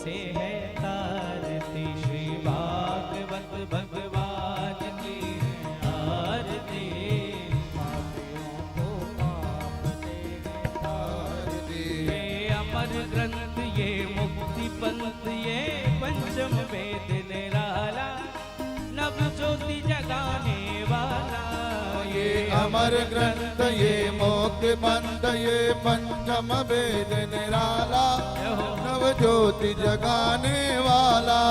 से है तारती, श्री भागवत भगवान की आरती। पापियों को पाप से है तारती। ये अमर ग्रंथ, ये मुक्ति पंथ, ये पंचम वेद निराला, नव ज्योति जगाने वाला। ये अमर ग्रंथ, ये मोक्ष पंथ, ये पंचम वेद निराला, नव ज्योति जगाने वाला।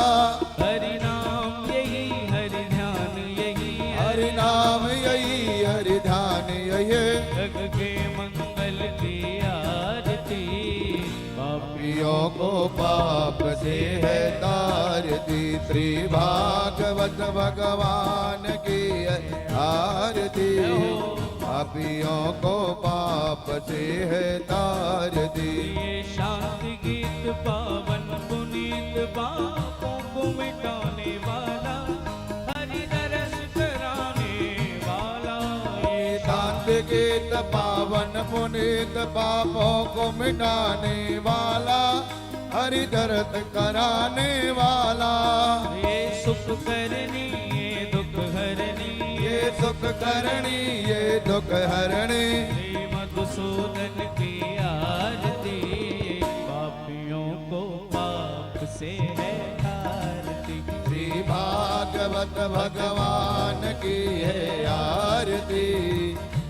हरि नाम यही, हरि ध्यान यही, हरि नाम यही, हरि ध्यान यही, जग के मंगल की आरती। पापियों को पाप से है तारती, श्री भागवत भगवान की है आरती। पापियों को पाप से है तारती। ये शांति गीत पावन पुनीत, पापों को मिटाने वाला, हरि दरस कराने वाला। ये शांति गीत पावन पुनीत, पापों को मिटाने वाला, हरि दर्द कराने वाला। ये सुख करनी, ये दुख हरनी, ये सुख करनी, ये दुख हरणी, श्री मधुसूदन की आरती। पापियों को पाप से है आरती, श्री भागवत भगवान की है आरती।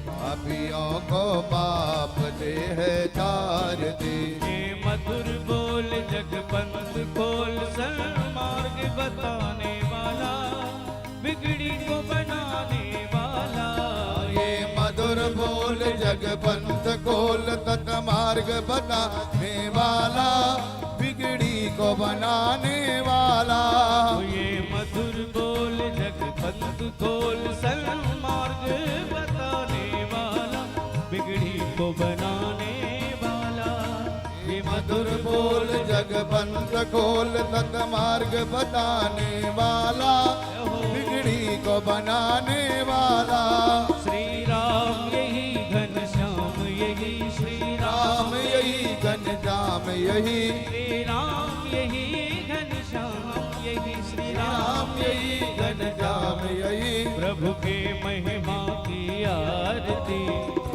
पापियों को पाप से है तारती। ये मधुर बोल जगबंद खोल, सन्मार्ग बताने वाला, बिगड़ी को बनाने वाला। ये मधुर बोल जगपंथ खोल, तत्मार्ग बताने वाला, बिगड़ी को बनाने वाला। ये मधुर बोल जगबंद खोल, सन्मार्ग बताने वाला, बिगड़ी को बनाने वाला। ये मधुर बोल जगपंथ खोल, तत्मार्ग बताने वाला, बिगड़ी को बनाने वाला। श्री राम यही घनश्याम यही, श्री राम यही घनश्याम यही, श्री राम यही घनश्याम यही, श्री राम राम यही घनश्याम यही। प्रभु के महिमा की आरती।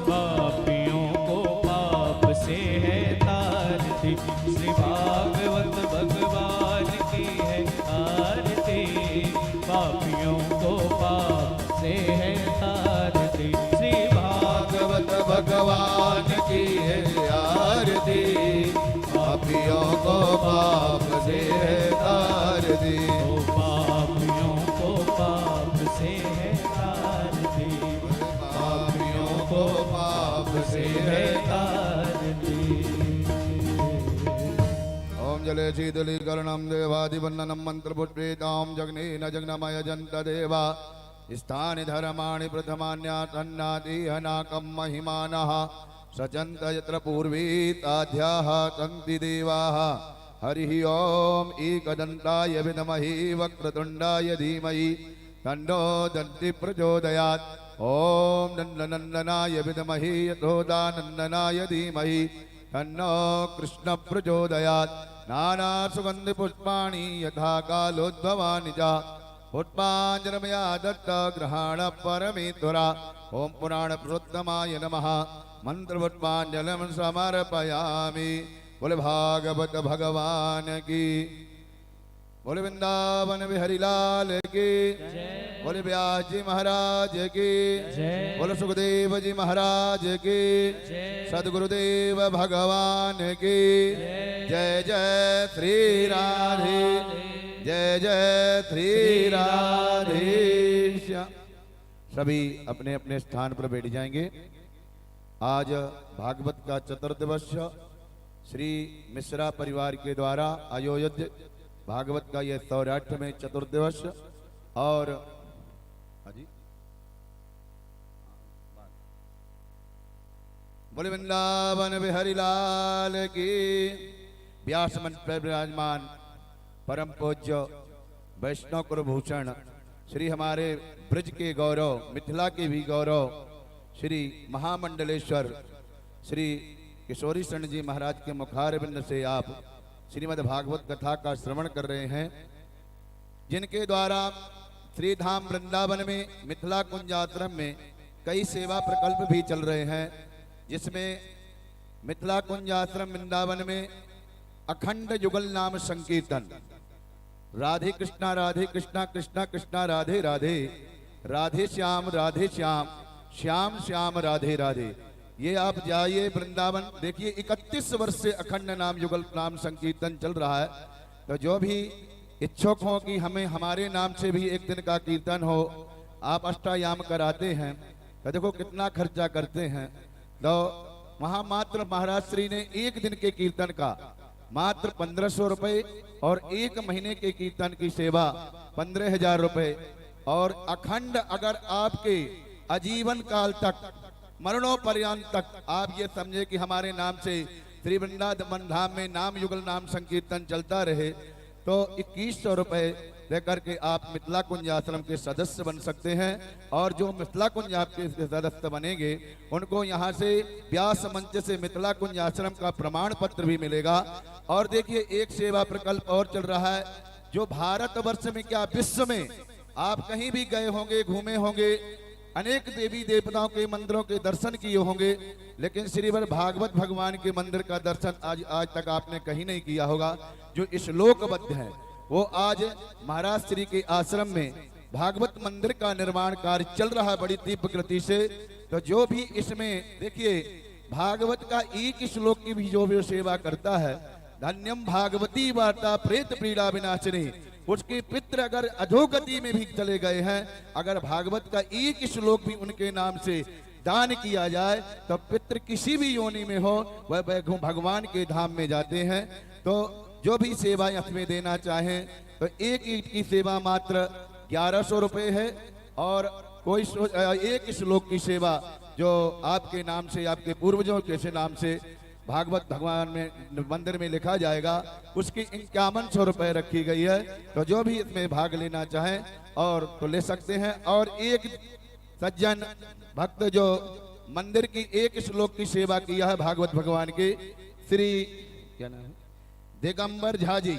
पापियों को पाप से है तारती, श्री भागवत भगवान की है आरती। पापियों को पाप से है तारती, श्री भागवत भगवान की है आरती। पापियों को पाप से है तारती। पापियों को पाप से है तारती, पापियों को पाप से है तारती। ओम जले शीतलीकरणं देवादिवन्ननं मन्त्रपुष्पेतां जग्नेन जग्नमय जन्त देवा। स्थानि धर्माणि प्रथमान्यासन्नातिहनाकं महिमानः। सचन्त यत्र पूर्वीताध्याः सन्ति देवाः। हरिः ओम एकदन्ताय विद्महे वक्रतुण्डाय धीमहि तन्नो दन्ति प्रचोदयात्। ओम नन्दनन्दनाय विद्महे यशोदानन्दनाय धीमहि तन्नो कृष्ण प्रचोदयात्। नाना सुगन्धि पुष्पाणि यथा कालोद्भवानि च पुष्पाञ्जलिमया दत्त गृहाण परमेश्वरा। ओम पुराण पुरुषोत्तमाय नमः। मंत्रपुष्पाञ्जलिं समर्पयामि। बोले भागवत भगवान की, बोले वृंदावन बिहारी लाल की, बोले व्यास जी महाराज की, बोले सुखदेव जी महाराज की, सदगुरुदेव भगवान की जय। जय श्री राधे, जय जय श्री राधे। सभी अपने अपने स्थान पर बैठ जाएंगे। आज भागवत का चतुर्दिवस श्री मिश्रा परिवार के द्वारा आयोजित भागवत का यह 108वें चतुर्दिवस। और बोले वृंदावन बिहारी लाल की। व्यास मंच पर विराजमान परम पूज्य वैष्णव कुलभूषण श्री हमारे ब्रज के गौरव, मिथिला के भी गौरव, श्री महामंडलेश्वर श्री किशोरी शरण जी महाराज के मुखारबिंद से आप श्रीमद् भागवत कथा का श्रवण कर रहे हैं, जिनके द्वारा श्री धाम वृंदावन में मिथिला कुंज आश्रम में कई सेवा प्रकल्प भी चल रहे हैं, जिसमें मिथिला कुंज आश्रम वृंदावन में अखंड युगल नाम संकीर्तन, राधे कृष्णा कृष्णा कृष्णा राधे राधे, राधे श्याम श्याम श्याम राधे राधे। ये आप जाइए वृंदावन, देखिए 31 वर्ष से अखंड नाम युगल नाम संकीर्तन चल रहा है। तो जो भी इच्छुक हो कि हमें हमारे नाम से भी एक दिन का कीर्तन हो, आप अष्टायाम कराते हैं तो देखो कितना खर्चा करते हैं। तो वहां मात्र महाराज श्री ने एक दिन के कीर्तन का मात्र 1500 रुपए और एक महीने के कीर्तन की सेवा 15,000 रुपए, और अखंड अगर आपके आजीवन काल तक मरणोपर्यंत तक आप ये समझे कि हमारे नाम से श्री वृंदावन धाम में नाम युगल नाम संकीर्तन चलता रहे, तो 2100 रुपए देकर के आप मिथिला कुंज आश्रम के सदस्य बन सकते हैं। और जो मिथिला कुंज आपके सदस्य बनेंगे उनको यहाँ से व्यास मंच से मिथिला कुंज आश्रम का प्रमाण पत्र भी मिलेगा। और देखिए एक सेवा प्रकल्प और चल रहा है, जो भारतवर्ष में क्या विश्व में आप कहीं भी गए होंगे, घूमे होंगे, अनेक देवी देवताओं के मंदिरों के दर्शन किए होंगे, लेकिन श्रीवर भागवत भगवान के मंदिर का दर्शन आज तक आपने कहीं नहीं किया होगा। जो श्लोकबद्ध है वो आज महाराज श्री के आश्रम में भागवत मंदिर का निर्माण कार्य चल रहा है बड़ी तीव्र गति से। तो जो भी इसमें देखिए भागवत का एक श्लोक की भी जो भी सेवा करता है, धन्यम भागवती वार्ता प्रेत पीड़ा विनाशिनी, उसके पितृ अगर अधोगति में भी चले गए हैं, अगर भागवत का एक श्लोक भी उनके नाम से दान किया जाए तो पितृ किसी भी योनि में हो वह भगवान के धाम में जाते हैं। तो जो भी सेवा इसमें देना चाहें तो एक ईट की सेवा मात्र 1100 रुपए है, और कोई एक श्लोक की सेवा जो आपके नाम से आपके पूर्वजों के नाम से भागवत भगवान में मंदिर में लिखा जाएगा, उसकी 5100 रुपए रखी गई है। तो जो भी इसमें भाग लेना चाहें और तो ले सकते हैं। और एक सज्जन भक्त जो मंदिर की एक श्लोक की सेवा किया है भागवत भगवान के, श्री क्या नाम है, दिगंबर झा जी,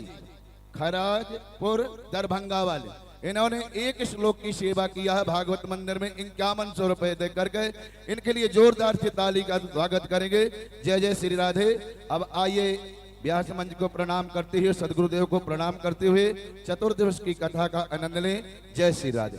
खराजपुर दरभंगा वाले, इन्होंने एक श्लोक की सेवा किया है भागवत मंदिर में 5100 रुपए दे करके। इनके लिए जोरदार से ताली का स्वागत करेंगे। जय जय श्री राधे। अब आइए व्यास मंच को प्रणाम करते हुए, सदगुरुदेव को प्रणाम करते हुए चतुर्दिवस की कथा का आनंद लें। जय श्री राधे।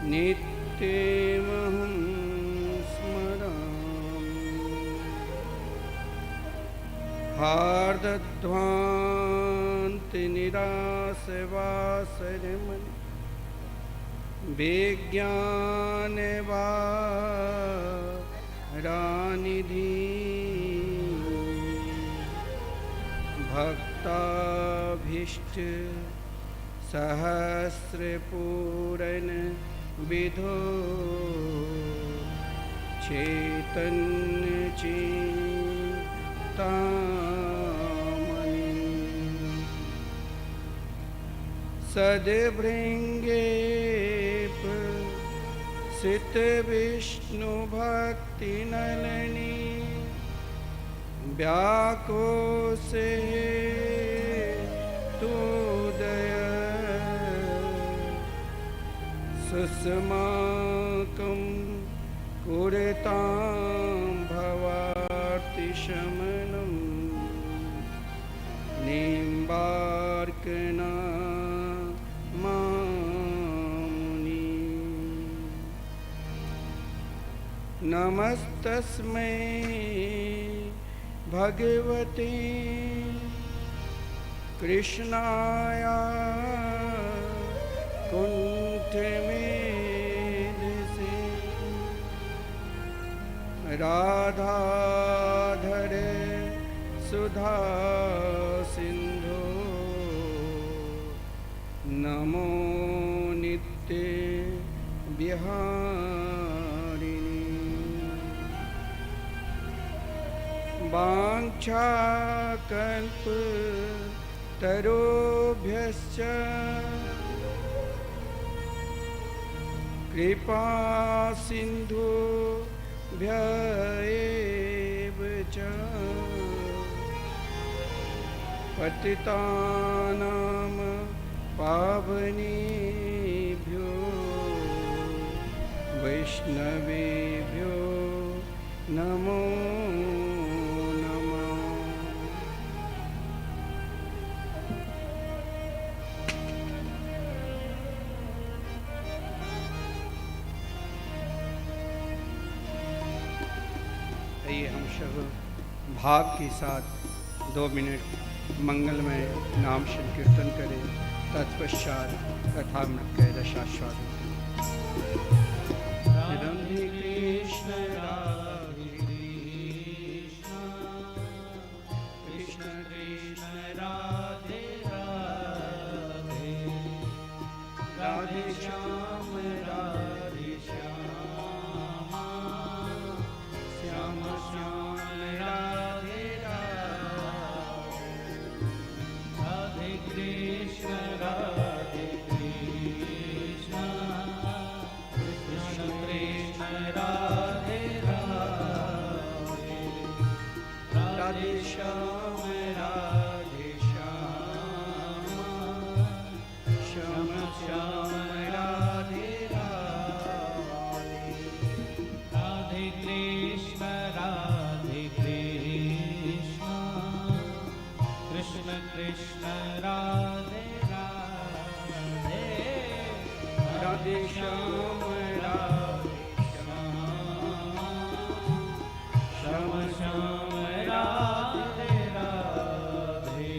नित्यमहं स्मरामि। हार्दध्वान्तनिराशवासरमणि विज्ञानवारानिधि भक्ताभीष्ट सहस्रपूरण विधो चैतन्य चिंतामणि सद्भृंगेप सित विष्णु भक्ति नलनी व्याकोसे तोदय सुस्माकं कुरतां भवार्तिशमनं निम्बार्कना मामुनि नमस्तस्मै भगवते कृष्णाय कुंठमेधसे राधाधरे सुधा सिंधु नमो नित्य बिहारिणी वाञ्छाकल्प तरुभ्यश्च कृपा सिन्धुभ्य एव च पतितानां पावनेभ्यो वैष्णवेभ्यो नमो नमः। आइए हम सब भाव के साथ 2 मिनट मंगलमय नाम संकीर्तन करें, तत्पश्चात कथामृत के रसास्वादन। राधे कृष्ण राधे कृष्ण कृष्ण कृष्ण राधे राधे राधे श्याम राधे श्याम श्याम श्याम राधे राधे राधे कृष्ण राधे कृष्ण कृष्ण कृष्ण राधे राधे राधे श्याम राधे श्याम श्याम श्याम राधे राधे राधे कृष्ण राधे कृष्ण कृष्ण कृष्ण राधे राधे राधे श्याम राधे श्याम श्याम राधे राधे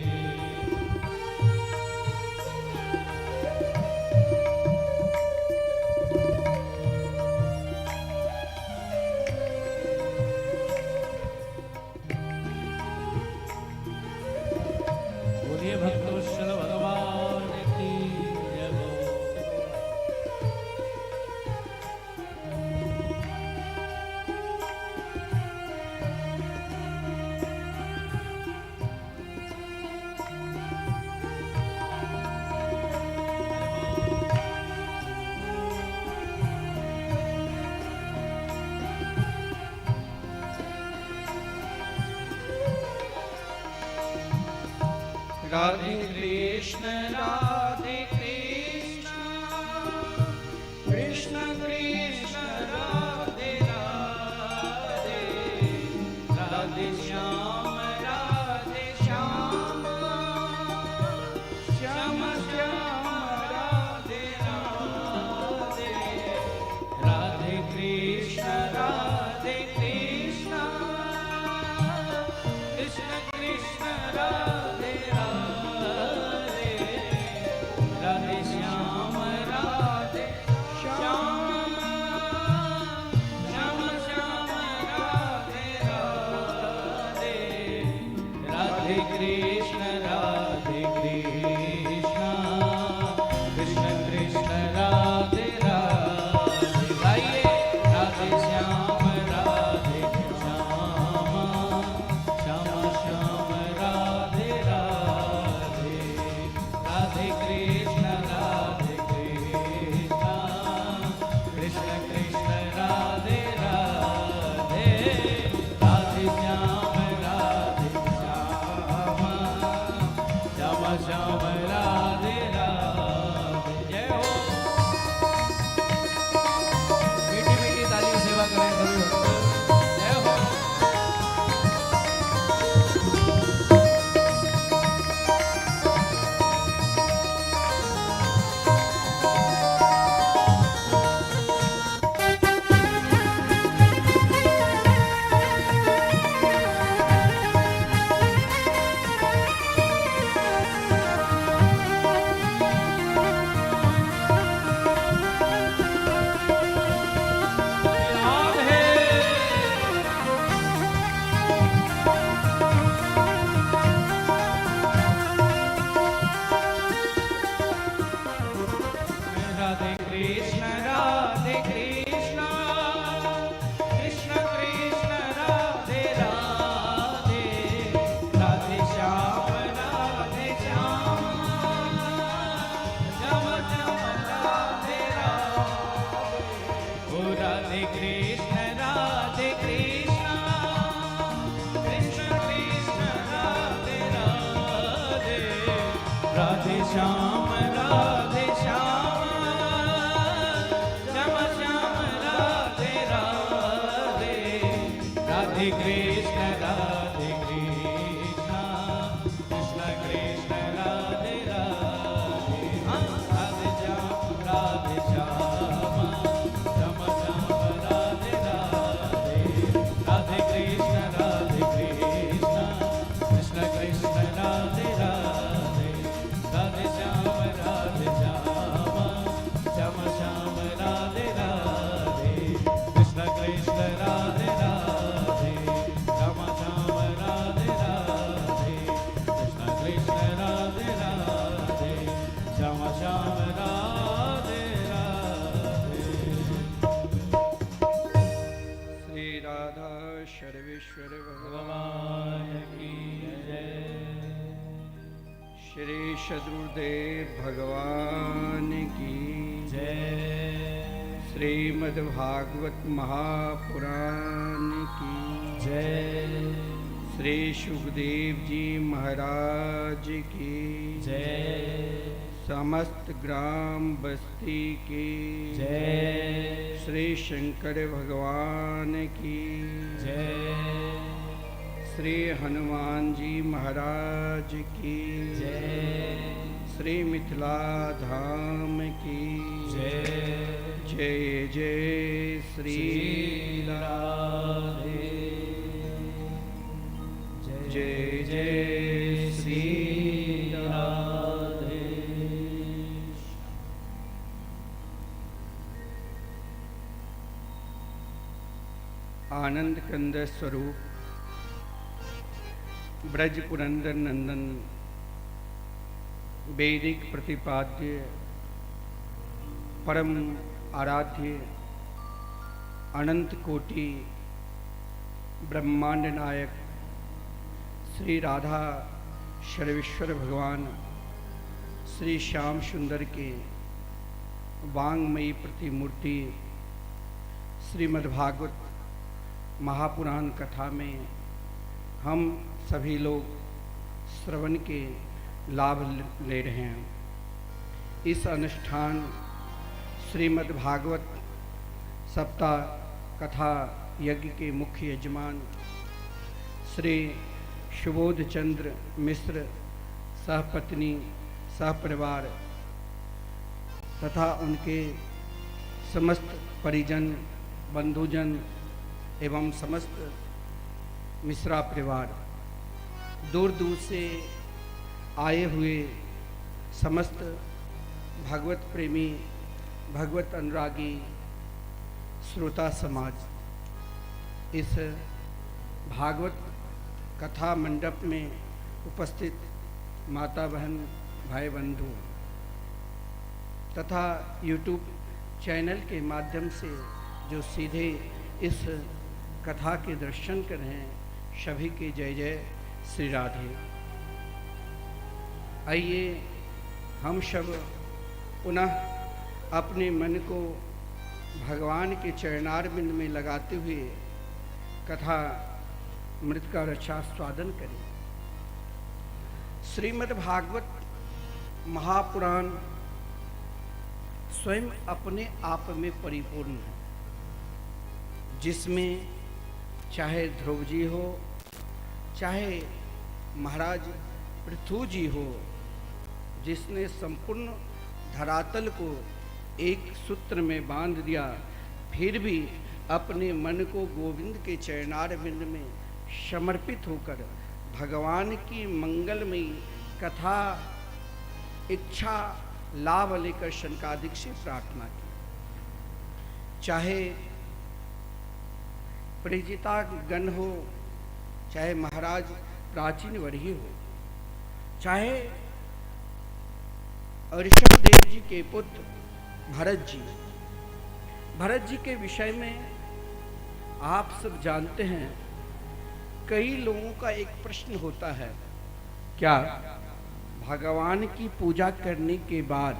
बोलिए भक्तवत्सल भगवान की जय हो। राधे कृष्ण राधे कृष्ण कृष्ण कृष्ण राधे राधे राधे श्याम राधे श्याम श्याम श्याम राधे राधे राधे कृष्ण राधे कृष्ण कृष्ण कृष्ण राधे राधे राधे श्याम राधे श्याम श्याम श्याम राधे राधे श्याम राधे श्याम, श्याम श्याम राधे राधे, राधे कृष्ण राधे कृष्ण, कृष्ण कृष्ण राधे राधे, राधे श्याम राधे श्याम, श्याम श्याम राधे राधे, राधे कृष्ण राधे कृष्ण, कृष्ण कृष्ण राधे राधे, राधे श्याम राधे श्याम, श्याम श्याम राधे राधे, कृष्ण कृष्ण राधे राधे, श्याम श्याम राधे राधे, कृष्ण कृष्ण राधे राधे, श्याम श्याम राधे राधे। श्री राधा सर्वेश्वर भगवान की जय। श्री सद्गुरुदेव भगवान की जय श्रीमद्भागवत महापुराण की जय श्री सुखदेव जी महाराज की जय समस्त ग्राम बस्ती की जय श्री शंकर भगवान की जय श्री हनुमान जी महाराज की जय श्री मिथिला धाम की जय जय जय श्री राधे जय जय श्री राधे। आनंद कंद स्वरूप ब्रज पुरंदर नंदन वैदिक प्रतिपाद्य परम आराध्य अनंत कोटि ब्रह्मांड नायक श्री राधा सर्वेश्वर भगवान श्री श्याम सुंदर के वांगमयी प्रतिमूर्ति श्रीमद्भागवत महापुराण कथा में हम सभी लोग श्रवण के लाभ ले रहे हैं। इस अनुष्ठान श्रीमद्भागवत सप्ताह कथा यज्ञ के मुख्य यजमान श्री सुबोध चंद्र मिश्र सहपत्नी सहपरिवार तथा उनके समस्त परिजन बंधुजन एवं समस्त मिश्रा परिवार दूर दूर से आए हुए समस्त भगवत प्रेमी भगवत अनुरागी श्रोता समाज इस भागवत कथा मंडप में उपस्थित माता बहन भाई बंधु तथा YouTube चैनल के माध्यम से जो सीधे इस कथा के दर्शन कर रहे हैं सभी के जय जय श्री राधे। आइए हम सब पुनः अपने मन को भगवान के चरणारविंद में लगाते हुए कथा मृत का रसास्वादन करें। श्रीमद्भागवत महापुराण स्वयं अपने आप में परिपूर्ण है, जिसमें चाहे ध्रुव जी हो चाहे महाराज पृथु जी हो, जिसने संपूर्ण धरातल को एक सूत्र में बांध दिया, फिर भी अपने मन को गोविंद के चरणारविंद में समर्पित होकर भगवान की मंगलमयी कथा इच्छा लाभ लेकर शनकादिक से प्रार्थना की। चाहे परिजिता गण हो, चाहे महाराज प्राचीन वरही हो, चाहे ऋषभ देव जी के पुत्र भरत जी के विषय में आप सब जानते हैं। कई लोगों का एक प्रश्न होता है, क्या भगवान की पूजा करने के बाद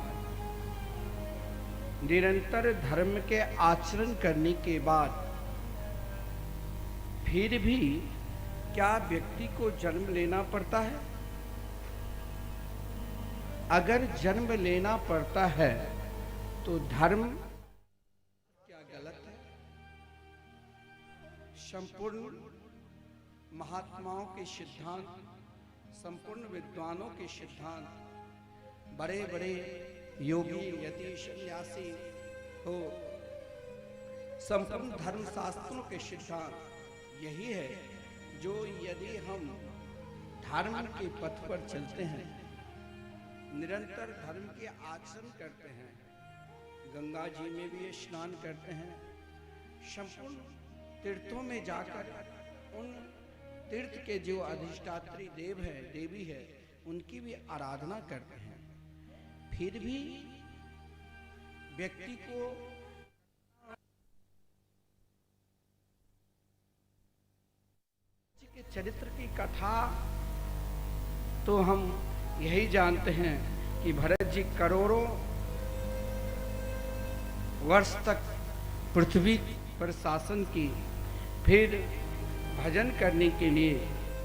निरंतर धर्म के आचरण करने के बाद फिर भी क्या व्यक्ति को जन्म लेना पड़ता है? अगर जन्म लेना पड़ता है तो धर्म क्या गलत है? संपूर्ण महात्माओं के सिद्धांत, संपूर्ण विद्वानों के सिद्धांत, बड़े बड़े योगी यति सन्यासी हो, संपूर्ण धर्म शास्त्रों के सिद्धांत यही है, जो यदि हम धर्म के पथ पर चलते हैं, निरंतर धर्म के आचरण करते हैं, गंगा जी में भी स्नान करते हैं, संपूर्ण तीर्थों में जाकर उन तीर्थ के जो अधिष्ठात्री देव है, देवी है, उनकी भी आराधना करते हैं, फिर भी व्यक्ति को के चरित्र की कथा तो हम यही जानते हैं कि भरत जी करोड़ों वर्ष तक पृथ्वी पर शासन की, फिर भजन करने के लिए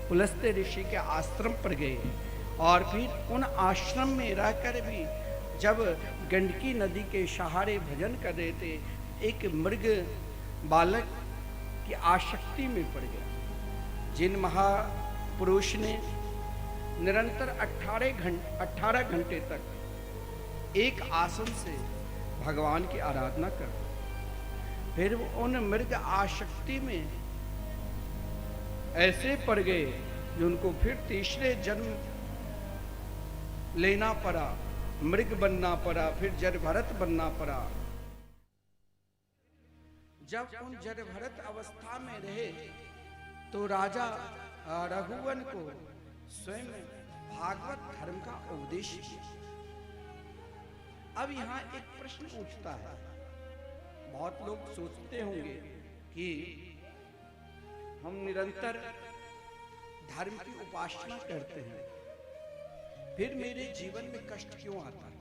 पुलस्त्य ऋषि के आश्रम पर गए और फिर उन आश्रम में रहकर भी जब गंडकी नदी के सहारे भजन कर रहे थे, एक मृग बालक की आसक्ति में पड़ गया। जिन महापुरुष ने निरंतर 18 घंटे तक एक आसन से भगवान की आराधना कर, फिर वो उन मृग आसक्ति में ऐसे पड़ गए कि उनको फिर तीसरे जन्म लेना पड़ा, मृग बनना पड़ा, फिर जड़भरत बनना पड़ा। जब उन जड़भरत अवस्था में रहे तो राजा रघुवन को स्वयं भागवत धर्म का उपदेश किया। अब यहाँ एक प्रश्न उठता है, बहुत लोग सोचते होंगे कि हम निरंतर धर्म की उपासना करते हैं, फिर मेरे जीवन में कष्ट क्यों आता है?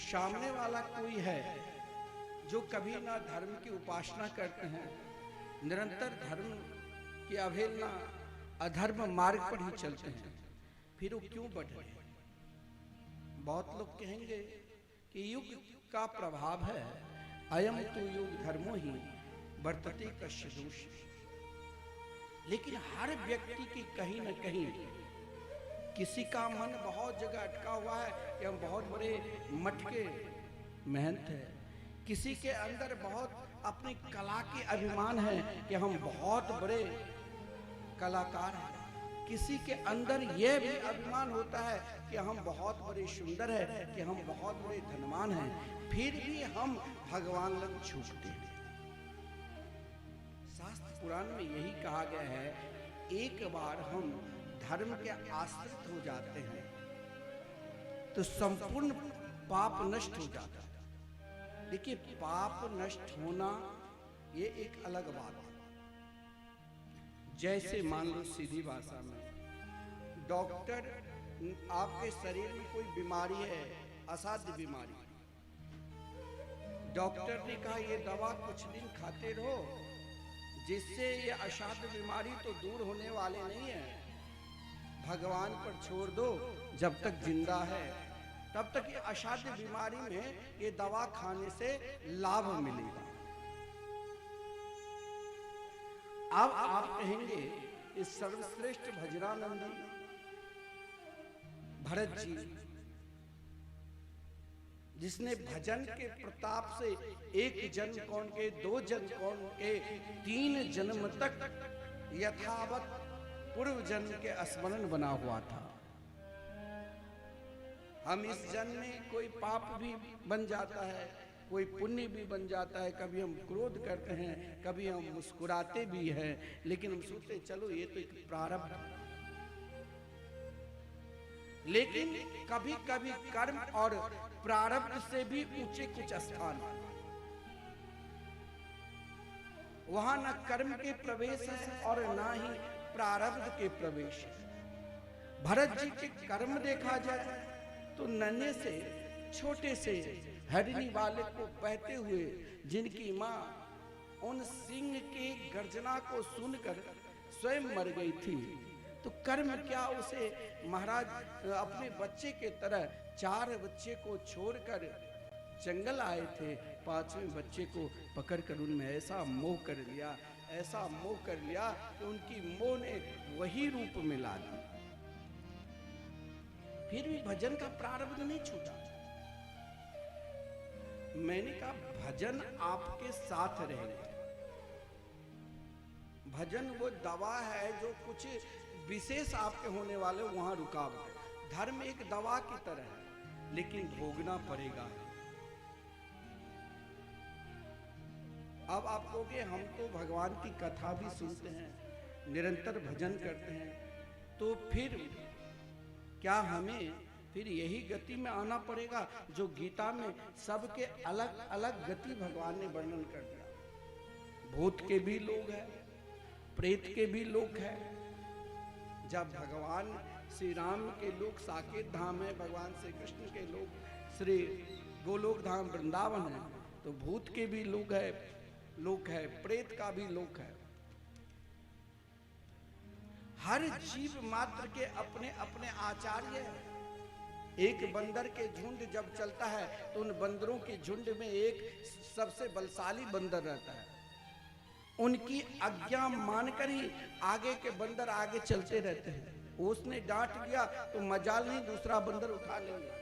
सामने वाला कोई है जो कभी ना धर्म की उपासना करते हैं, निरंतर धर्म की अवहेलना, अधर्म मार्ग पर ही चलते हैं, फिर वो क्यों बढ़ रहे हैं? बहुत लोग कहेंगे कि युग का प्रभाव है, अयम तो युग धर्मो ही वर्तते कश्य दोष। लेकिन हर व्यक्ति की कहीं न कहीं किसी का मन बहुत जगह अटका हुआ है कि हम बहुत बड़े मठ के महंत हैं, किसी के अंदर बहुत अपनी कला के अभिमान है कि हम बहुत बड़े कलाकार हैं, किसी के अंदर यह भी अभिमान होता है कि हम बहुत बड़े सुंदर हैं, कि हम बहुत बड़े धनवान हैं, फिर भी हम भगवान लग झुकते हैं। शास्त्र पुराण में यही कहा गया है, एक बार हम धर्म के आश्रित हो जाते हैं तो संपूर्ण पाप नष्ट हो जाता है। देखिए, पाप नष्ट होना ये एक अलग बात है। जैसे मान लो सीधी भाषा में डॉक्टर आपके शरीर में कोई बीमारी है, असाध्य बीमारी, डॉक्टर ने कहा ये दवा कुछ दिन खाते रहो, जिससे ये असाध्य बीमारी तो दूर होने वाले नहीं है, भगवान पर छोड़ दो, जब तक जिंदा है तब तक ये असाध्य बीमारी में ये दवा खाने से लाभ मिलेगा। अब आप कहेंगे इस सर्वश्रेष्ठ भजनानंदी भरत जी, जिसने भजन के प्रताप से एक जन्म कौन के, दो जन्म कौन के, 3 जन्म तक यथावत पूर्व जन्म के स्मरण बना हुआ था। हम इस जन्म में कोई पाप भी बन जाता है, कोई पुण्य भी बन जाता है, कभी हम क्रोध करते हैं, कभी हम मुस्कुराते भी हैं, लेकिन हम सोचते चलो ये तो एक प्रारब्ध। लेकिन कभी कभी कर्म और प्रारब्ध से भी ऊंचे कुछ स्थान, वहां न कर्म के प्रवेश है और ना ही प्रारब्ध के प्रवेश। भरत जी के कर्म देखा जाए तो नन्हे से छोटे से हरिणी बालक को बहते हुए, जिनकी मां उन सिंह की गर्जना को सुनकर स्वयं मर गई थी, तो कर्म क्या, उसे महाराज अपने बच्चे के तरह 4 बच्चे को छोड़कर जंगल आए थे, 5वें बच्चे को पकड़कर उनमें ऐसा मोह कर लिया, ऐसा मोह कर लिया कि उनकी मोह ने वही रूप में ला दिया। फिर भी भजन का प्रारब्ध नहीं छूटा। मैंने कहा भजन आपके साथ रहेगा। भजन वो दवा है जो कुछ विशेष आपके होने वाले वहां रुकावट है। धर्म एक दवा की तरह है, लेकिन भोगना पड़ेगा। अब आप कहोगे हम तो भगवान की कथा भी सुनते हैं, निरंतर भजन करते हैं, तो फिर क्या हमें फिर यही गति में आना पड़ेगा जो गीता में सबके अलग अलग गति भगवान ने वर्णन कर दिया। भूत के भी लोग हैं, प्रेत के भी लोग हैं। जब भगवान श्री राम के लोग साकेत धाम है, भगवान श्री कृष्ण के लोग श्री गोलोक धाम वृंदावन है, तो भूत के भी लोग है, प्रेत का भी लोक है। हर जीव मात्र के अपने अपने आचार्य हैं। एक बंदर के झुंड जब चलता है तो उन बंदरों के झुंड में एक सबसे बलशाली बंदर रहता है। उनकी आज्ञा मानकर ही आगे के बंदर आगे चलते रहते हैं। उसने डांट दिया तो मजाल नहीं, दूसरा बंदर उठा लेंगे।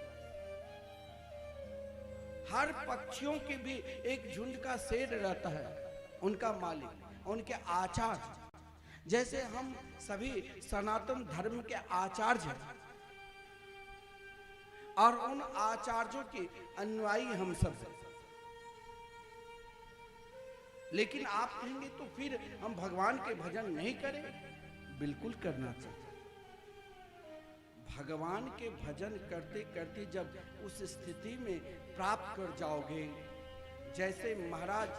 हर पक्षियों के भी एक झुंड का शेर रहता है, उनका मालिक, उनके आचार्य। जैसे हम सभी सनातन धर्म के आचार्य हैं और उन आचार्यों के अनुयायी हम सब हैं। लेकिन आप कहेंगे तो फिर हम भगवान के भजन नहीं करें? बिल्कुल करना चाहिए। भगवान के भजन करते करते जब उस स्थिति में प्राप्त कर जाओगे, जैसे महाराज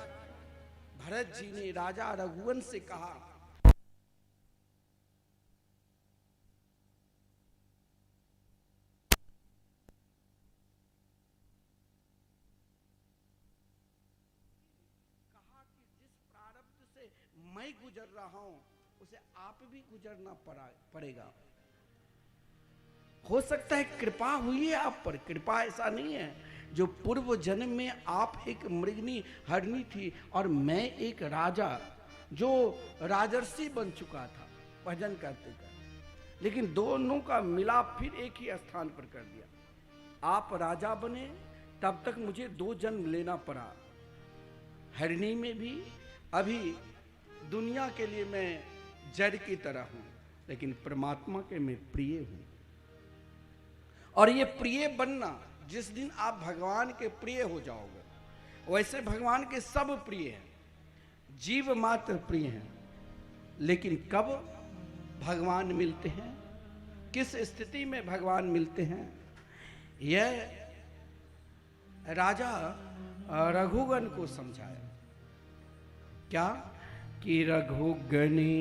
भरत जी ने राजा रघुवंश से कहा, मैं गुजर रहा हूं उसे आप भी गुजरना पड़ेगा। हो सकता है कृपा हुई है आप पर, कृपा ऐसा नहीं है। जो पूर्व जन्म में आप एक मृगनी हरणी थी और मैं एक राजा जो राजर्षि बन चुका था भजन करते करते, लेकिन दोनों का मिलाप फिर एक ही स्थान पर कर दिया। आप राजा बने तब तक मुझे 2 जन्म लेना पड़ा। हरणी में भी अभी दुनिया के लिए मैं जड़ की तरह हूं, लेकिन परमात्मा के मैं प्रिय हूं। और ये प्रिय बनना, जिस दिन आप भगवान के प्रिय हो जाओगे, वैसे भगवान के सब प्रिय हैं, जीव मात्र प्रिय हैं। लेकिन कब भगवान मिलते हैं, किस स्थिति में भगवान मिलते हैं, यह राजा रघुगण को समझाया। क्या कि रघुगणे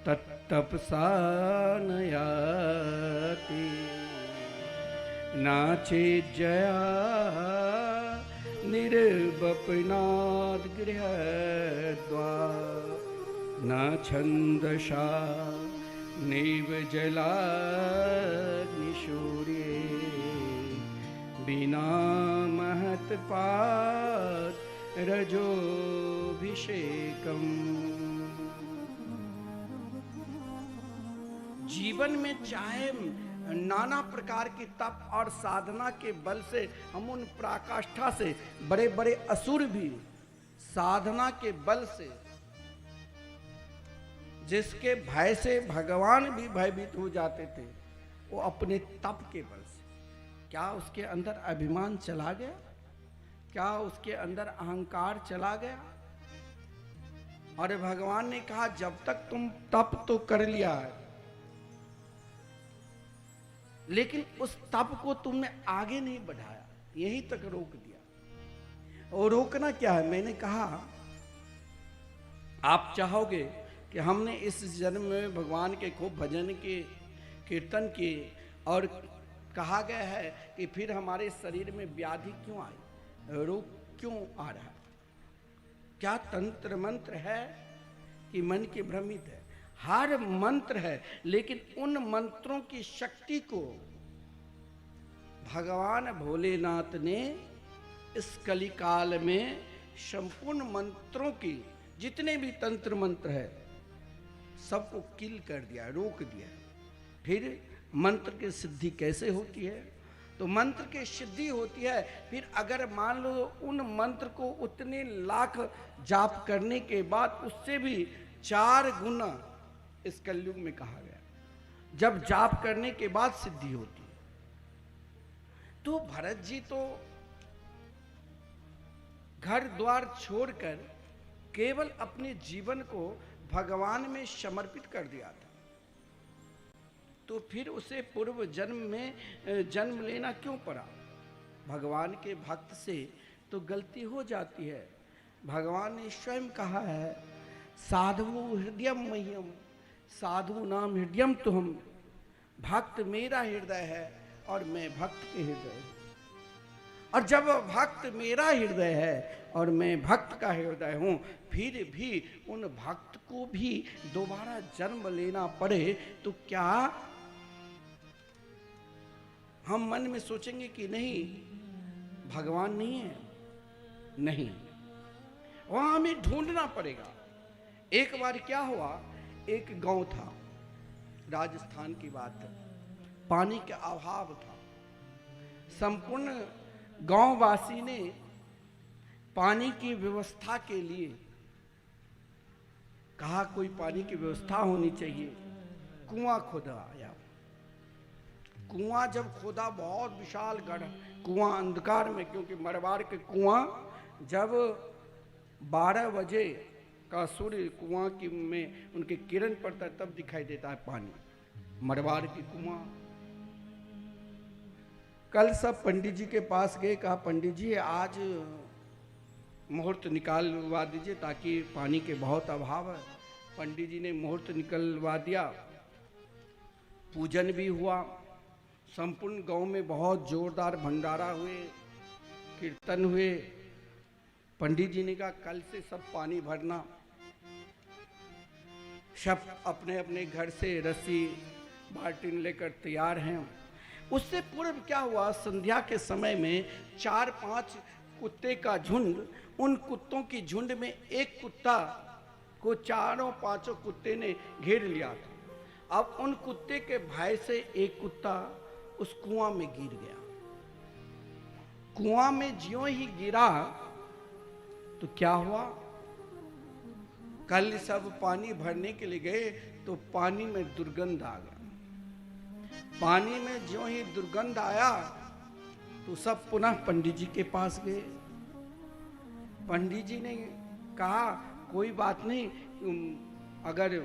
तत्तपसा नयाति नाचे जया निर्वपनाद गृहद्वार न छंदसा नैव जला निशूर्ये बिना महत्पाद रजोभिषेकम। जीवन में चाहे नाना प्रकार की तप और साधना के बल से हम उन पराकाष्ठा से बड़े बड़े असुर भी साधना के बल से, जिसके भय से भगवान भी भयभीत हो जाते थे, वो अपने तप के बल से, क्या उसके अंदर अभिमान चला गया? क्या उसके अंदर अहंकार चला गया? और भगवान ने कहा जब तक तुम तप तो कर लिया है, लेकिन उस तप को तुमने आगे नहीं बढ़ाया, यहीं तक रोक दिया। और रोकना क्या है? मैंने कहा आप चाहोगे कि हमने इस जन्म में भगवान के खूब भजन के कीर्तन किए, और कहा गया है कि फिर हमारे शरीर में व्याधि क्यों आई, रोग क्यों आ रहा है? क्या तंत्र मंत्र है कि मन के भ्रमित है? हर मंत्र है, लेकिन उन मंत्रों की शक्ति को भगवान भोलेनाथ ने इस कलिकाल में संपूर्ण मंत्रों की जितने भी तंत्र मंत्र है सबको किल कर दिया, रोक दिया। फिर मंत्र की सिद्धि कैसे होती है? तो मंत्र की सिद्धि होती है फिर अगर मान लो उन मंत्र को उतने लाख जाप करने के बाद उससे भी 4 गुना इस कलयुग में कहा गया, जब जाप करने के बाद सिद्धि होती है। तो भरत जी तो घर द्वार छोड़कर केवल अपने जीवन को भगवान में समर्पित कर दिया था, तो फिर उसे पूर्व जन्म में जन्म लेना क्यों पड़ा? भगवान के भक्त से तो गलती हो जाती है। भगवान ने स्वयं कहा है, साधु हृदयम मह्यम, साधु नाम हृदयम तुम, भक्त मेरा हृदय है और मैं भक्त के हृदय हूं। और जब भक्त मेरा हृदय है और मैं भक्त का हृदय हूं, फिर भी उन भक्त को भी दोबारा जन्म लेना पड़े तो क्या हम मन में सोचेंगे कि नहीं भगवान नहीं है? नहीं, वहां हमें ढूंढना पड़ेगा। एक बार क्या हुआ, एक गांव था, राजस्थान की बात है, पानी का अभाव था। संपूर्ण गांववासी ने पानी की व्यवस्था के लिए कहा कोई पानी की व्यवस्था होनी चाहिए। कुआं खोदाया। कुआं जब खोदा, बहुत विशाल गढ़ कुआं, अंधकार में, क्योंकि मरवाड़ के कुआं जब 12 बजे का सूर्य कुआं की में उनके किरण पड़ता है तब दिखाई देता है पानी। मरवाड़ की कुआं। कल सब पंडित जी के पास गए, कहा पंडित जी आज मुहूर्त निकालवा दीजिए ताकि पानी के बहुत अभाव है। पंडित जी ने मुहूर्त निकलवा दिया, पूजन भी हुआ, संपूर्ण गांव में बहुत जोरदार भंडारा हुए, कीर्तन हुए। पंडित जी ने कहा कल से सब पानी भरना। सब अपने अपने घर से रस्सी बाल्टीन लेकर तैयार हैं। उससे पूर्व क्या हुआ, संध्या के समय में 4-5 कुत्ते का झुंड, उन कुत्तों की झुंड में एक कुत्ता को 4-5 कुत्ते ने घेर लिया था। अब उन कुत्ते के भय से एक कुत्ता उस कुआं में गिर गया। कुआं में ज्यों ही गिरा तो क्या हुआ, कल सब पानी भरने के लिए गए तो पानी में दुर्गंध आ गया। पानी में ज्यों ही दुर्गंध आया तो सब पुनः पंडित जी के पास गए। पंडित जी ने कहा कोई बात नहीं, अगर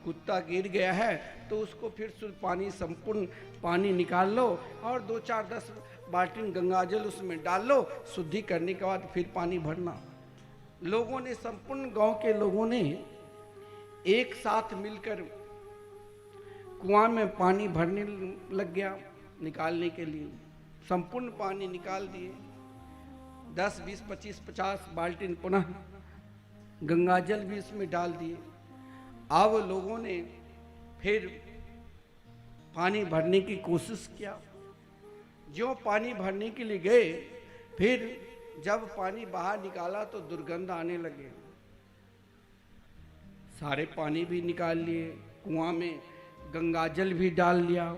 कुत्ता गिर गया है तो उसको फिर शुद्ध पानी, संपूर्ण पानी निकाल लो और 2-4-10 बाल्टी गंगाजल उसमें डाल लो, शुद्धि करने के बाद फिर पानी भरना। लोगों ने, संपूर्ण गांव के लोगों ने एक साथ मिलकर कुआं में पानी भरने लग गया निकालने के लिए। संपूर्ण पानी निकाल दिए, 10, 20, 25, 50 बाल्टी पुनः गंगाजल भी इसमें डाल दिए। अब लोगों ने फिर पानी भरने की कोशिश किया। जो पानी भरने के लिए गए, फिर जब पानी बाहर निकाला तो दुर्गंध आने लगे। सारे पानी भी निकाल लिए, कुआं में गंगाजल भी डाल लिया,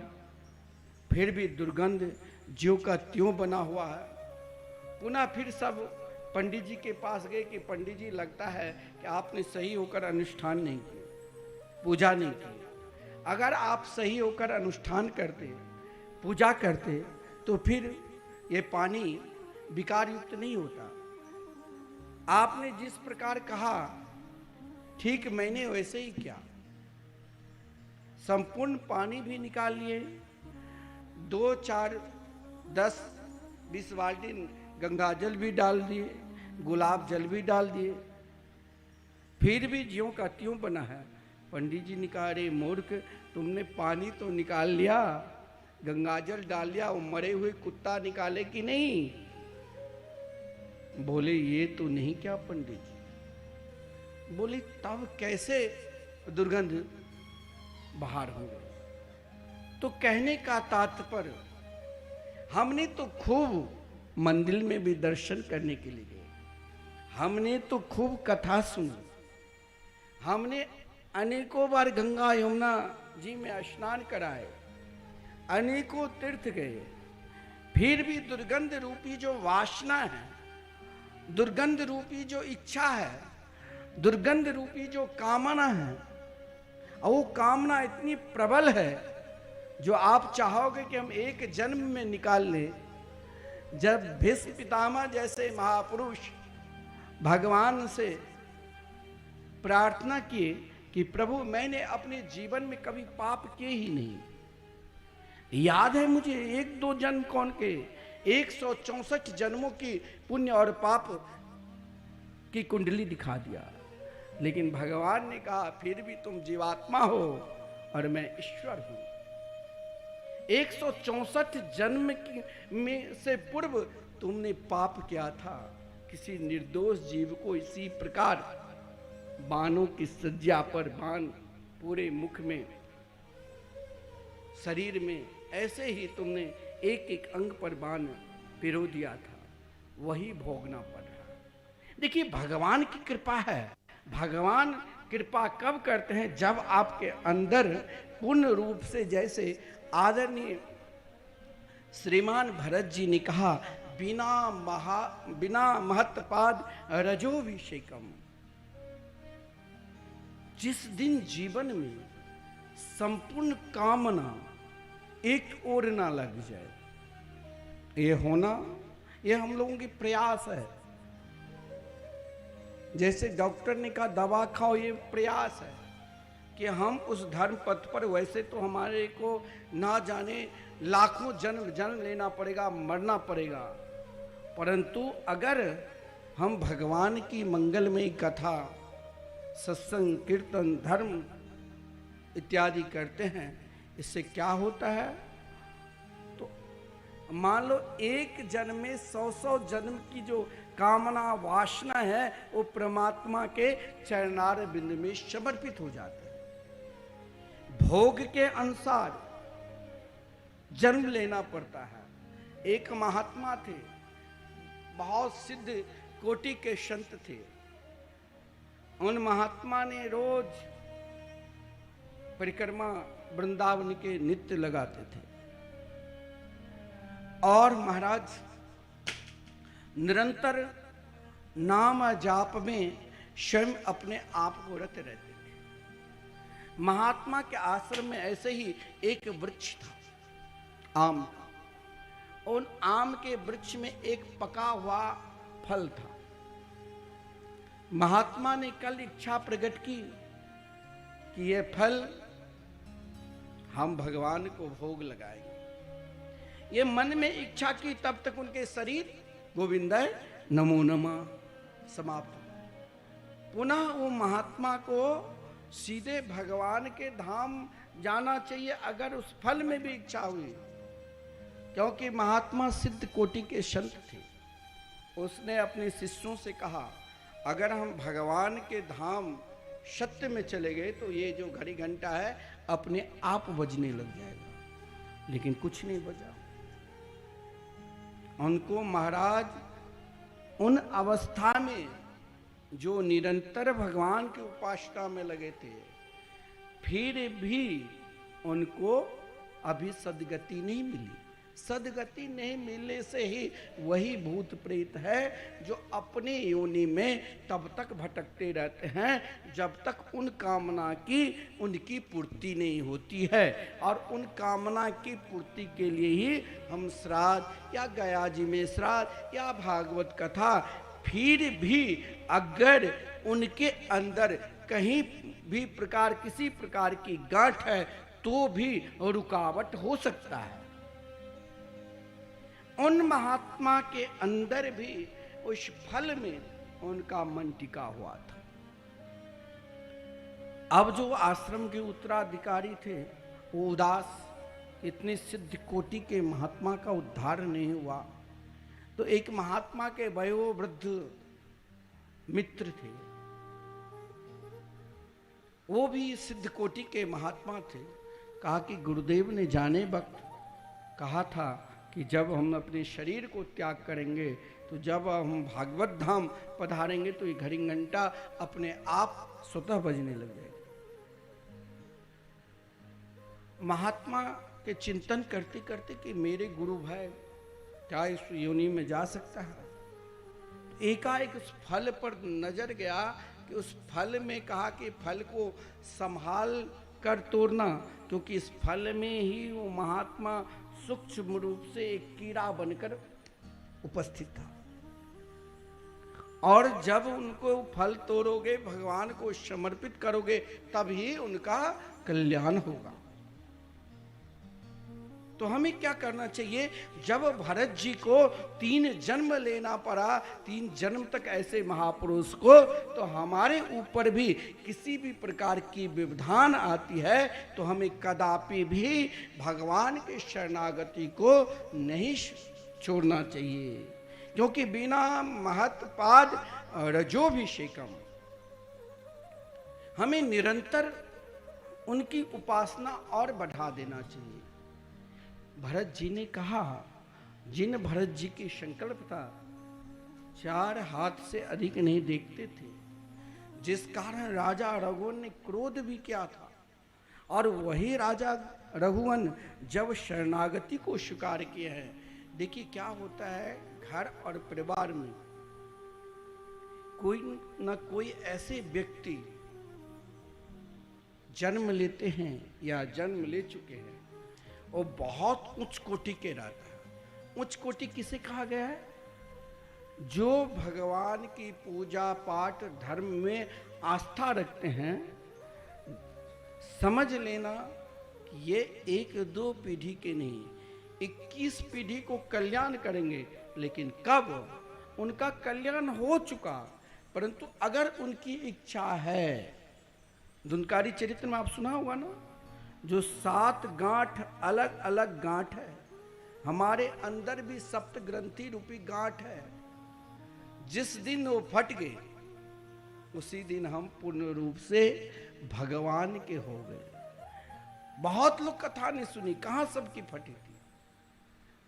फिर भी दुर्गंध ज्यों का त्यों बना हुआ है। पुनः फिर सब पंडित जी के पास गए कि पंडित जी लगता है कि आपने सही होकर अनुष्ठान नहीं किया, पूजा नहीं की। अगर आप सही होकर अनुष्ठान करते, पूजा करते तो फिर ये पानी विकार युक्त नहीं होता। आपने जिस प्रकार कहा ठीक मैंने वैसे ही किया। संपूर्ण पानी भी निकाल लिए, 2, 4, 10, 20 बाल्टी गंगाजल भी डाल दिए, गुलाब जल भी डाल दिए, फिर भी ज्यों का त्यों बना है। पंडित जी ने कहा अरे मूर्ख, तुमने पानी तो निकाल लिया, गंगाजल डाल लिया, वो मरे हुए कुत्ता निकाले कि नहीं? बोले ये तो नहीं क्या पंडित जी। बोले तब कैसे दुर्गंध? बाहर होंगे। तो कहने का तात्पर्य, हमने तो खूब मंदिर में भी दर्शन करने के लिए गए, हमने तो खूब कथा सुनी, हमने अनेकों बार गंगा यमुना जी में स्नान कराए, अनेकों तीर्थ गए, फिर भी दुर्गंध रूपी जो वासना है, दुर्गंध रूपी जो इच्छा है, दुर्गंध रूपी जो कामना है, और वो कामना इतनी प्रबल है जो आप चाहोगे कि हम एक जन्म में निकाल लें। जब भीष्म पितामह जैसे महापुरुष भगवान से प्रार्थना किए कि प्रभु मैंने अपने जीवन में कभी पाप किए ही नहीं, याद है मुझे एक दो जन्म कौन के, 164 जन्मों की पुण्य और पाप की कुंडली दिखा दिया, लेकिन भगवान ने कहा फिर भी तुम जीवात्मा हो और मैं ईश्वर हूं। 164 जन्म में से पूर्व तुमने पाप किया था, किसी निर्दोष जीव को इसी प्रकार बाणों की सज्जा पर बाण पूरे मुख में, शरीर में, ऐसे ही तुमने एक एक अंग पर बाण पिरो दिया था, वही भोगना पड़ रहा। देखिए भगवान की कृपा है। भगवान कृपा कब करते हैं? जब आपके अंदर पूर्ण रूप से, जैसे आदरणीय श्रीमान भरत जी ने कहा, बिना महत्पाद रजोभिषेकम। जिस दिन जीवन में संपूर्ण कामना एक ओर ना लग जाए, ये होना, ये हम लोगों की प्रयास है। जैसे डॉक्टर ने कहा दवा खाओ, ये प्रयास है कि हम उस धर्म पथ पर, वैसे तो हमारे को ना जाने लाखों जन्म लेना पड़ेगा, मरना पड़ेगा, परंतु अगर हम भगवान की मंगलमयी कथा, सत्संग, कीर्तन, धर्म इत्यादि करते हैं, इससे क्या होता है? तो मान लो एक जन्म में 100 जन्म की जो कामना वासना है वो परमात्मा के चरणार बिंद में समर्पित हो जाते हैं। भोग के अनुसार जन्म लेना पड़ता है। एक महात्मा थे, बहुत सिद्ध कोटि के संत थे। उन महात्मा ने रोज परिक्रमा वृंदावन के नित्य लगाते थे और महाराज निरंतर नाम जाप में स्वयं अपने आप को रत रहते थे। महात्मा के आश्रम में ऐसे ही एक वृक्ष था, आम का। उन आम के वृक्ष में एक पका हुआ फल था। महात्मा ने कल इच्छा प्रकट की कि यह फल हम भगवान को भोग लगाएंगे। ये मन में इच्छा की, तब तक उनके शरीर गोविंदाय नमो नमः समाप्त। पुनः वो महात्मा को सीधे भगवान के धाम जाना चाहिए अगर उस फल में भी इच्छा हुई, क्योंकि महात्मा सिद्ध कोटि के संत थे। उसने अपने शिष्यों से कहा अगर हम भगवान के धाम सत्य में चले गए तो ये जो घड़ी घंटा है अपने आप बजने लग जाएगा, लेकिन कुछ नहीं बजा। उनको महाराज उन अवस्था में जो निरंतर भगवान की उपासना में लगे थे, फिर भी उनको अभी सदगति नहीं मिली। सदगति नहीं मिलने से ही वही भूत प्रेत है जो अपने योनि में तब तक भटकते रहते हैं जब तक उन कामना की उनकी पूर्ति नहीं होती है। और उन कामना की पूर्ति के लिए ही हम श्राद्ध या गया जी में श्राद्ध या भागवत कथा, फिर भी अगर उनके अंदर कहीं भी प्रकार किसी प्रकार की गांठ है तो भी रुकावट हो सकता है। उन महात्मा के अंदर भी उस फल में उनका मन टिका हुआ था। अब जो आश्रम के उत्तराधिकारी थे वो उदास, इतने सिद्ध कोटि के महात्मा का उद्धार नहीं हुआ, तो एक महात्मा के वयोवृद्ध मित्र थे, वो भी सिद्ध कोटि के महात्मा थे। कहा कि गुरुदेव ने जाने वक्त कहा था कि जब हम अपने शरीर को त्याग करेंगे, तो जब हम भागवत धाम पधारेंगे तो ये घड़ी घंटा अपने आप स्वतः बजने लग जाएगा। महात्मा के चिंतन करते करते कि मेरे गुरु भाई क्या इस योनि में जा सकता है, एकाएक उस फल पर नजर गया कि उस फल में कहा कि फल को संभाल कर तोड़ना, क्योंकि इस फल में ही वो महात्मा सूक्ष्म रूप से एक कीड़ा बनकर उपस्थित था। और जब उनको फल तोड़ोगे, भगवान को समर्पित करोगे, तभी उनका कल्याण होगा। तो हमें क्या करना चाहिए? जब भरत जी को 3 जन्म लेना पड़ा, 3 जन्म तक ऐसे महापुरुष को, तो हमारे ऊपर भी किसी भी प्रकार की व्यवधान आती है तो हमें कदापि भी भगवान के शरणागति को नहीं छोड़ना चाहिए, क्योंकि बिना महत्पाद रजोभिषेकम, हमें निरंतर उनकी उपासना और बढ़ा देना चाहिए। भरत जी ने कहा, जिन भरत जी की संकल्प था 4 हाथ से अधिक नहीं देखते थे, जिस कारण राजा रघुवन ने क्रोध भी किया था, और वही राजा रघुवन जब शरणागति को स्वीकार किए हैं। देखिए क्या होता है, घर और परिवार में कोई न कोई ऐसे व्यक्ति जन्म लेते हैं या जन्म ले चुके हैं, वो बहुत उच्च कोटि के रहता है। उच्च कोटि किसे कहा गया है? जो भगवान की पूजा पाठ धर्म में आस्था रखते हैं। समझ लेना कि ये 1-2 पीढ़ी के नहीं, 21 पीढ़ी को कल्याण करेंगे। लेकिन कब? उनका कल्याण हो चुका, परंतु अगर उनकी इच्छा है। धुनकारी चरित्र में आप सुना होगा ना, जो 7 गांठ अलग अलग गांठ है, हमारे अंदर भी सप्त ग्रंथि रूपी गांठ है। जिस दिन वो फट गए, उसी दिन हम पूर्ण रूप से भगवान के हो गए। बहुत लोग कथा ने सुनी, कहां सबकी फटी थी।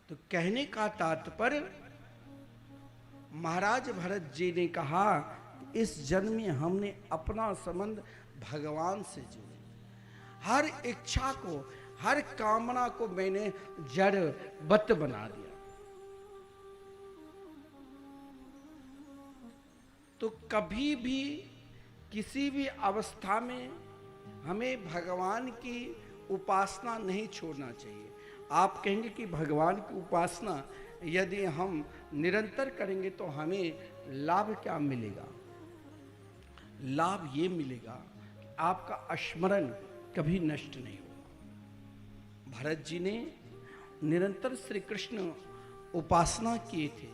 तो कहने का तात्पर्य, महाराज भरत जी ने कहा, इस जन्म में हमने अपना संबंध भगवान से जोड़ा। हर इच्छा को, हर कामना को मैंने जड़बद्ध बना दिया। तो कभी भी किसी भी अवस्था में हमें भगवान की उपासना नहीं छोड़ना चाहिए। आप कहेंगे कि भगवान की उपासना यदि हम निरंतर करेंगे तो हमें लाभ क्या मिलेगा? लाभ ये मिलेगा कि आपका स्मरण कभी नष्ट नहीं होगा। भरत जी ने निरंतर श्री कृष्ण उपासना किए थे।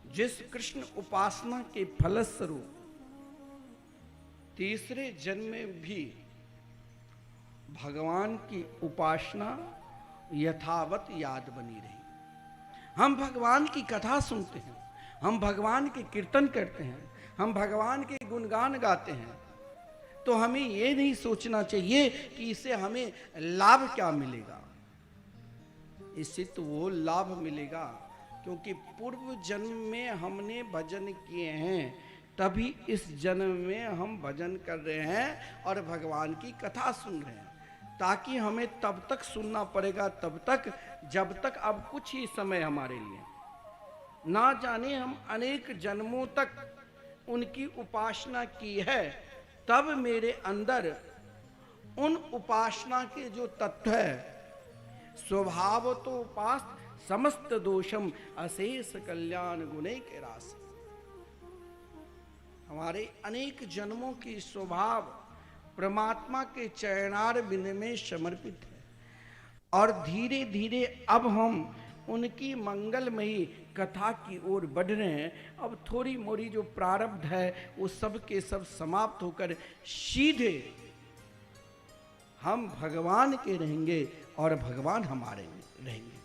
जिस कृष्ण उपासना के फलस्वरूप तीसरे जन्म में भी भगवान की उपासना यथावत याद बनी रही। हम भगवान की कथा सुनते हैं, हम भगवान के कीर्तन करते हैं, हम भगवान के गुणगान गाते हैं, तो हमें ये नहीं सोचना चाहिए कि इससे हमें लाभ क्या मिलेगा। इससे तो वो लाभ मिलेगा क्योंकि पूर्व जन्म में हमने भजन किए हैं, तभी इस जन्म में हम भजन कर रहे हैं और भगवान की कथा सुन रहे हैं। ताकि हमें तब तक सुनना पड़ेगा, तब तक जब तक अब कुछ ही समय हमारे लिए, ना जाने हम अनेक जन्मों तक उनकी उपासना की है, तब मेरे अंदर उन उपासना के जो तत्व है, स्वभाव तो उपास समस्त दोषम अशेष कल्याण गुणे के रास, हमारे अनेक जन्मों की स्वभाव परमात्मा के चरणार बिंद में समर्पित है। और धीरे धीरे अब हम उनकी मंगलमयी कथा की ओर बढ़ रहे हैं। अब थोड़ी मोड़ी जो प्रारब्ध है वो सब के सब समाप्त होकर सीधे हम भगवान के रहेंगे और भगवान हमारे रहेंगे।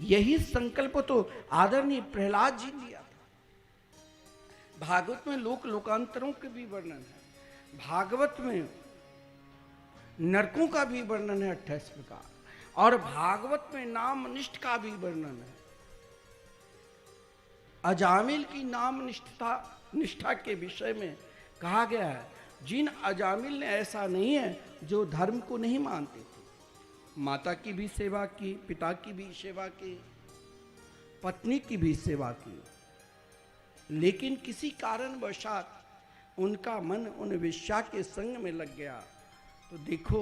यही संकल्प तो आदरणीय प्रहलाद जी ने लिया था। भागवत में लोक लोकांतरों के भी वर्णन है। भागवत में नरकों का भी वर्णन है 28 प्रकार, और भागवत में नाम निष्ठ का भी वर्णन है। अजामिल की नाम निष्ठा के विषय में कहा गया है, जिन अजामिल ने ऐसा नहीं है जो धर्म को नहीं मानते थे, माता की भी सेवा की, पिता की भी सेवा की, पत्नी की भी सेवा की, लेकिन किसी कारणवशात उनका मन उन वेश्या के संग में लग गया। तो देखो,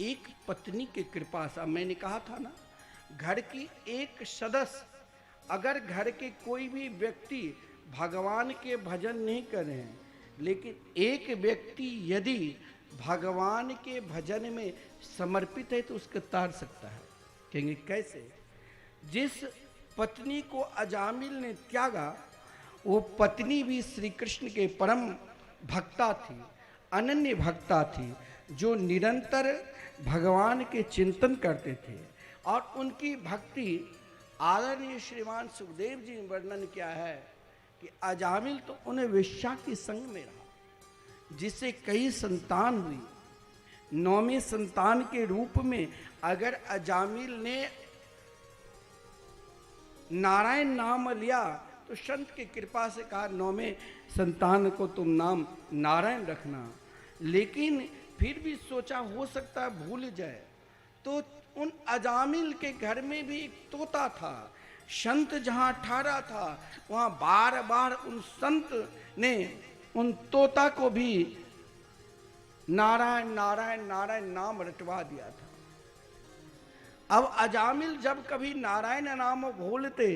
एक पत्नी की कृपा से, मैंने कहा था ना, घर की एक सदस्य, अगर घर के कोई भी व्यक्ति भगवान के भजन नहीं कर रहे हैं, लेकिन एक व्यक्ति यदि भगवान के भजन में समर्पित है तो उसको तार सकता है। कहेंगे कैसे? जिस पत्नी को अजामिल ने त्यागा, वो पत्नी भी श्री कृष्ण के परम भक्ता थी, अनन्य भक्ता थी, जो निरंतर भगवान के चिंतन करते थे। और उनकी भक्ति आदरणीय श्रीमान सुखदेव जी ने वर्णन किया है कि अजामिल तो उन्हें वेश्या के संग में रहा, जिससे कई संतान हुई। 9वें संतान के रूप में अगर अजामिल ने नारायण नाम लिया तो संत की कृपा से कहा 9वें संतान को तुम नाम नारायण रखना, लेकिन फिर भी सोचा हो सकता है भूल जाए। तो उन अजामिल के घर में भी एक तोता था। संत जहाँ ठहरा था वहाँ बार बार उन संत ने उन तोता को भी नारायण नारायण नारायण नाम रटवा दिया था। अब अजामिल जब कभी नारायण नाम भूलते,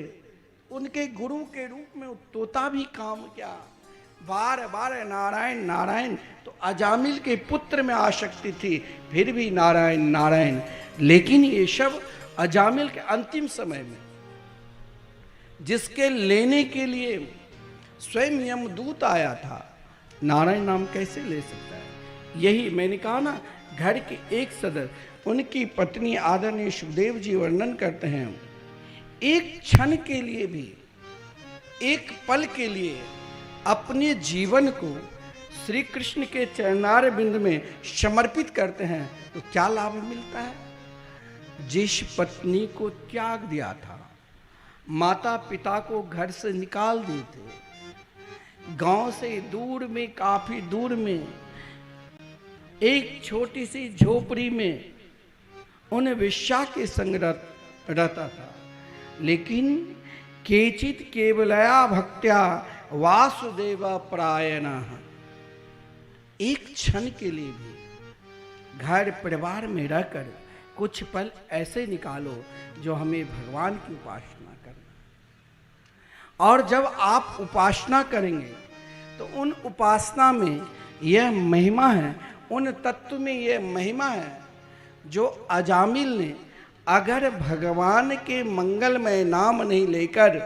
उनके गुरु के रूप में तोता भी काम किया, बार बार नारायण नारायण। तो अजामिल के पुत्र में आसक्ति थी, फिर भी नारायण नारायण। लेकिन ये सब अजामिल के अंतिम समय में, जिसके लेने के लिए स्वयं यमदूत आया था, नारायण नाम कैसे ले सकता है? यही मैंने कहा ना, घर के एक सदस्य, उनकी पत्नी आदरणीय सुखदेव जी वर्णन करते हैं, एक क्षण के लिए भी, एक पल के लिए अपने जीवन को श्री कृष्ण के चरणार बिंद में समर्पित करते हैं तो क्या लाभ मिलता है? जिस पत्नी को त्याग दिया था, माता पिता को घर से निकाल दिए थे, गांव से दूर में, काफी दूर में, एक छोटी सी झोपड़ी में उन वेश्या के संग रहता था, लेकिन केचित केवलया भक्त्या वासुदेव परायणः, एक क्षण के लिए भी घर परिवार में रहकर कुछ पल ऐसे निकालो जो हमें भगवान की उपासना करना। और जब आप उपासना करेंगे तो उन उपासना में यह महिमा है, उन तत्व में यह महिमा है जो अजामिल ने अगर भगवान के मंगलमय नाम नहीं लेकर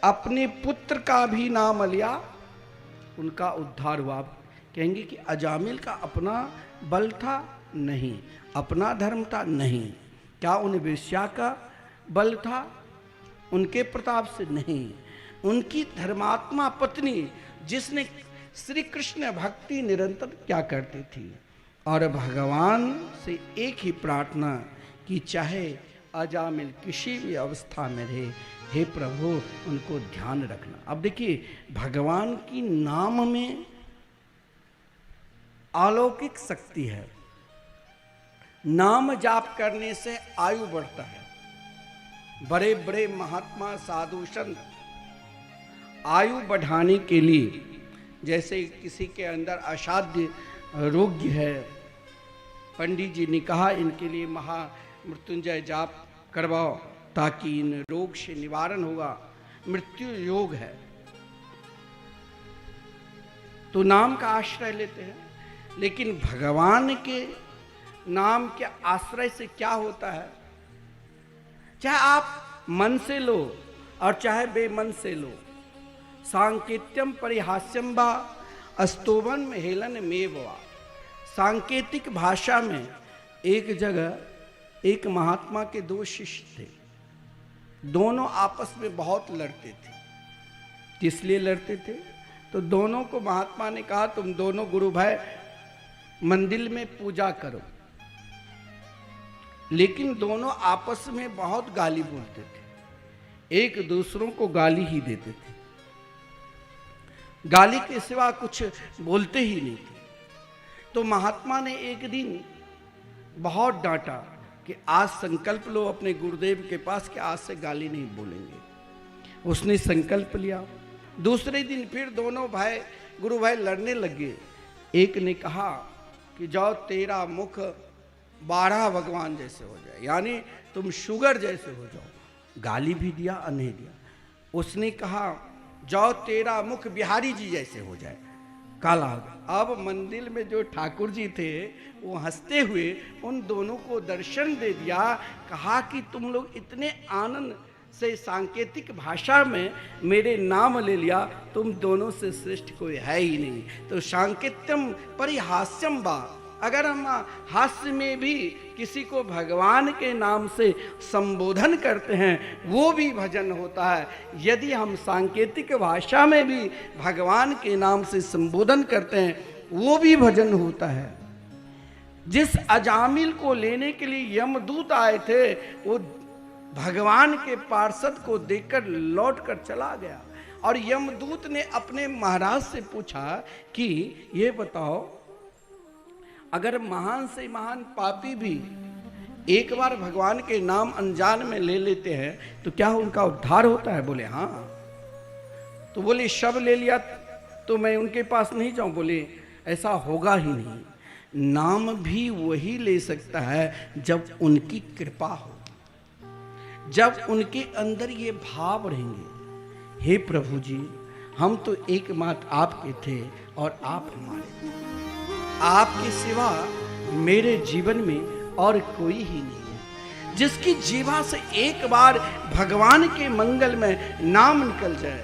अपने पुत्र का भी नाम लिया, उनका उद्धार हुआ। कहेंगे कि अजामिल का अपना बल था? नहीं। अपना धर्म था? नहीं। क्या उन वेश्या का बल था? उनके प्रताप से नहीं। उनकी धर्मात्मा पत्नी, जिसने श्री कृष्ण भक्ति निरंतर क्या करती थी, और भगवान से एक ही प्रार्थना कि चाहे अजामिल किसी भी अवस्था में रहे, हे प्रभु उनको ध्यान रखना। अब देखिए, भगवान की नाम में अलौकिक शक्ति है। नाम जाप करने से आयु बढ़ता है। बड़े बड़े महात्मा साधु संत आयु बढ़ाने के लिए, जैसे किसी के अंदर असाध्य रोग है, पंडित जी ने कहा इनके लिए महामृत्युंजय जाप करवाओ ताकि इन रोग से निवारण होगा, मृत्यु योग है, तो नाम का आश्रय लेते हैं। लेकिन भगवान के नाम के आश्रय से क्या होता है? चाहे आप मन से लो और चाहे बेमन से लो, सांकेत्यम परिहास्यम वा अस्तोवन में हेलन मेवा। सांकेतिक भाषा में एक जगह एक महात्मा के दो शिष्य थे, दोनों आपस में बहुत लड़ते थे। किस लिए लड़ते थे? तो दोनों को महात्मा ने कहा तुम दोनों गुरु भाई मंदिर में पूजा करो। लेकिन दोनों आपस में बहुत गाली बोलते थे, एक दूसरों को गाली ही देते थे, गाली के सिवा कुछ बोलते ही नहीं थे। तो महात्मा ने एक दिन बहुत डांटा कि आज संकल्प लो अपने गुरुदेव के पास कि आज से गाली नहीं बोलेंगे। उसने संकल्प लिया। दूसरे दिन फिर दोनों भाई गुरु भाई लड़ने लगे। एक ने कहा कि जाओ तेरा मुख 12 भगवान जैसे हो जाए, यानी तुम शुगर जैसे हो जाओ। गाली भी दिया और नहीं दिया। उसने कहा जाओ तेरा मुख बिहारी जी जैसे हो जाए, काला हो गया। अब मंदिर में जो ठाकुर जी थे वो हंसते हुए उन दोनों को दर्शन दे दिया। कहा कि तुम लोग इतने आनंद से सांकेतिक भाषा में मेरे नाम ले लिया, तुम दोनों से श्रेष्ठ कोई है ही नहीं। तो सांकेत्यम परिहास्यम बा, अगर हम हास्य में भी किसी को भगवान के नाम से संबोधन करते हैं वो भी भजन होता है। यदि हम सांकेतिक भाषा में भी भगवान के नाम से संबोधन करते हैं वो भी भजन होता है। जिस अजामिल को लेने के लिए यमदूत आए थे वो भगवान के पार्षद को देखकर लौट कर चला गया। और यमदूत ने अपने महाराज से पूछा कि ये बताओ, अगर महान से महान पापी भी एक बार भगवान के नाम अनजान में ले लेते हैं तो क्या उनका उद्धार होता है? बोले हाँ। तो बोले शब ले लिया तो मैं उनके पास नहीं जाऊं? बोले ऐसा होगा ही नहीं। नाम भी वही ले सकता है जब उनकी कृपा हो, जब उनके अंदर ये भाव रहेंगे, हे प्रभु जी हम तो एकमात्र आपके थे और आप हमारे थे, आपके सिवा मेरे जीवन में और कोई ही नहीं है। जिसकी जीवा से एक बार भगवान के मंगल में नाम निकल जाए,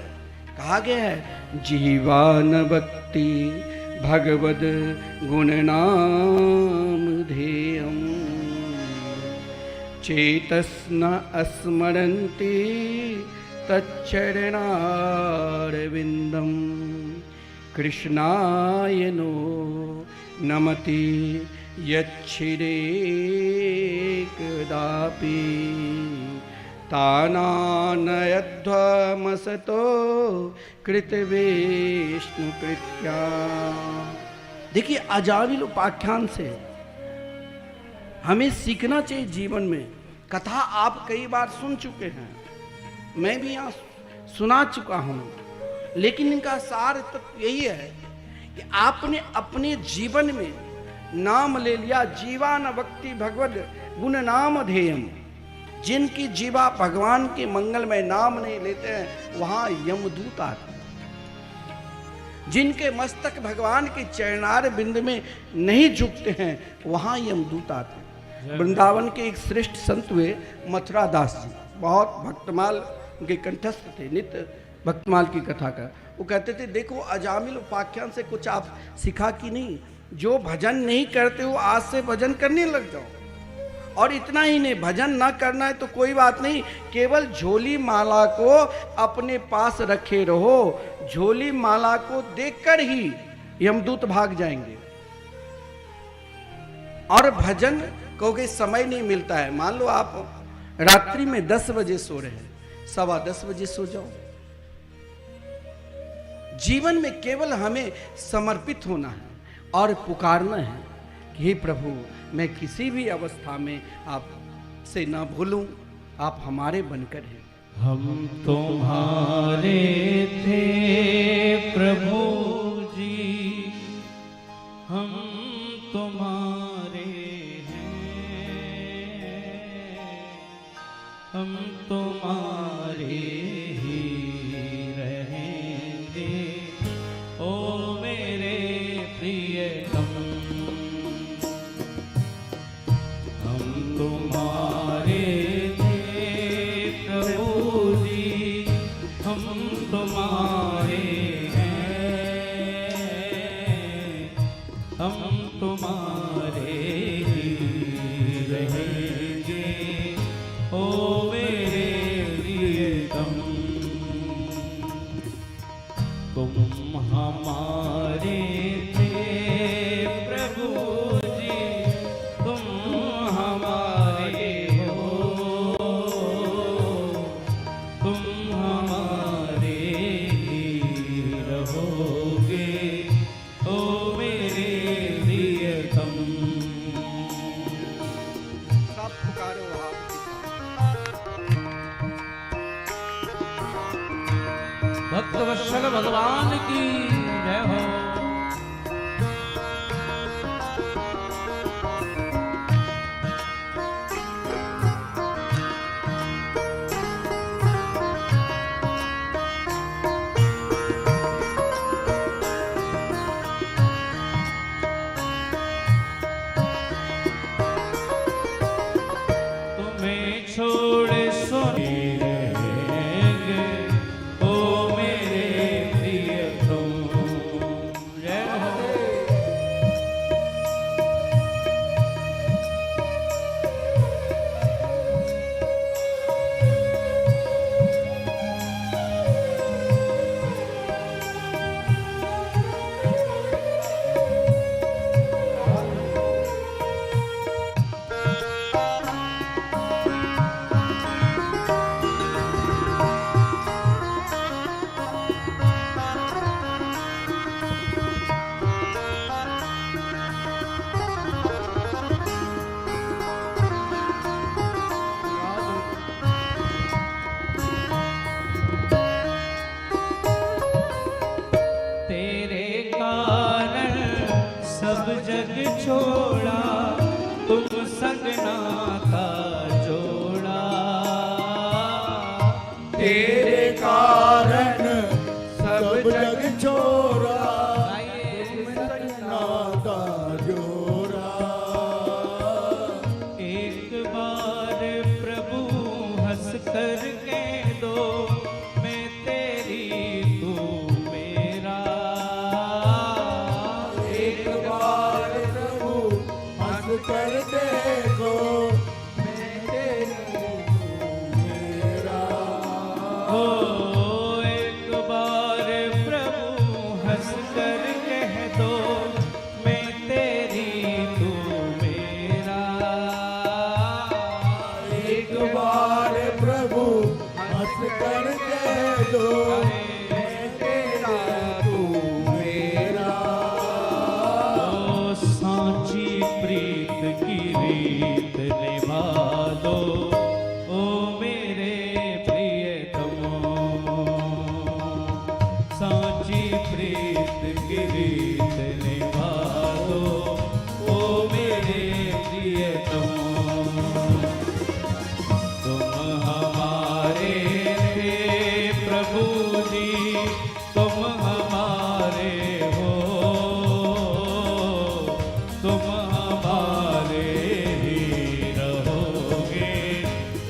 कहा गया है जीवान भक्ति भगवद गुण नाम ध्येयम चेतस्न अस्मरन्ति तच्चरणारविंदम कृष्णाय नो नमति यच्छिरे कदापि तानानयध्वमसतो कृतवेष्णु कृत्या। देखिए अजामिल उपाख्यान से हमें सीखना चाहिए जीवन में। कथा आप कई बार सुन चुके हैं, मैं भी यहाँ सुना चुका हूँ, लेकिन इनका सार तत्व यही है कि आपने अपने जीवन में नाम ले लिया। जीवान भक्ति भगवद गुण नाम ध्येयम। जिनकी जीवा भगवान के मंगल में नाम नहीं लेते हैं वहां यमदूत आते हैं। जिनके मस्तक भगवान के चरणार बिंद में नहीं झुकते हैं वहां यमदूत आते हैं। वृंदावन के एक श्रेष्ठ संत हुए मथुरा दास जी, बहुत भक्तमाल उनके कंठस्थ थे, नित्य भक्तमाल की कथा का। वो कहते थे देखो अजामिल उपाख्यान से कुछ आप सिखा कि नहीं, जो भजन नहीं करते हो आज से भजन करने लग जाओ। और इतना ही नहीं, भजन ना करना है तो कोई बात नहीं, केवल झोली माला को अपने पास रखे रहो। झोली माला को देखकर ही यमदूत भाग जाएंगे। और भजन कहोगे समय नहीं मिलता है, मान लो आप रात्रि में 10 बजे सो रहे हैं, 10:15 बजे सो जाओ। जीवन में केवल हमें समर्पित होना है और पुकारना है कि हे प्रभु मैं किसी भी अवस्था में आपसे ना भूलूं, आप हमारे बनकर हैं। हम तुम्हारे थे प्रभु जी, हम तुम्हारे हैं, हम तुम्हारे ही रहेंगे ओ मेरे प्रियतम। हम तुम्हारे थे प्रभु जी, हम तुम्हारे हैं, हम तुम्हारे ही रहेंगे ओ मेरे प्रियतम। भगवान की जय हो। तुम्हें छोड़ सोने रहेंगे ओ मेरे प्रियतम जय हो। तेरे कारण सब जग छोड़ा, तुम संग नाता जोड़ा। तेरे कारण सब जग छोड़ा, नाता जोड़ा। एक बार प्रभु हंस कर कह दो, मैं तेरी तू मेरा। एक बार प्रभु हंस कर देखो, मैं तेरी तू मेरा। हो एक बार प्रभु हंस कर कह दो, मैं तेरी तू मेरा। एक बार प्रभु हंस कर दे दो, मैं तेरा तू मेरा। ओ सांची प्रीत की रीत निभा दो, ओ मेरे प्रियतम। सांची प्रीत की रीत निभा दो, ओ मेरे प्रियतम। तुम हमारे थे प्रभु जी, तुम हमारे हो, तुम हमारे ही रहोगे,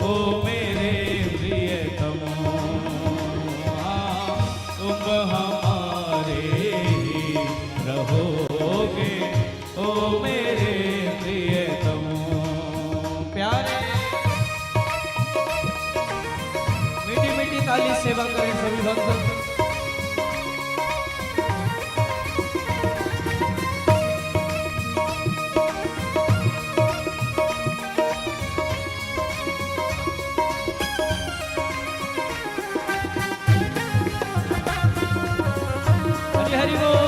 ओ मेरे प्रियतम। हाँ, तुम हमारे ही रहोगे, ओ मेरे प्रियतम। प्यारे मीठी मीठी ताली सेवा करें सभी भक्त। हरि हरि बोल।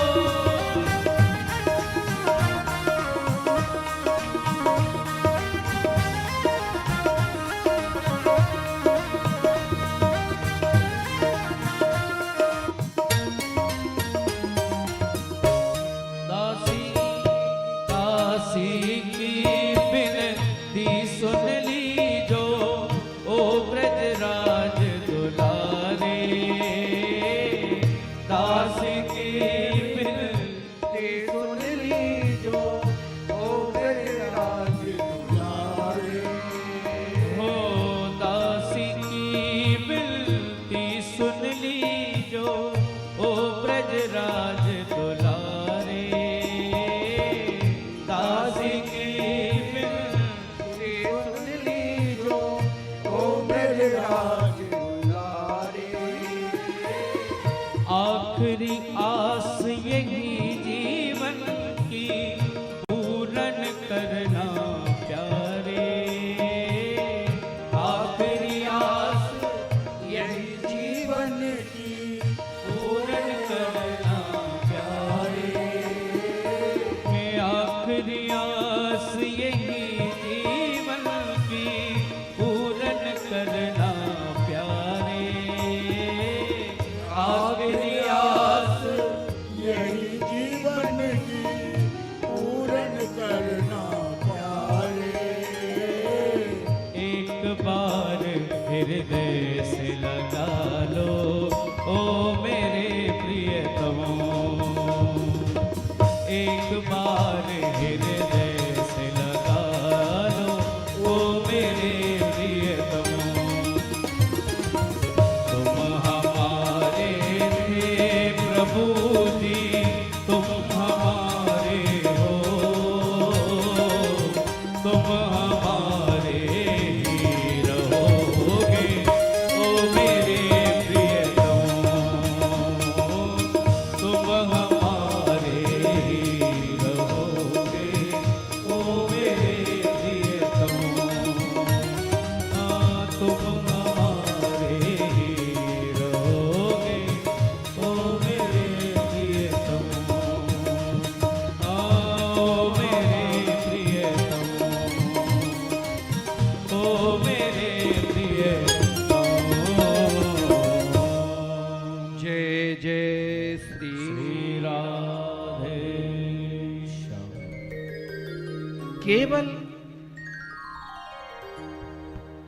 केवल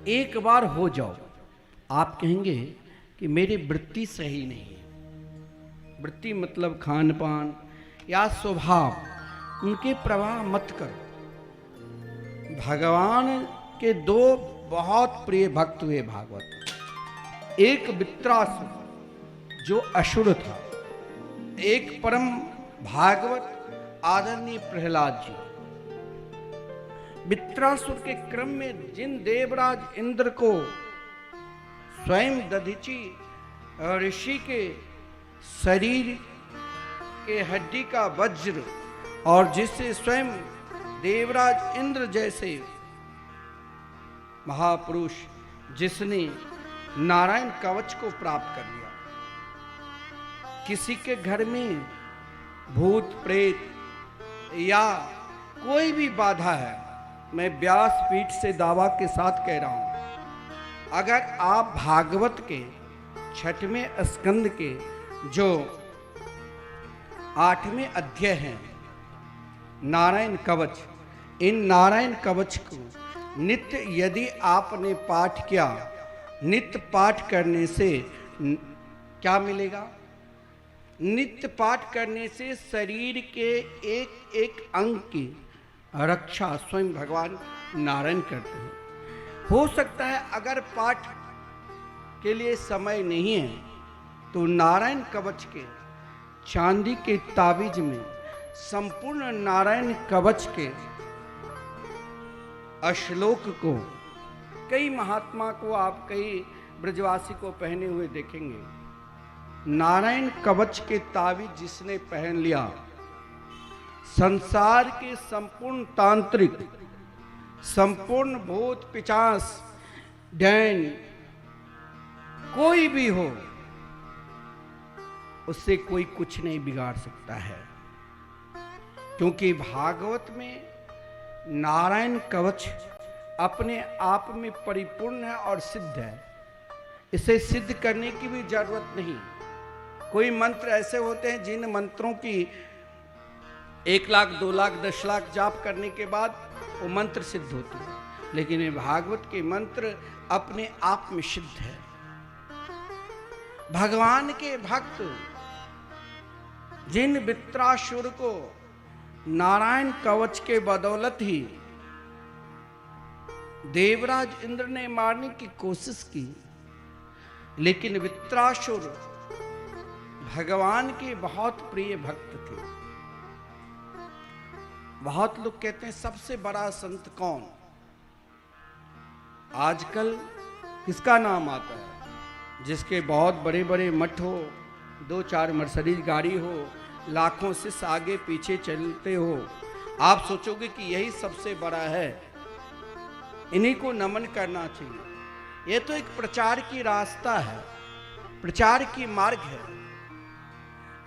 एक बार हो जाओ, आप कहेंगे कि मेरी वृत्ति सही नहीं है। वृत्ति मतलब खान पान या स्वभाव, उनके प्रवाह मत करो। भगवान के दो बहुत प्रिय भक्त हुए भागवत। एक वित्रासुर जो असुर था, एक परम भागवत आदरणीय प्रहलाद जी। वित्रासुर के क्रम में जिन देवराज इंद्र को स्वयं दधीचि ऋषि के शरीर के हड्डी का वज्र और जिससे स्वयं देवराज इंद्र जैसे महापुरुष जिसने नारायण कवच को प्राप्त कर लिया, किसी के घर में भूत प्रेत या कोई भी बाधा है, मैं व्यासपीठ से दावा के साथ कह रहा हूं, अगर आप भागवत के 6वें स्कंद के जो 8वें अध्याय हैं नारायण कवच, इन नारायण कवच को नित्य यदि आपने पाठ किया, नित्य पाठ करने से क्या मिलेगा? नित्य पाठ करने से शरीर के एक एक अंग की रक्षा स्वयं भगवान नारायण करते हैं। हो सकता है अगर पाठ के लिए समय नहीं है तो नारायण कवच के चांदी के ताबीज में संपूर्ण नारायण कवच के श्लोक को कई महात्मा को आप कई ब्रजवासी को पहने हुए देखेंगे। नारायण कवच के ताबीज जिसने पहन लिया, संसार के संपूर्ण तांत्रिक, संपूर्ण भूत पिचास डैन कोई भी हो, उससे कोई कुछ नहीं बिगाड़ सकता है। क्योंकि भागवत में नारायण कवच अपने आप में परिपूर्ण है और सिद्ध है। इसे सिद्ध करने की भी जरूरत नहीं। कोई मंत्र ऐसे होते हैं जिन मंत्रों की 1 लाख 2 लाख 10 लाख जाप करने के बाद वो मंत्र सिद्ध होते हैं, लेकिन ये भागवत के मंत्र अपने आप में सिद्ध है। भगवान के भक्त जिन वित्रासुर को नारायण कवच के बदौलत ही देवराज इंद्र ने मारने की कोशिश की, लेकिन वित्रासुर भगवान के बहुत प्रिय भक्त थे। बहुत लोग कहते हैं सबसे बड़ा संत कौन? आजकल किसका नाम आता है? जिसके बहुत बड़े बड़े मठ हो, 2-4 मर्सिडीज गाड़ी हो, लाखों शिष्य आगे पीछे चलते हो, आप सोचोगे कि यही सबसे बड़ा है, इन्हीं को नमन करना चाहिए। यह तो एक प्रचार की रास्ता है, प्रचार की मार्ग है।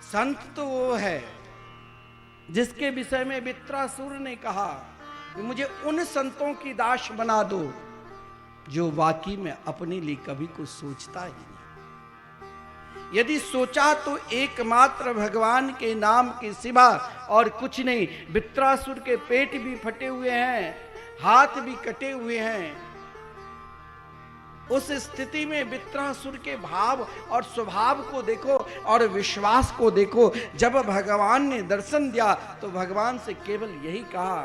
संत तो वो है जिसके विषय में वित्रासुर ने कहा कि मुझे उन संतों की दास बना दो जो वाकई में अपने लिए कभी कुछ सोचता ही नहीं। यदि सोचा तो एकमात्र भगवान के नाम के सिवा और कुछ नहीं। वित्रासुर के पेट भी फटे हुए हैं, हाथ भी कटे हुए हैं। उस स्थिति में वित्रासुर के भाव और स्वभाव को देखो और विश्वास को देखो। जब भगवान ने दर्शन दिया तो भगवान से केवल यही कहा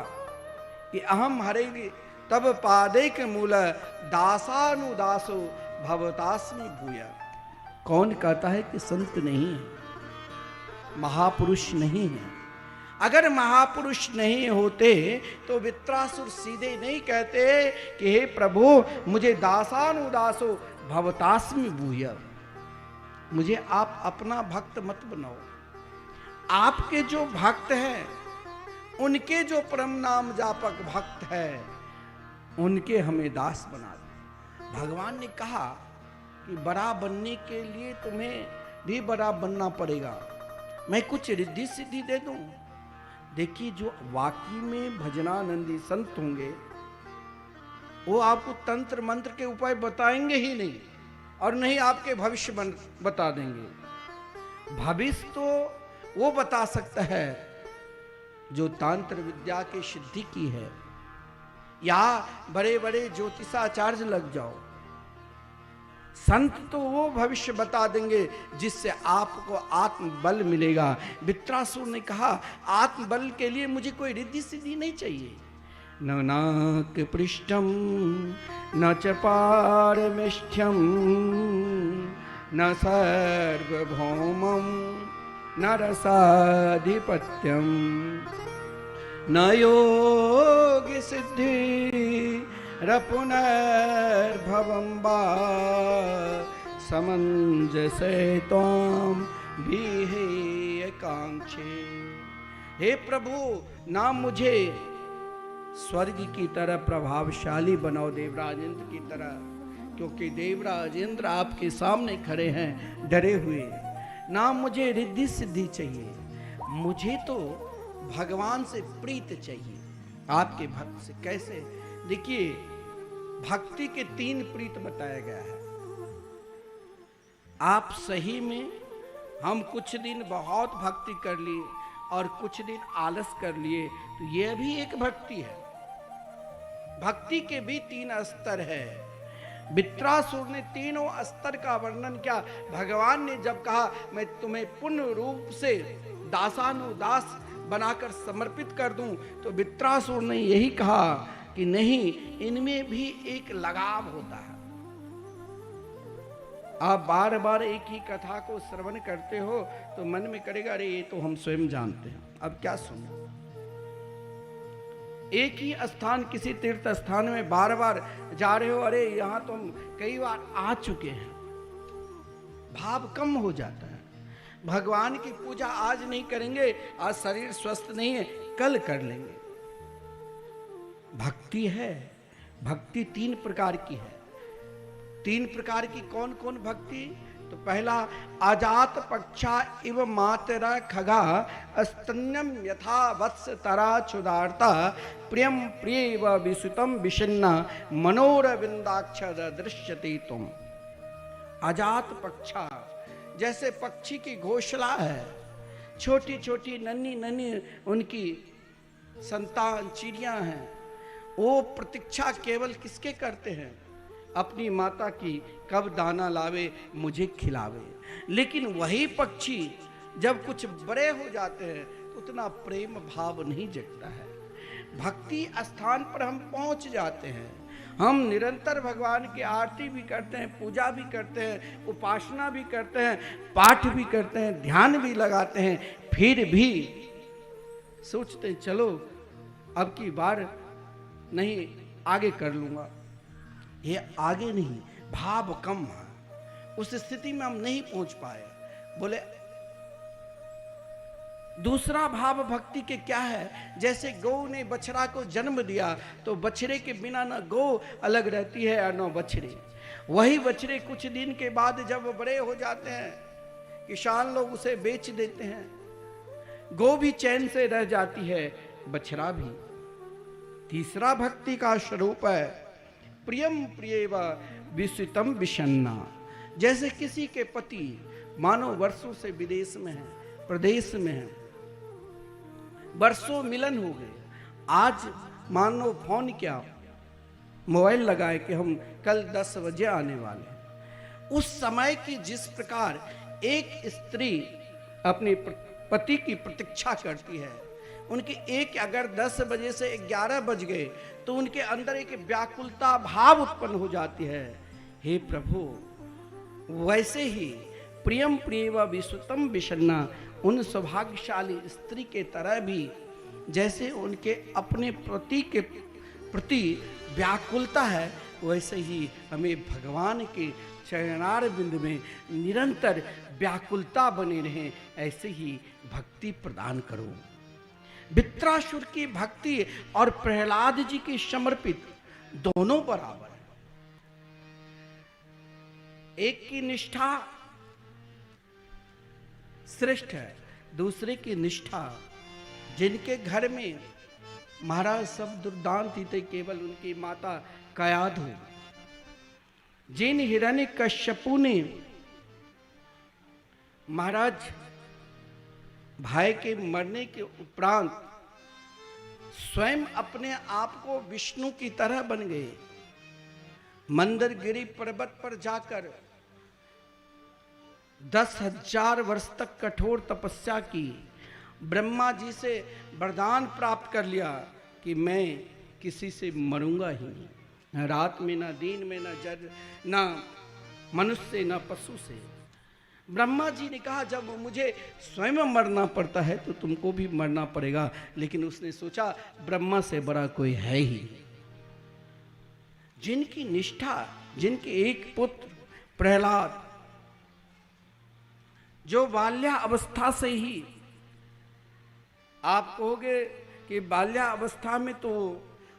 कि अहम हरे तब पादैक मूल दासानुदासो भवतास्मि भूय। कौन कहता है कि संत नहीं है, महापुरुष नहीं है? अगर महापुरुष नहीं होते तो वित्रासुर सीधे नहीं कहते कि हे प्रभु मुझे दासानुदासो भवतास्मि भूय, मुझे आप अपना भक्त मत बनाओ। आपके जो भक्त हैं, उनके जो परम नाम जापक भक्त है, उनके हमें दास बना दो। भगवान ने कहा कि बड़ा बनने के लिए तुम्हें भी बड़ा बनना पड़ेगा, मैं कुछ रिद्धि सिद्धि दे दूं। देखिए, जो वाकई में भजनानंदी संत होंगे वो आपको तंत्र मंत्र के उपाय बताएंगे ही नहीं और नहीं आपके भविष्य बता देंगे। भविष्य तो वो बता सकता है जो तंत्र विद्या की सिद्धि की है, या बड़े बड़े ज्योतिषाचार्य लग जाओ, संत तो वो भविष्य बता देंगे जिससे आपको आत्मबल मिलेगा। वित्रासुर ने कहा आत्मबल के लिए मुझे कोई रिद्धि सिद्धि नहीं चाहिए। न नाक पृष्ठम न च पारमेष्ठ्यम न सार्वभौमम न रसाधिपत्यम न योग सिद्धि रपुनर्भवं वा समंजसे त्वां विहेय कांक्षे। हे प्रभु, ना मुझे स्वर्ग की तरह प्रभावशाली बनाओ देवराज इंद्र की तरह, क्योंकि देवराज इंद्र आपके सामने खड़े हैं डरे हुए। ना मुझे रिद्धि सिद्धि चाहिए, मुझे तो भगवान से प्रीत चाहिए, आपके भक्त से। कैसे? देखिए, भक्ति के 3 प्रीत बताया गया है। आप सही में, हम कुछ दिन बहुत भक्ति कर लिए और कुछ दिन आलस कर लिए, तो यह भी एक भक्ति है। भक्ति के भी 3 स्तर है। वित्रासुर ने तीनों स्तर का वर्णन किया। भगवान ने जब कहा मैं तुम्हें पूर्ण रूप से दासानुदास बनाकर समर्पित कर दूं, तो वित्रासुर ने यही कहा कि नहीं, इनमें भी एक लगाव होता है। आप बार बार एक ही कथा को श्रवण करते हो तो मन में करेगा अरे ये तो हम स्वयं जानते हैं, अब क्या सुनो। एक ही स्थान, किसी तीर्थ स्थान में बार बार जा रहे हो, अरे यहां तो हम कई बार आ चुके हैं, भाव कम हो जाता है। भगवान की पूजा आज नहीं करेंगे, आज शरीर स्वस्थ नहीं है, कल कर लेंगे। भक्ति है, भक्ति 3 प्रकार की है। 3 प्रकार की कौन कौन भक्ति? तो पहला, अजात पक्षा इव मातरा खगा स्तन्यम यथा वत्स तरा चुदारता प्रियम प्रिय व विसुतम विषन्ना मनोरविंदाक्षर दृश्यते तुम। अजात पक्षा, जैसे पक्षी की घोंसला है, छोटी छोटी नन्ही नन्ही उनकी संतान चिड़ियां हैं, वो प्रतीक्षा केवल किसके करते हैं? अपनी माता की, कब दाना लावे मुझे खिलावे। लेकिन वही पक्षी जब कुछ बड़े हो जाते हैं तो उतना प्रेम भाव नहीं जगता है। भक्ति स्थान पर हम पहुंच जाते हैं, हम निरंतर भगवान की आरती भी करते हैं, पूजा भी करते हैं, उपासना भी करते हैं, पाठ भी करते हैं, ध्यान भी लगाते हैं, फिर भी सोचते हैं चलो अब की बार नहीं, आगे कर लूंगा। ये आगे नहीं, भाव कम है, उस स्थिति में हम नहीं पहुंच पाए। बोले दूसरा भाव भक्ति के क्या है? जैसे गौ ने बछड़ा को जन्म दिया तो बछड़े के बिना ना गौ अलग रहती है और न बछड़े। वही बछड़े कुछ दिन के बाद जब बड़े हो जाते हैं, किसान लोग उसे बेच देते हैं, गौ भी चैन से रह जाती है, बछड़ा भी। तीसरा भक्ति का स्वरूप है प्रियम प्रियव विस्वितम विषन्ना। जैसे किसी के पति मानो वर्षों से विदेश में है, प्रदेश में है, वर्षों मिलन हो गए, आज मान लो फोन किया, मोबाइल लगाए कि हम कल 10 बजे आने वाले हैं। उस समय की जिस प्रकार एक स्त्री अपने पति की प्रतीक्षा करती है, उनकी एक अगर 10 बजे से 11 बज गए तो उनके अंदर एक व्याकुलता भाव उत्पन्न हो जाती है। हे प्रभु, वैसे ही प्रियम प्रिय व विश्वतम विषन्ना, उन सौभाग्यशाली स्त्री के तरह भी जैसे उनके अपने पति के प्रति व्याकुलता है, वैसे ही हमें भगवान के चरणार बिंद में निरंतर व्याकुलता बने रहे, ऐसे ही भक्ति प्रदान करो। वित्रासुर की भक्ति और प्रहलाद जी की समर्पित दोनों बराबर है। एक की निष्ठा श्रेष्ठ है, दूसरे की निष्ठा। जिनके घर में महाराज सब दुर्दांत थे, केवल उनकी माता कयाधु। जिन हिरण्यकश्यपु ने महाराज भाई के मरने के उपरांत स्वयं अपने आप को विष्णु की तरह बन गए। मंदरगिरी पर्वत पर जाकर 10,000 वर्ष तक कठोर तपस्या की, ब्रह्मा जी से वरदान प्राप्त कर लिया कि मैं किसी से मरूंगा ही नहीं, न रात में, न दिन में, न जड़, न मनुष्य से, न पशु से। ब्रह्मा जी ने कहा जब मुझे स्वयं मरना पड़ता है तो तुमको भी मरना पड़ेगा। लेकिन उसने सोचा ब्रह्मा से बड़ा कोई है ही नहीं। जिनकी निष्ठा, जिनके एक पुत्र प्रहलाद, जो बाल्यावस्था से ही, आप कहोगे कि बाल्यावस्था में तो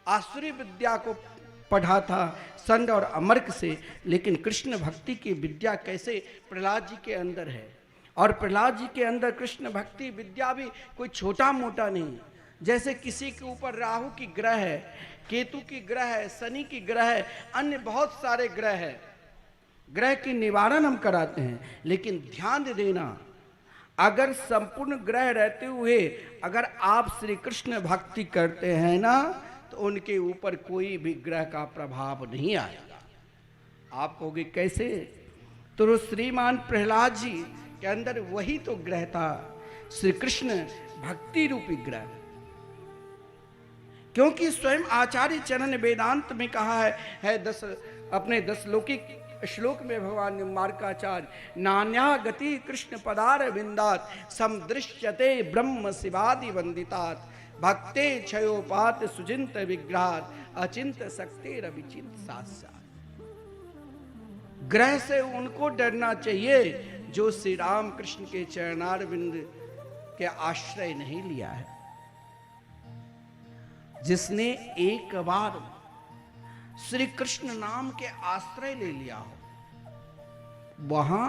आसुरी विद्या को पढ़ा था संड और अमर्क से, लेकिन कृष्ण भक्ति की विद्या कैसे प्रहलाद जी के अंदर है। और प्रहलाद जी के अंदर कृष्ण भक्ति विद्या भी कोई छोटा मोटा नहीं। जैसे किसी के ऊपर राहु की ग्रह है, केतु की ग्रह है, शनि की ग्रह है, अन्य बहुत सारे ग्रह है, ग्रह की निवारण हम कराते हैं। लेकिन ध्यान देना, अगर संपूर्ण ग्रह रहते हुए अगर आप श्री कृष्ण भक्ति करते हैं ना, तो उनके ऊपर कोई भी ग्रह का प्रभाव नहीं आएगा। आप कहोगे कैसे? तो श्रीमान प्रहलाद जी के अंदर वही तो ग्रह था, श्री कृष्ण भक्ति रूपी ग्रह। क्योंकि स्वयं आचार्य चरण वेदांत में कहा है अपने 10 लौकिक श्लोक में भगवान मार्काचार्य, नान्या गति कृष्ण पदार विंदात समदृश्यते ब्रह्म शिवादि वंदितात भक्ते क्षयोपात सुचिंत विग्रहात अचिंत शक्ति रविचिंत साक्षात। ग्रह से उनको डरना चाहिए जो श्री राम कृष्ण के चरणारविंद के आश्रय नहीं लिया है। जिसने एक बार श्री कृष्ण नाम के आश्रय ले लिया हो, वहां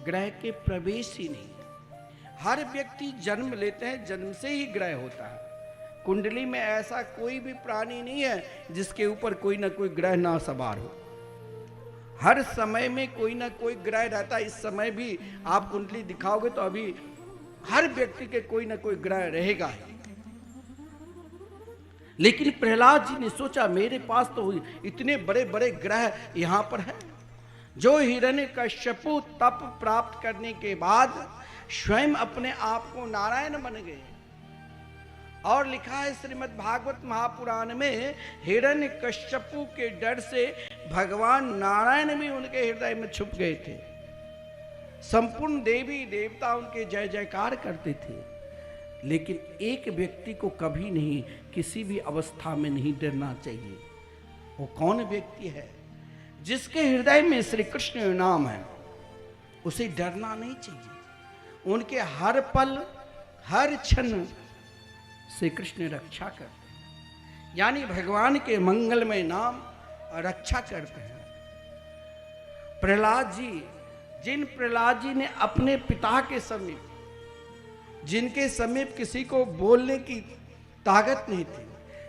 ग्रह के प्रवेश ही नहीं। हर व्यक्ति जन्म लेते हैं, जन्म से ही ग्रह होता है। कुंडली में ऐसा कोई भी प्राणी नहीं है जिसके ऊपर कोई ना कोई ग्रह ना सवार हो। हर समय में कोई ना कोई ग्रह रहता है। इस समय भी आप कुंडली दिखाओगे तो अभी हर व्यक्ति के कोई ना कोई ग्रह रहेगा ही। लेकिन प्रहलाद जी ने सोचा मेरे पास तो इतने बड़े बड़े ग्रह यहां पर है। जो हिरण्यकश्यपु तप प्राप्त करने के बाद स्वयं अपने आप को नारायण बन गए। और लिखा है श्रीमद् भागवत महापुराण में, हिरण्यकश्यपु के डर से भगवान नारायण भी उनके हृदय में छुप गए थे। संपूर्ण देवी देवता उनके जय जयकार करते थे। लेकिन एक व्यक्ति को कभी नहीं, किसी भी अवस्था में नहीं डरना चाहिए। वो कौन व्यक्ति है? जिसके हृदय में श्री कृष्ण नाम है, उसे डरना नहीं चाहिए। उनके हर पल हर क्षण श्री कृष्ण रक्षा करते हैं, यानी भगवान के मंगलमय नाम रक्षा करते हैं। प्रहलाद जी, जिन प्रहलाद जी ने अपने पिता के समीप, जिनके समीप किसी को बोलने की ताकत नहीं थी,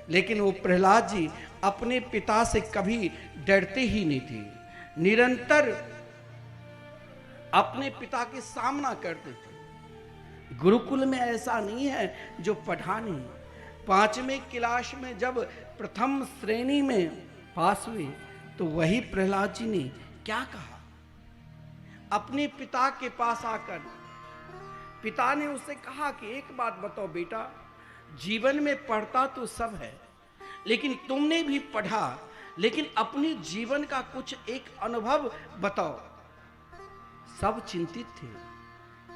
लेकिन वो प्रहलाद जी अपने पिता से कभी डरते ही नहीं थे। निरंतर अपने पिता के सामना करते थे। गुरुकुल में ऐसा नहीं है जो पढ़ा नहीं। 5वें क्लास में जब प्रथम श्रेणी में पास हुए तो वही प्रहलाद जी ने क्या कहा? अपने पिता के पास आकर पिता ने उससे कहा कि एक बात बताओ बेटा, जीवन में पढ़ता तो सब है, लेकिन तुमने भी पढ़ा, लेकिन अपने जीवन का कुछ एक अनुभव बताओ। सब चिंतित थे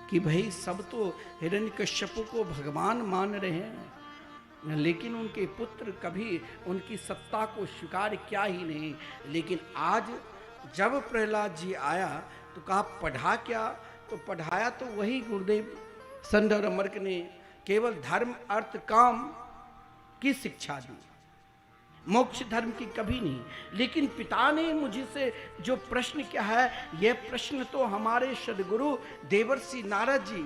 कि भाई सब तो हिरण्यकश्यपु को भगवान मान रहे हैं, लेकिन उनके पुत्र कभी उनकी सत्ता को स्वीकार किया ही नहीं। लेकिन आज जब प्रहलाद जी आया तो कहा पढ़ा क्या? तो पढ़ाया तो वही गुरुदेव संड और अमर्क ने, केवल धर्म अर्थ काम की शिक्षा दी, मोक्ष धर्म की कभी नहीं। लेकिन पिता ने मुझसे जो प्रश्न किया है, यह प्रश्न तो हमारे सदगुरु देवर्षि नारद जी,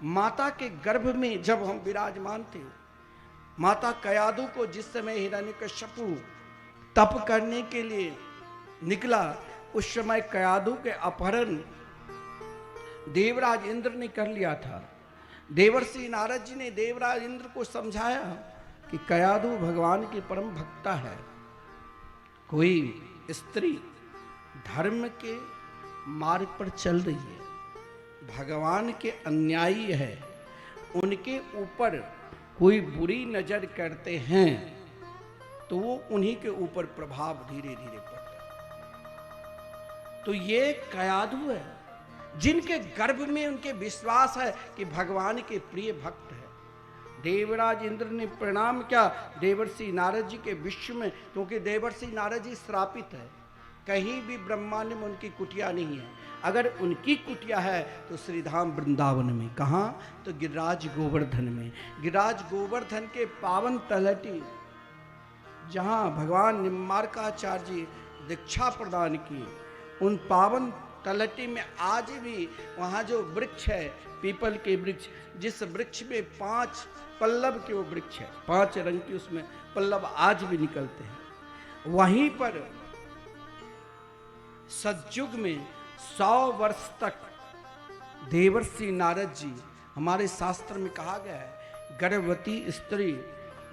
माता के गर्भ में जब हम विराजमान थे, माता कयादु को जिस समय हिरण्यकश्यपु तप करने के लिए निकला, उस समय कयादु के अपहरण देवराज इंद्र ने कर लिया था। देवर्षि नारद जी ने देवराज इंद्र को समझाया कि कयाधु भगवान की परम भक्ता है। कोई स्त्री धर्म के मार्ग पर चल रही है, भगवान के अनुयायी है, उनके ऊपर कोई बुरी नजर करते हैं तो वो उन्हीं के ऊपर प्रभाव धीरे धीरे पड़ता है। तो ये कयाधु है जिनके गर्भ में उनके विश्वास है कि भगवान के प्रिय भक्त है। देवराज इंद्र ने प्रणाम किया देवर्षि नारद जी के विश्व में, क्योंकि देवर्षि नारद जी श्रापित है, कहीं भी ब्रह्मांड में उनकी कुटिया नहीं है। अगर उनकी कुटिया है तो श्रीधाम वृंदावन में, कहाँ? तो गिरिराज गोवर्धन में। गिरिराज गोवर्धन के पावन तलहटी जहाँ भगवान निम्बार्काचार्य जी दीक्षा प्रदान की, उन पावन तलहटी में आज भी वहाँ जो वृक्ष है पीपल के वृक्ष, जिस वृक्ष में 5 पल्लव के वो वृक्ष है, 5 रंग की उसमें पल्लव आज भी निकलते हैं। वहीं पर सतयुग में 100 वर्ष तक देवर्षि नारद जी, हमारे शास्त्र में कहा गया है, गर्भवती स्त्री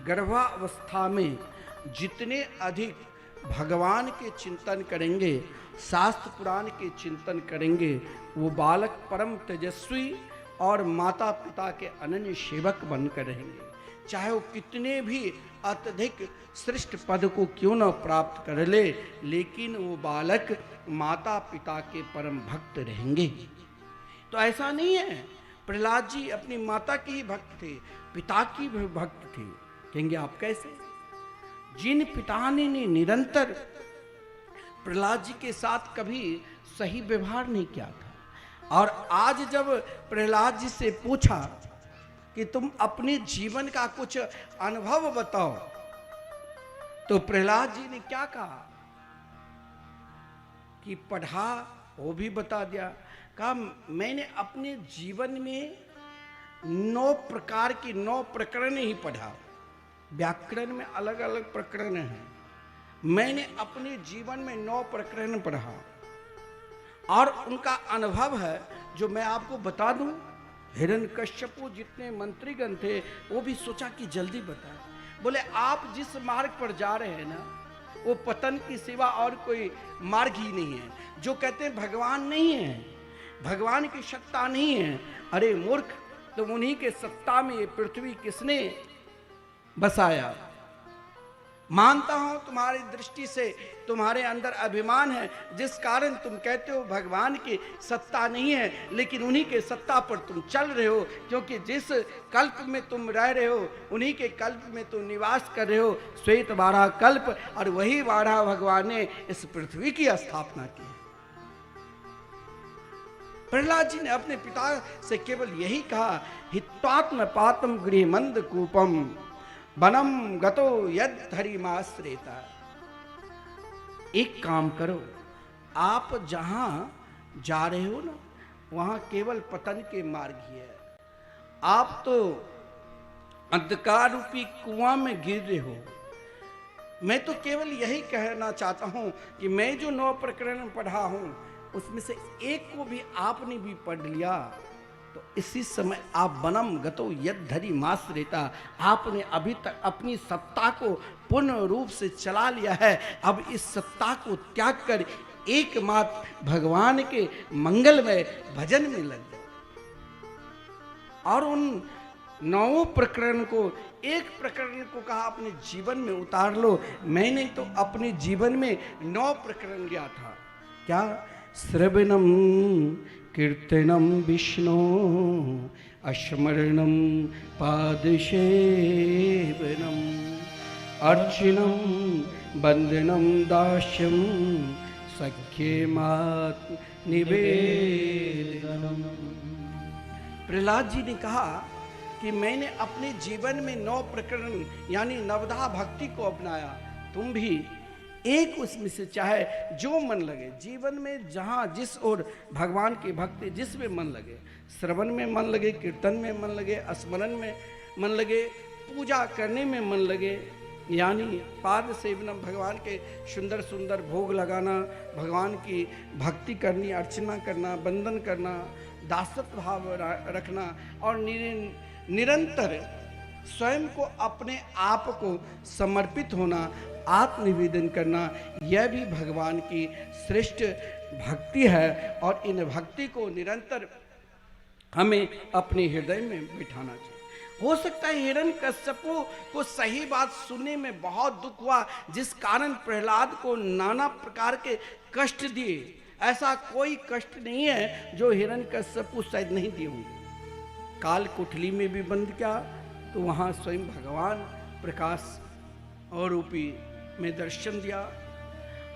गर्भावस्था में जितने अधिक भगवान के चिंतन करेंगे, शास्त्र पुराण के चिंतन करेंगे, वो बालक परम तेजस्वी और माता पिता के अनन्य सेवक बनकर रहेंगे। चाहे वो कितने भी अत्यधिक श्रेष्ठ पद को क्यों न प्राप्त कर ले, लेकिन वो बालक माता पिता के परम भक्त रहेंगे। तो ऐसा नहीं है, प्रहलाद जी अपनी माता के ही भक्त थे, पिता की भी भक्त थे। कहेंगे आप कैसे? जिन पिता ने निरंतर प्रहलाद जी के साथ कभी सही व्यवहार नहीं किया था, और आज जब प्रहलाद जी से पूछा कि तुम अपने जीवन का कुछ अनुभव बताओ, तो प्रहलाद जी ने क्या कहा कि पढ़ा, वो भी बता दिया। कहा मैंने अपने जीवन में 9 प्रकार की 9 प्रकरण ही पढ़ा। व्याकरण में अलग अलग प्रकरण हैं, मैंने अपने जीवन में 9 प्रकरण पढ़ा और उनका अनुभव है जो मैं आपको बता दूं। हिरण्यकश्यपु जितने मंत्रीगण थे वो भी सोचा कि जल्दी बताएं। बोले आप जिस मार्ग पर जा रहे हैं ना, वो पतन की सिवा और कोई मार्ग ही नहीं है। जो कहते हैं भगवान नहीं है, भगवान की सत्ता नहीं है, अरे मूर्ख, तो उन्हीं के सत्ता में ये पृथ्वी किसने बसाया? मानता हूं तुम्हारी दृष्टि से तुम्हारे अंदर अभिमान है, जिस कारण तुम कहते हो भगवान की सत्ता नहीं है, लेकिन उन्हीं के सत्ता पर तुम चल रहे हो, क्योंकि जिस कल्प में तुम रह रहे हो उन्हीं के कल्प में तुम निवास कर रहे हो। श्वेत वाड़ा कल्प, और वही वाड़ा भगवान ने इस पृथ्वी की स्थापना की। प्रहलाद जी ने अपने पिता से केवल यही कहा, हित्वात्म पातम गृहमंद कूपम बनम गतो यद धरिमाश्रेता। एक काम करो, आप जहां जा रहे हो ना, वहां केवल पतन के मार्ग ही है। आप तो अंधकार रूपी कुआं में गिर रहे हो। मैं तो केवल यही कहना चाहता हूं कि मैं जो 9 प्रकरण पढ़ा हूं उसमें से एक को भी आपने भी पढ़ लिया तो इसी समय आप बनम गतो यद धरी माश्रेता, आपने अभी तक अपनी सत्ता को पूर्ण रूप से चला लिया है। अब इस सत्ता को त्याग कर एकमात्र भगवान के मंगलमय भजन में लग जाओ। और उन 9 प्रकरण को, एक प्रकरण को कहा अपने जीवन में उतार लो। मैंने तो अपने जीवन में 9 प्रकरण लिया था। क्या? श्रवणम कीर्तनम विष्णु स्मरणम पादसेवनम अर्चनम वंदनम दास्यम सख्येमात् निवेदनम। प्रहलाद जी ने कहा कि मैंने अपने जीवन में 9 प्रकरण यानी नवधा भक्ति को अपनाया। तुम भी एक उसमें से चाहे जो मन लगे जीवन में, जहाँ जिस ओर भगवान की भक्ति जिसमें मन लगे, श्रवण में मन लगे, कीर्तन में मन लगे, स्मरण में मन लगे, पूजा करने में मन लगे, यानी पाद सेवनम, भगवान के सुंदर सुंदर भोग लगाना, भगवान की भक्ति करनी, अर्चना करना, वंदन करना, दासत्व भाव रखना और निरंतर स्वयं को अपने आप को समर्पित होना, आत्मनिवेदन करना, यह भी भगवान की श्रेष्ठ भक्ति है। और इन भक्ति को निरंतर हमें अपने हृदय में बिठाना चाहिए। हो सकता है हिरण्यकश्यपु को सही बात सुनने में बहुत दुख हुआ, जिस कारण प्रहलाद को नाना प्रकार के कष्ट दिए। ऐसा कोई कष्ट नहीं है जो हिरण्यकश्यपु शायद नहीं दिए होंगे। काल कुठली में भी बंद किया तो वहाँ स्वयं भगवान प्रकाश और रूपी में दर्शन दिया।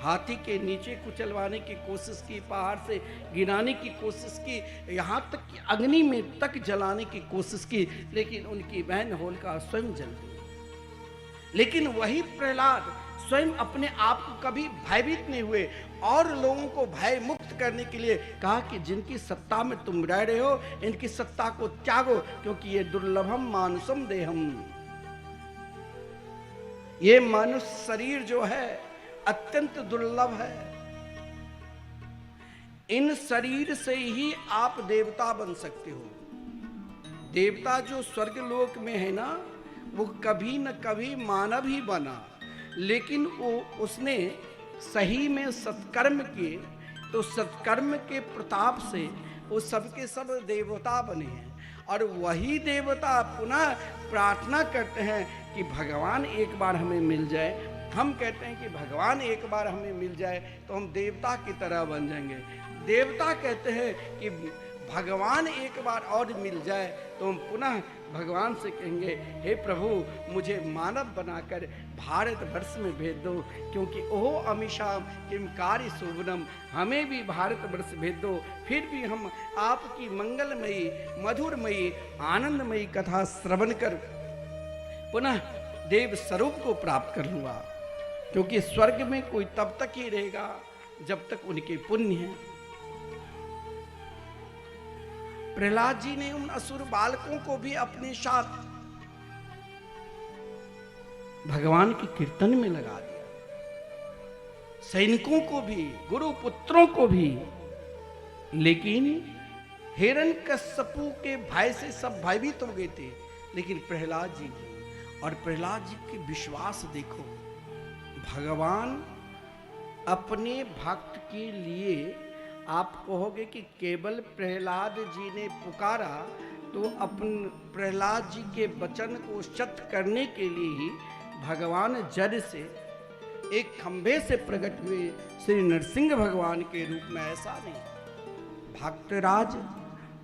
हाथी के नीचे कुचलवाने की कोशिश की, पहाड़ से गिराने की कोशिश की, यहाँ तक कि अग्नि में तक जलाने की कोशिश की, लेकिन उनकी बहन होलिका स्वयं जल गई। लेकिन वही प्रहलाद स्वयं अपने आप को कभी भयभीत नहीं हुए और लोगों को भय मुक्त करने के लिए कहा कि जिनकी सत्ता में तुम रह रहे हो, इनकी सत्ता को त्यागो, क्योंकि ये दुर्लभम मानुषम देहम, ये मनुष्य शरीर जो है अत्यंत दुर्लभ है। इन शरीर से ही आप देवता बन सकते हो। देवता जो स्वर्ग लोक में है ना, वो कभी न कभी मानव ही बना, लेकिन वो उसने सही में सत्कर्म किए, तो सत्कर्म के प्रताप से वो सबके सब देवता बने हैं। और वही देवता पुनः प्रार्थना करते हैं कि भगवान एक बार हमें मिल जाए। हम कहते हैं कि भगवान एक बार हमें मिल जाए तो हम देवता की तरह बन जाएंगे। देवता कहते हैं कि भगवान एक बार और मिल जाए तो हम पुनः भगवान से कहेंगे, हे प्रभु मुझे मानव बनाकर भारत वर्ष में भेज दो, क्योंकि ओह अमीशाम किम कार्य शोभनम, हमें भी भारत वर्ष भेज दो, फिर भी हम आपकी मंगलमयी मधुरमयी आनंदमयी कथा श्रवण कर पुनः देव स्वरूप को प्राप्त कर लूँगा। क्योंकि स्वर्ग में कोई तब तक ही रहेगा जब तक उनके पुण्य हैं। प्रहलाद जी ने उन असुर बालकों को भी अपने साथ भगवान के कीर्तन में लगा दिया, सैनिकों को भी, गुरु पुत्रों को भी। लेकिन हिरण्यकश्यपु के भय से सब भयभीत हो गए थे, लेकिन प्रहलाद जी और प्रहलाद जी के विश्वास देखो। भगवान अपने भक्त के लिए, आप कहोगे कि केवल प्रहलाद जी ने पुकारा, तो अपन प्रहलाद जी के वचन को सत्य करने के लिए ही भगवान जड़ से एक खंभे से प्रकट हुए श्री नरसिंह भगवान के रूप में। ऐसा नहीं, भक्तराज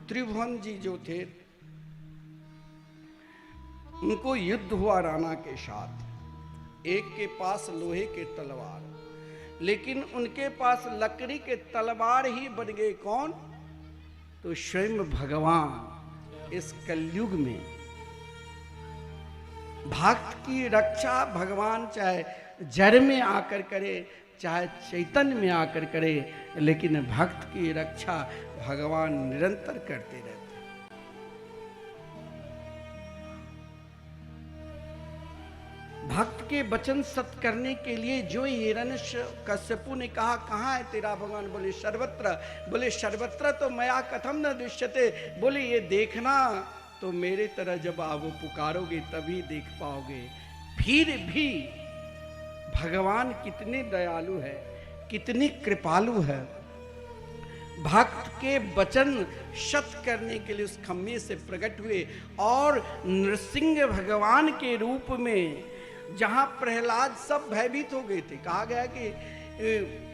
त्रिभुवन जी जो थे, उनको युद्ध हुआ राणा के साथ। एक के पास लोहे के तलवार, लेकिन उनके पास लकड़ी के तलवार ही बन गए। कौन? तो स्वयं भगवान इस कलयुग में। भक्त की रक्षा भगवान चाहे जड़ में आकर करे, चाहे चैतन्य में आकर करे, लेकिन भक्त की रक्षा भगवान निरंतर करते रहते। भक्त के वचन सत्य करने के लिए जो हिरण्यकश्यपु ने कहा, कहाँ है तेरा भगवान? बोले सर्वत्र। बोले सर्वत्र तो मया कथम न दृश्यते, बोले ये देखना तो मेरे तरह जब आप पुकारोगे तभी देख पाओगे। फिर भी भगवान कितने दयालु है, कितनी कृपालु है। भक्त के वचन सत्य करने के लिए उस खम्भे से प्रकट हुए और नृसिंह भगवान के रूप में, जहां प्रहलाद सब भयभीत हो गए थे। कहा गया कि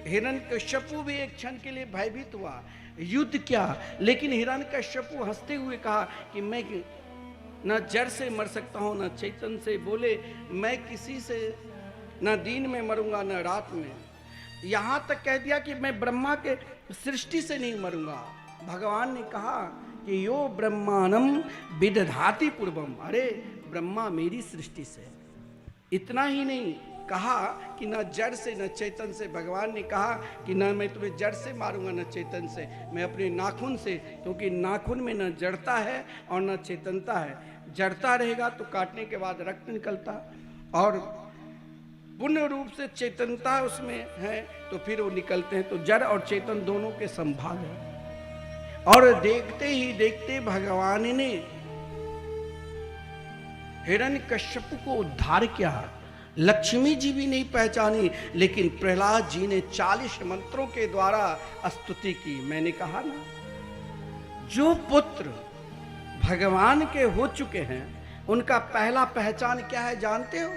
हिरण्यकश्यपु भी एक क्षण के लिए भयभीत हुआ, युद्ध क्या। लेकिन हिरण्यकश्यपु हंसते हुए कहा कि मैं न जड़ से मर सकता हूं न चैतन्य से। बोले मैं किसी से न दिन में मरूंगा न रात में। यहां तक कह दिया कि मैं ब्रह्मा के सृष्टि से नहीं मरूंगा। भगवान ने कहा कि यो ब्रह्मांडम विदधाति पूर्वम, अरे ब्रह्मा मेरी सृष्टि से। इतना ही नहीं कहा कि न जड़ से न चैतन्य से। भगवान ने कहा कि न मैं तुम्हें जड़ से मारूंगा न चैतन्य से, मैं अपने नाखून से, क्योंकि नाखून में न जड़ता है और न चेतनता है। जड़ता रहेगा तो काटने के बाद रक्त निकलता, और पूर्ण रूप से चेतनता उसमें है तो फिर वो निकलते हैं। तो जड़ और चेतन दोनों के संभाग है। और देखते ही देखते भगवान ने हिरण्यकश्यप को उद्धार किया। लक्ष्मी जी भी नहीं पहचानी, लेकिन प्रहलाद जी ने 40 मंत्रों के द्वारा स्तुति की। मैंने कहा ना, जो पुत्र भगवान के हो चुके हैं उनका पहला पहचान क्या है जानते हो?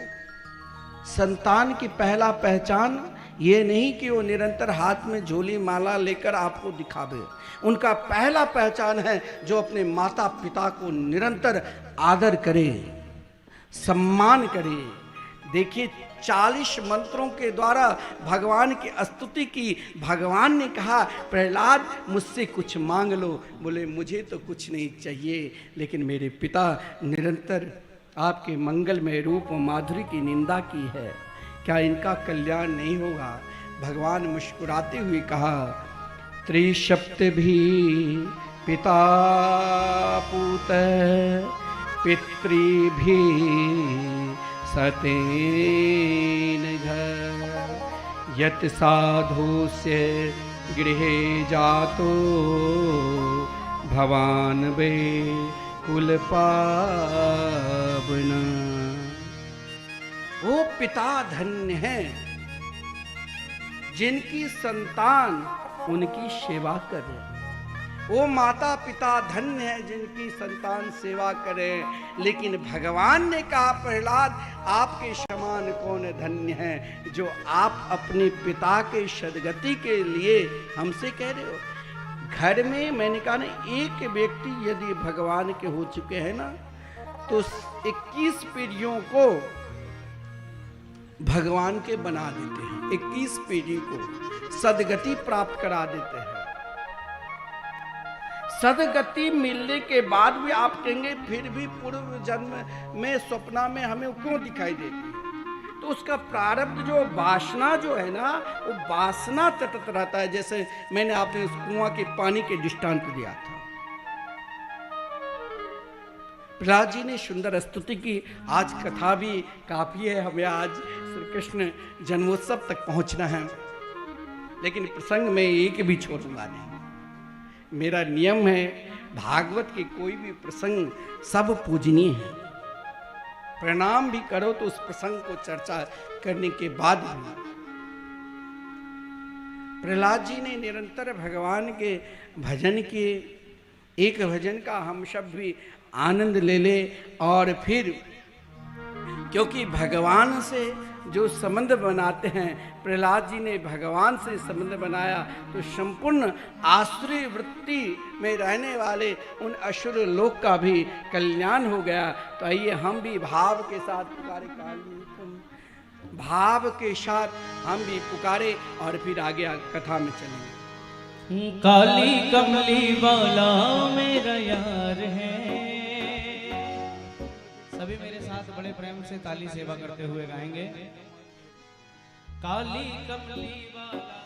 संतान की पहला पहचान ये नहीं कि वो निरंतर हाथ में झोली माला लेकर आपको दिखावे। उनका पहला पहचान है जो अपने माता पिता को निरंतर आदर करे, सम्मान करे। देखिए, 40 मंत्रों के द्वारा भगवान की स्तुति की। भगवान ने कहा, प्रहलाद मुझसे कुछ मांग लो। बोले, मुझे तो कुछ नहीं चाहिए, लेकिन मेरे पिता निरंतर आपके मंगलमय रूप और माधुरी की निंदा की है, क्या इनका कल्याण नहीं होगा? भगवान मुस्कुराते हुए कहा, त्रिशप्त भी पिता पूत पितृ भी सतेन घर यत साधुस्य गृहे जातो भवान वे कुल पावना। वो पिता धन्य है जिनकी संतान उनकी सेवा करे। वो माता पिता धन्य है जिनकी संतान सेवा करे। लेकिन भगवान ने कहा, प्रहलाद आपके समान कौन धन्य है जो आप अपने पिता के सदगति के लिए हमसे कह रहे हो। घर में मैंने कहा ना, एक व्यक्ति यदि भगवान के हो चुके हैं ना, तो 21 पीढ़ियों को भगवान के बना देते हैं। 21 पीढ़ी को सदगति प्राप्त करा देते हैं। सदगति मिलने के बाद भी आप कहेंगे फिर भी पूर्व जन्म में स्वप्ना में हमें क्यों दिखाई देती है? तो उसका प्रारब्ध जो वासना जो है ना, वो वासना तटत रहता है। जैसे मैंने आपने उस कुआं के पानी के दृष्टांत दिया था। प्रहलाद जी ने सुंदर स्तुति की। आज कथा भी काफी है, हमें आज श्री कृष्ण जन्मोत्सव तक पहुंचना है, लेकिन प्रसंग में एक भी छोड़ूंगा नहीं। मेरा नियम है, भागवत के कोई भी प्रसंग सब पूजनीय है। प्रणाम भी करो तो उस प्रसंग को चर्चा करने के बाद भी। प्रहलाद जी ने निरंतर भगवान के भजन किए। एक भजन का हम सब भी आनंद ले ले। और फिर क्योंकि भगवान से जो संबंध बनाते हैं, प्रहलाद जी ने भगवान से संबंध बनाया, तो संपूर्ण आसुरी वृत्ति में रहने वाले उन असुर लोक का भी कल्याण हो गया। तो आइए हम भी भाव के साथ पुकारे, काली तुम भाव के साथ हम भी पुकारे और फिर आगे कथा में चलेंगे। काली कमली वाला मेरा यार है। सभी मेरे साथ बड़े प्रेम से ताली सेवा करते हुए गाएंगे। काली कमली वाला।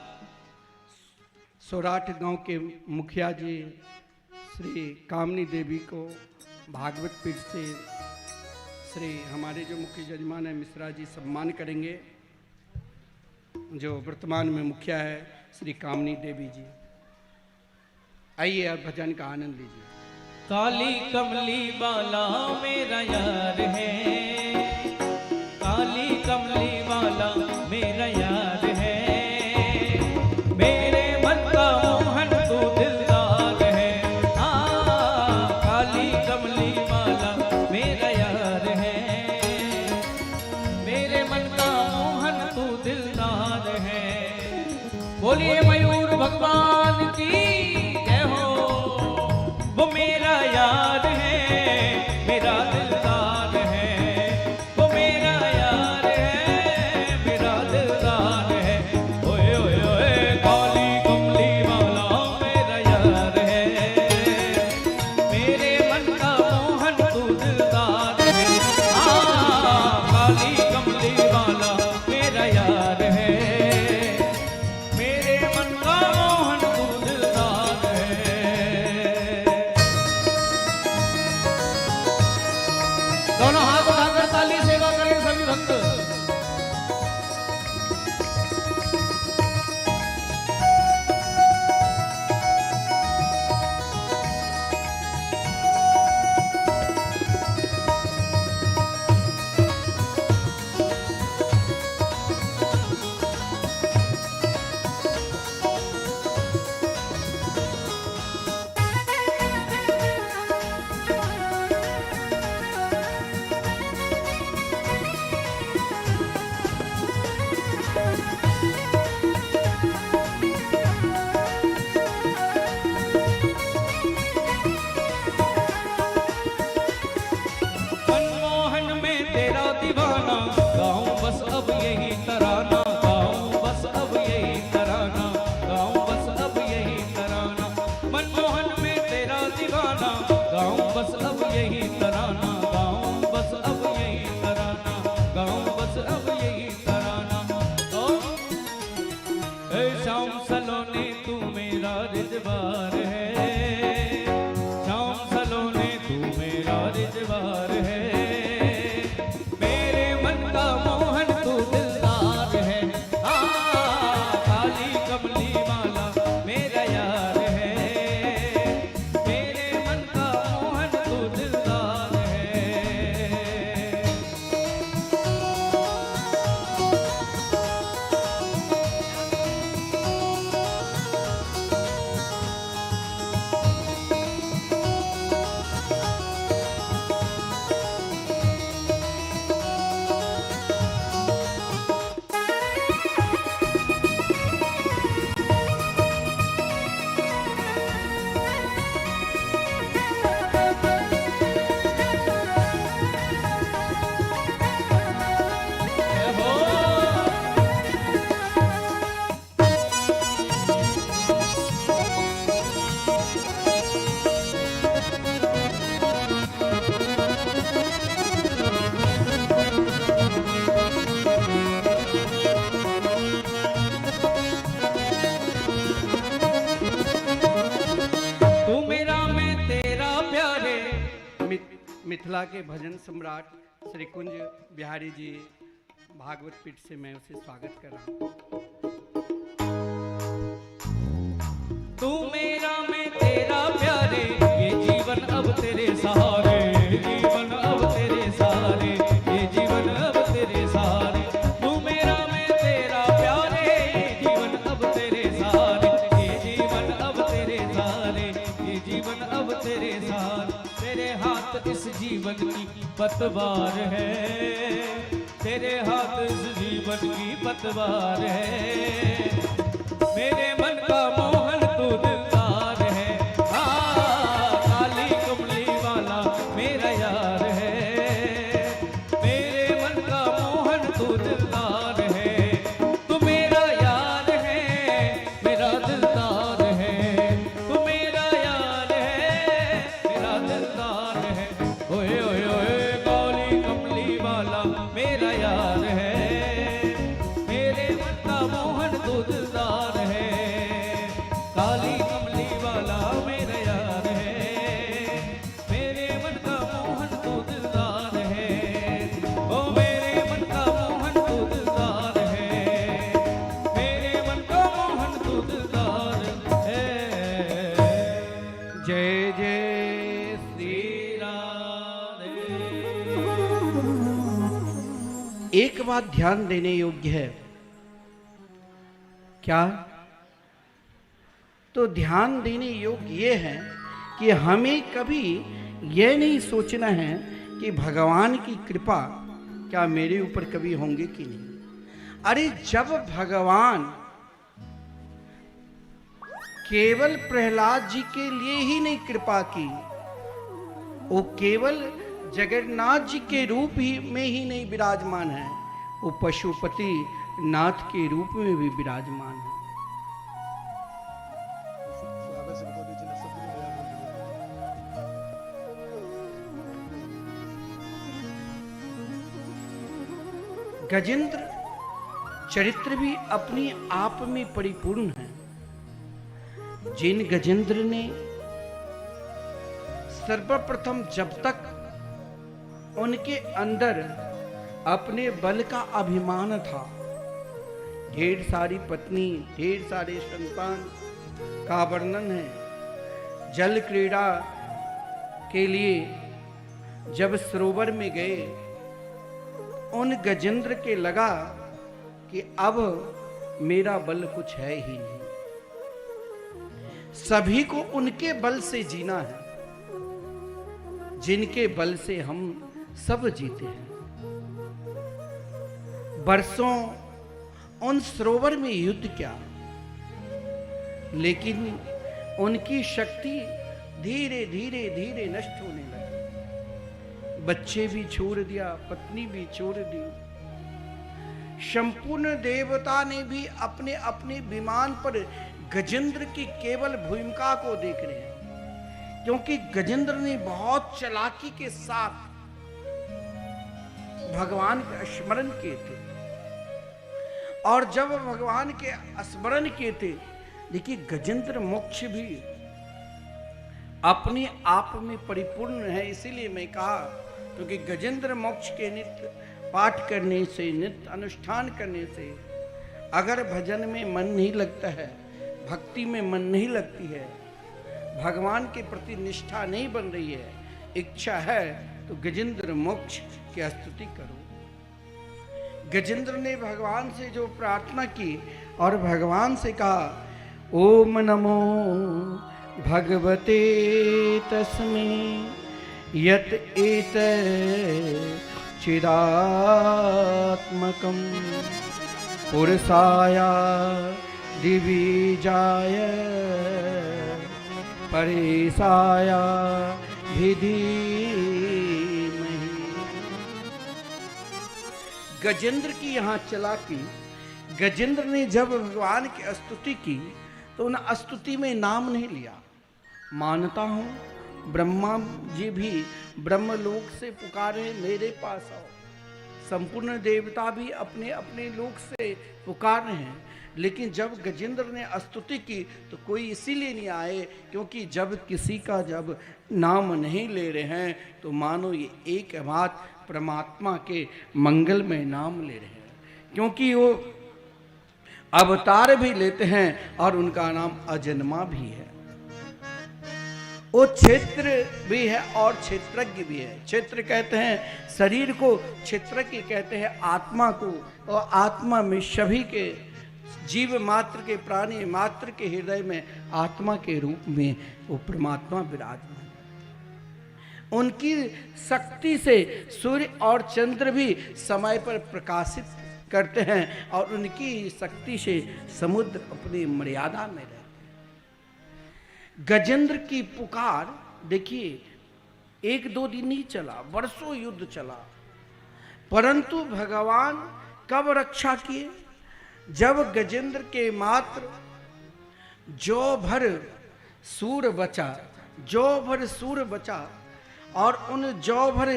सौराठ गांव के मुखिया जी श्री कामनी देवी को भागवत पीठ से श्री हमारे जो मुख्य जजमान है मिश्रा जी सम्मान करेंगे। जो वर्तमान में मुखिया है श्री कामनी देवी जी। आइए और भजन का आनंद लीजिए। काली कमली वाला मेरा यार है। काली कमली वाला मेरा यार है। मेरे मन का मोहन तू दिलदार है। काली कमली वाला मेरा यार है। मेरे मन का मोहन तू दिलदार है। बोलिए मयूर भगवान की जय हो। वो मेरा यार है, मेरा दिलदार है। वो मेरा यार है, मेरा दिलदार है। ओए ओए ओए काली कमली वाला मेरा यार है। मेरे मन का मोहन तू दिलदार है। काली कमली वाला मेरा यार है। मेरे मन का मोहन तू दिलदार श्याम सलोने तू मेरा रिजवार है, श्याम सलोने तू मेरा रिजवार है। मेरे मन का मोहन तू दिलदार है, काली कमली वाला मेरा यार है। मेरे मन का मोहन तू दिलदार है। तू मेरा मैं तेरा प्यारे। मिथिला के भजन सम्राट श्री कुंज बिहारी जी भागवत पीठ से मैं उसे स्वागत कर रहा हूँ। तू मेरा मैं तेरा प्यारे, ये जीवन अब तेरे सहारे, जीवन अब तेरे सहारे, ये जीवन अब तेरे सहारे। तू मेरा मैं तेरा प्यारे, ये जीवन अब तेरे सहारे, ये जीवन अब तेरे सहारे, ये जीवन अब तेरे सहारे। तेरे हाथ इस जीवन की पतवार है, तेरे हाथ इस जीवन की पतवार है। मेरे मन का मोहन तू दिलदार है, काली कमली वाला मेरा यार है। मेरे मन का मोहन तू दिलदार है, तू मेरा यार है, मेरा दिलदार है। तू मेरा यार है, मेरा दिलदार है। ओए ओए ओए काली कमली वाला मेरा यार है। मेरे मन का मोहन तू दिलदार है, काली कमली वाला मेरा यार है। मेरे मन का मोहन तू दिलदार है, ओ मेरे मन का मोहन तू दिलदार है। मेरे मन का मोहन तू दिलदार है। जय जय श्री श्री राधे। एक बात ध्यान देने योग्य है। क्या? तो ध्यान देने योग्य ये है कि हमें कभी यह नहीं सोचना है कि भगवान की कृपा क्या मेरे ऊपर कभी होंगे कि नहीं। अरे जब भगवान केवल प्रहलाद जी के लिए ही नहीं कृपा की, वो केवल जगन्नाथ जी के रूप ही में ही नहीं विराजमान है, वो पशुपति नाथ के रूप में भी विराजमान है। गजेंद्र चरित्र भी अपनी आप में परिपूर्ण है। जिन गजेंद्र ने सर्वप्रथम जब तक उनके अंदर अपने बल का अभिमान था, ढेर सारी पत्नी, ढेर सारे संतान का वर्णन है। जल क्रीड़ा के लिए जब सरोवर में गए, उन गजेंद्र के लगा कि अब मेरा बल कुछ है ही नहीं, सभी को उनके बल से जीना है जिनके बल से हम सब जीते हैं। बरसों उन सरोवर में युद्ध क्या, लेकिन उनकी शक्ति धीरे धीरे धीरे नष्ट होने लगी। बच्चे भी छोड़ दिया, पत्नी भी छोड़ दी। संपूर्ण देवता ने भी अपने अपने विमान पर गजेंद्र की केवल भूमिका को देख रहे हैं, क्योंकि गजेंद्र ने बहुत चालाकी के साथ भगवान का स्मरण किए थे। और जब भगवान के स्मरण किए थे, देखिए गजेंद्र मोक्ष भी अपने आप में परिपूर्ण है। इसीलिए मैं कहा, क्योंकि गजेंद्र मोक्ष के नित्य पाठ करने से, नित्य अनुष्ठान करने से अगर भजन में मन नहीं लगता है, भक्ति में मन नहीं लगती है, भगवान के प्रति निष्ठा नहीं बन रही है, इच्छा है, तो गजेंद्र मोक्ष की स्तुति करो। गजेंद्र ने भगवान से जो प्रार्थना की और भगवान से कहा, ओम नमो भगवते तस्मै यत एत चिदात्मकं पुरुषाय दिविजाय परेशाय धीमहि। गजेंद्र की यहाँ चलाकी, गजेंद्र ने जब भगवान की स्तुति की तो उन स्तुति में नाम नहीं लिया। मानता हूं ब्रह्मा जी भी ब्रह्मलोक से पुकारे मेरे पास आओ, संपूर्ण देवता भी अपने अपने लोक से पुकार रहे हैं, लेकिन जब गजेंद्र ने स्तुति की तो कोई इसीलिए नहीं आए, क्योंकि जब किसी का जब नाम नहीं ले रहे हैं तो मानो ये एक बात परमात्मा के मंगल में नाम ले रहे हैं, क्योंकि वो अवतार भी लेते हैं और उनका नाम अजन्मा भी है। वो क्षेत्र भी है और क्षेत्रज्ञ भी है। क्षेत्र कहते हैं शरीर को, क्षेत्रज्ञ कहते हैं आत्मा को, और आत्मा में सभी के जीव मात्र के, प्राणी मात्र के हृदय में आत्मा के रूप में वो परमात्मा विराजमान। उनकी शक्ति से सूर्य और चंद्र भी समय पर प्रकाशित करते हैं और उनकी शक्ति से समुद्र अपनी मर्यादा में रहते हैं। गजेंद्र की पुकार देखिए, एक दो दिन नहीं चला, वर्षों युद्ध चला, परंतु भगवान कब रक्षा किए? जब गजेंद्र के मात्र जो भर सूर बचा, जो भर सूर बचा, और उन जो भर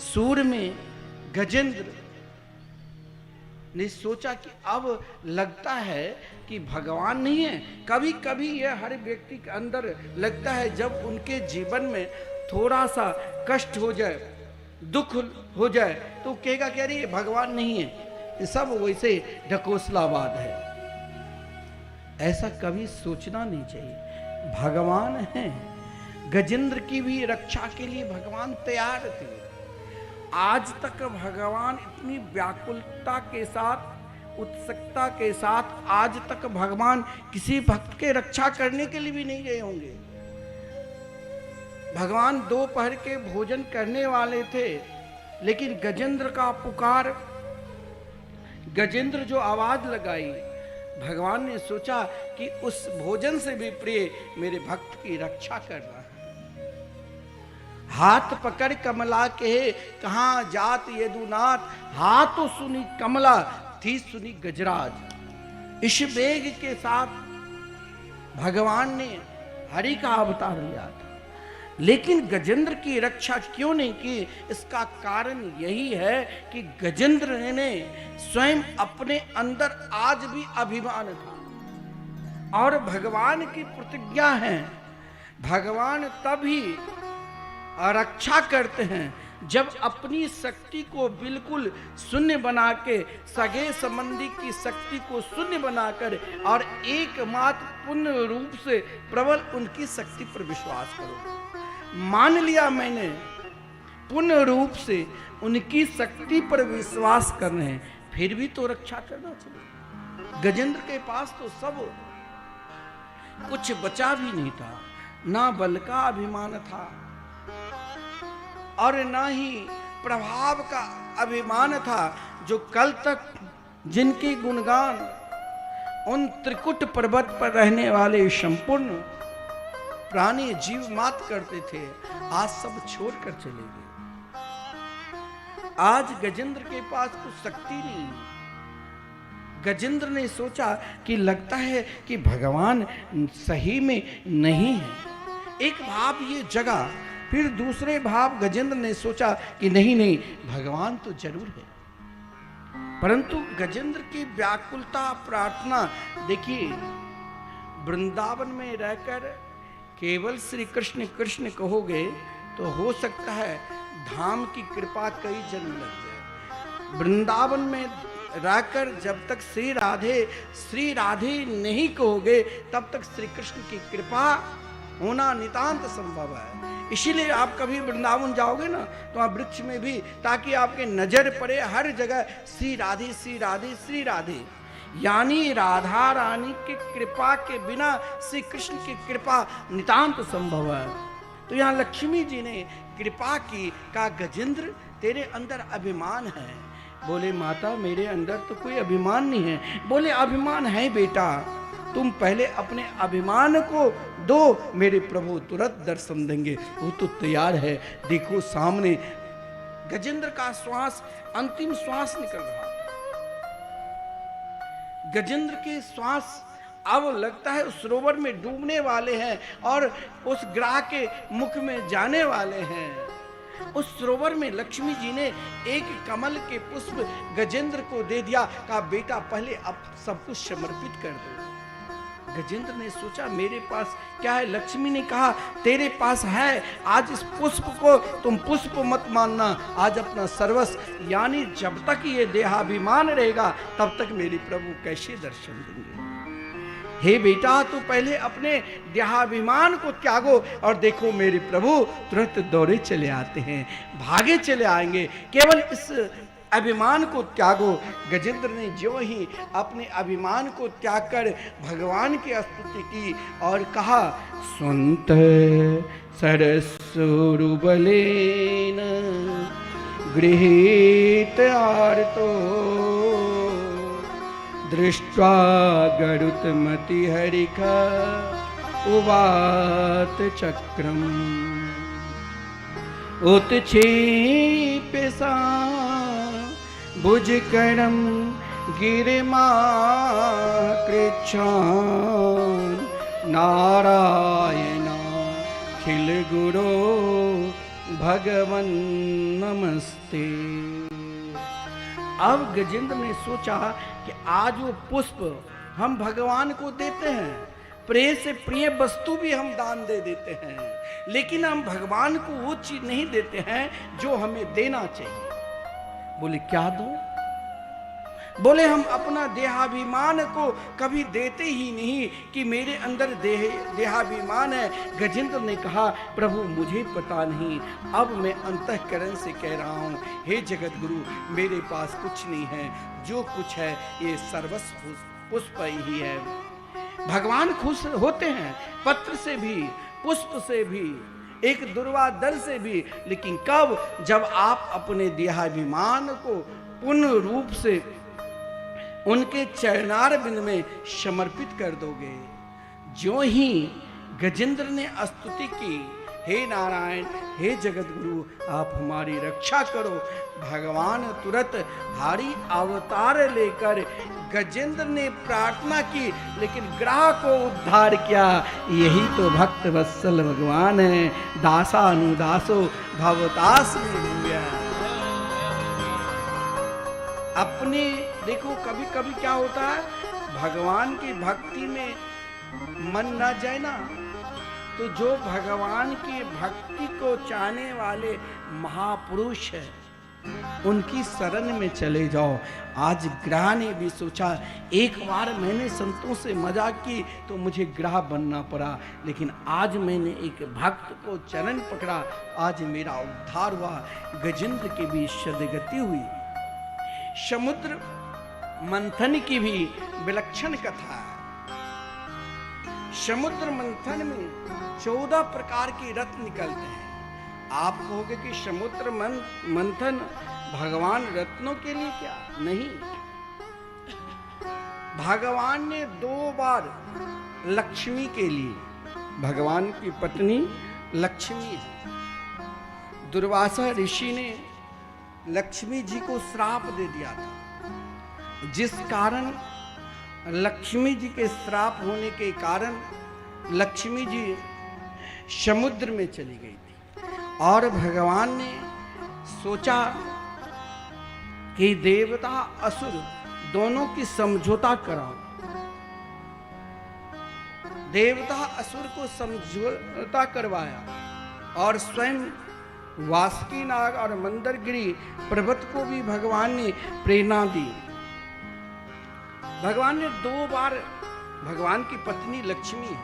सूर में गजेंद्र ने सोचा कि अब लगता है कि भगवान नहीं है। कभी कभी यह हर व्यक्ति के अंदर लगता है, जब उनके जीवन में थोड़ा सा कष्ट हो जाए, दुख हो जाए, तो कहेगा कि अरे भगवान नहीं है, ये सब वैसे ढकोसलाबाद है। ऐसा कभी सोचना नहीं चाहिए, भगवान है। गजेंद्र की भी रक्षा के लिए भगवान तैयार थे। आज तक भगवान इतनी व्याकुलता के साथ, उत्सुकता के साथ आज तक भगवान किसी भक्त के रक्षा करने के लिए भी नहीं गए होंगे। भगवान दोपहर के भोजन करने वाले थे, लेकिन गजेंद्र का पुकार, गजेंद्र जो आवाज लगाई, भगवान ने सोचा कि उस भोजन से भी प्रिय मेरे भक्त की रक्षा कर रहा है। हाथ पकड़ कमला के कहाँ जात यदुनाथ, हाथ सुनी कमला थी सुनी गजराज। इस वेग के साथ भगवान ने हरि का अवतार लिया था, लेकिन गजेंद्र की रक्षा क्यों नहीं की? इसका कारण यही है कि गजेंद्र ने स्वयं अपने अंदर आज भी अभिमान था, और भगवान की प्रतिज्ञा है, भगवान तभी रक्षा करते हैं जब अपनी शक्ति को बिल्कुल शून्य बना के, सगे संबंधी की शक्ति को शून्य बनाकर और एकमात्र पूर्ण रूप से प्रबल उनकी शक्ति पर विश्वास करो। मान लिया मैंने, पूर्ण रूप से उनकी शक्ति पर विश्वास करना है, फिर भी तो रक्षा करना चाहिए। गजेंद्र के पास तो सब कुछ बचा भी नहीं था, ना बल का अभिमान था और ना ही प्रभाव का अभिमान था, जो कल तक जिनके गुणगान उन त्रिकुट पर्वत पर रहने वाले संपूर्ण प्राणी जीव मात करते थे, आज सब छोड़कर चले गए। आज गजेंद्र के पास कुछ शक्ति नहीं। गजेंद्र ने सोचा कि लगता है कि भगवान सही में नहीं है। एक भाव ये जगा, फिर दूसरे भाव गजेंद्र ने सोचा कि नहीं नहीं, भगवान तो जरूर है। परंतु गजेंद्र की व्याकुलता प्रार्थना देखिए, वृंदावन में रहकर केवल श्री कृष्ण कृष्ण कहोगे तो हो सकता है धाम की कृपा कई जन्म लग जाए। वृंदावन में रहकर जब तक श्री राधे नहीं कहोगे तब तक श्री कृष्ण की कृपा होना नितांत संभव है। इसीलिए आप कभी वृंदावन जाओगे ना तो आप वृक्ष में भी, ताकि आपके नजर पड़े हर जगह श्री राधे श्री राधे श्री राधे, यानी राधा रानी की कृपा के बिना श्री कृष्ण की कृपा नितांत संभव है। तो यहाँ लक्ष्मी जी ने कृपा की, कहा गजेंद्र तेरे अंदर अभिमान है। बोले माता मेरे अंदर तो कोई अभिमान नहीं है। बोले अभिमान है बेटा, तुम पहले अपने अभिमान को दो, मेरे प्रभु तुरंत दर्शन देंगे। वो तो तैयार है, देखो सामने। गजेंद्र का श्वास, अंतिम श्वास निकल रहा। गजेंद्र के श्वास अब लगता है उस सरोवर में डूबने वाले हैं और उस ग्राह के मुख में जाने वाले हैं। उस सरोवर में लक्ष्मी जी ने एक कमल के पुष्प गजेंद्र को दे दिया, कहा बेटा पहले अब सब कुछ समर्पित कर दो। गजेंद्र ने सोचा मेरे पास क्या है। लक्ष्मी ने कहा तेरे पास है, आज इस पुष्प को तुम पुष्प मत मानना, आज अपना सर्वस्व, यानी जब तक ये देहाभिमान रहेगा तब तक मेरे प्रभु कैसे दर्शन देंगे। हे बेटा तू पहले अपने देहाभिमान को त्यागो, और देखो मेरे प्रभु तुरंत दौड़े चले आते हैं, भागे चले आएंगे। केवल इस अभिमान को त्यागो। गजेंद्र ने जो ही अपने अभिमान को त्याग कर भगवान की स्तुति की और कहा स्वंत सरस्वरूबलेन गृहीत आर्तो दृष्ट्वा गरुत्मति हरिका उवात चक्रम उत्क्षेप्य भुजकरम गिरिमा कृच्छान नारायणा खिल गुरो भगवन नमस्ते। अब गजेंद्र ने सोचा कि आज वो पुष्प हम भगवान को देते हैं, प्रिय से प्रिय वस्तु भी हम दान दे देते हैं, लेकिन हम भगवान को वो चीज नहीं देते हैं जो हमें देना चाहिए। बोले क्या दो? बोले हम अपना देहाभिमान को कभी देते ही नहीं कि मेरे अंदर देहाभिमान है। गजेंद्र ने कहा प्रभु मुझे पता नहीं, अब मैं अंतःकरण से कह रहा हूँ, हे जगत गुरु मेरे पास कुछ नहीं है, जो कुछ है ये सर्वस्व पुष्प ही है। भगवान खुश होते हैं पत्र से भी, पुष्प से भी, एक दुर्वा दल से भी, लेकिन कब? जब आप अपने देहाभिमान को पूर्ण रूप से उनके चरणार बिंद में समर्पित कर दोगे। जो ही गजेंद्र ने स्तुति की, हे नारायण हे जगत गुरु आप हमारी रक्षा करो, भगवान तुरंत भारी अवतार लेकर गजेंद्र ने प्रार्थना की, लेकिन ग्रह को उद्धार किया। यही तो भक्त वत्सल भगवान है, दासानुदासो भवतास में हुआ। अपने देखो कभी कभी क्या होता है, भगवान की भक्ति में मन न जाए ना, तो जो भगवान की भक्ति को चाहने वाले महापुरुष है उनकी शरण में चले जाओ। आज ग्रह ने भी सोचा, एक बार मैंने संतों से मजाक की तो मुझे ग्रह बनना पड़ा, लेकिन आज मैंने एक भक्त को चरण पकड़ा, आज मेरा उद्धार हुआ। गजेंद्र की भी सदगति हुई। समुद्र मंथन की भी विलक्षण कथा है। समुद्र मंथन में 14 प्रकार के रत्न निकलते हैं। आप कहोगे कि समुद्र मंथन भगवान रत्नों के लिए क्या? नहीं, भगवान ने 2 बार लक्ष्मी के लिए, भगवान की पत्नी लक्ष्मी है। दुर्वासा ऋषि ने लक्ष्मी जी को श्राप दे दिया था, जिस कारण लक्ष्मी जी के श्राप होने के कारण लक्ष्मी जी समुद्र में चली गई थी। और भगवान ने सोचा कि देवता असुर दोनों की समझौता कराओ। देवता असुर को समझौता करवाया और स्वयं वासुकी नाग और मंदरगिरी पर्वत को भी भगवान ने प्रेरणा दी। भगवान ने 2 बार, भगवान की पत्नी लक्ष्मी है,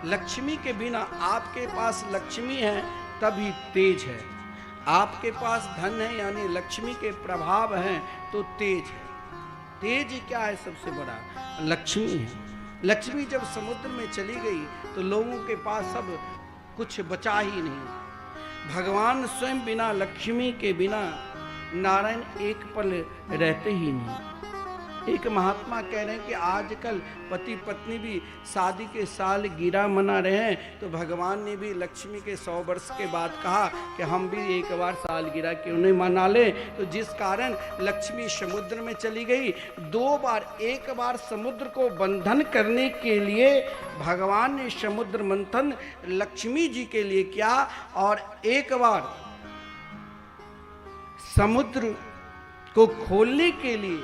लक्ष्मी के बिना आपके पास लक्ष्मी है तभी तेज है, आपके पास धन है यानी लक्ष्मी के प्रभाव हैं तो तेज है। तेज क्या है? सबसे बड़ा लक्ष्मी है। लक्ष्मी जब समुद्र में चली गई तो लोगों के पास सब कुछ बचा ही नहीं। भगवान स्वयं बिना लक्ष्मी के बिना नारायण एक पल रहते ही नहीं। एक महात्मा कह रहे हैं कि आजकल पति पत्नी भी शादी के साल गिरा मना रहे हैं, तो भगवान ने भी लक्ष्मी के 100 वर्ष के बाद कहा कि हम भी एक बार साल गिरा क्यों नहीं मना लें। तो जिस कारण लक्ष्मी समुद्र में चली गई 2 बार, एक बार समुद्र को बंधन करने के लिए भगवान ने समुद्र मंथन लक्ष्मी जी के लिए किया और एक बार समुद्र को खोलने के लिए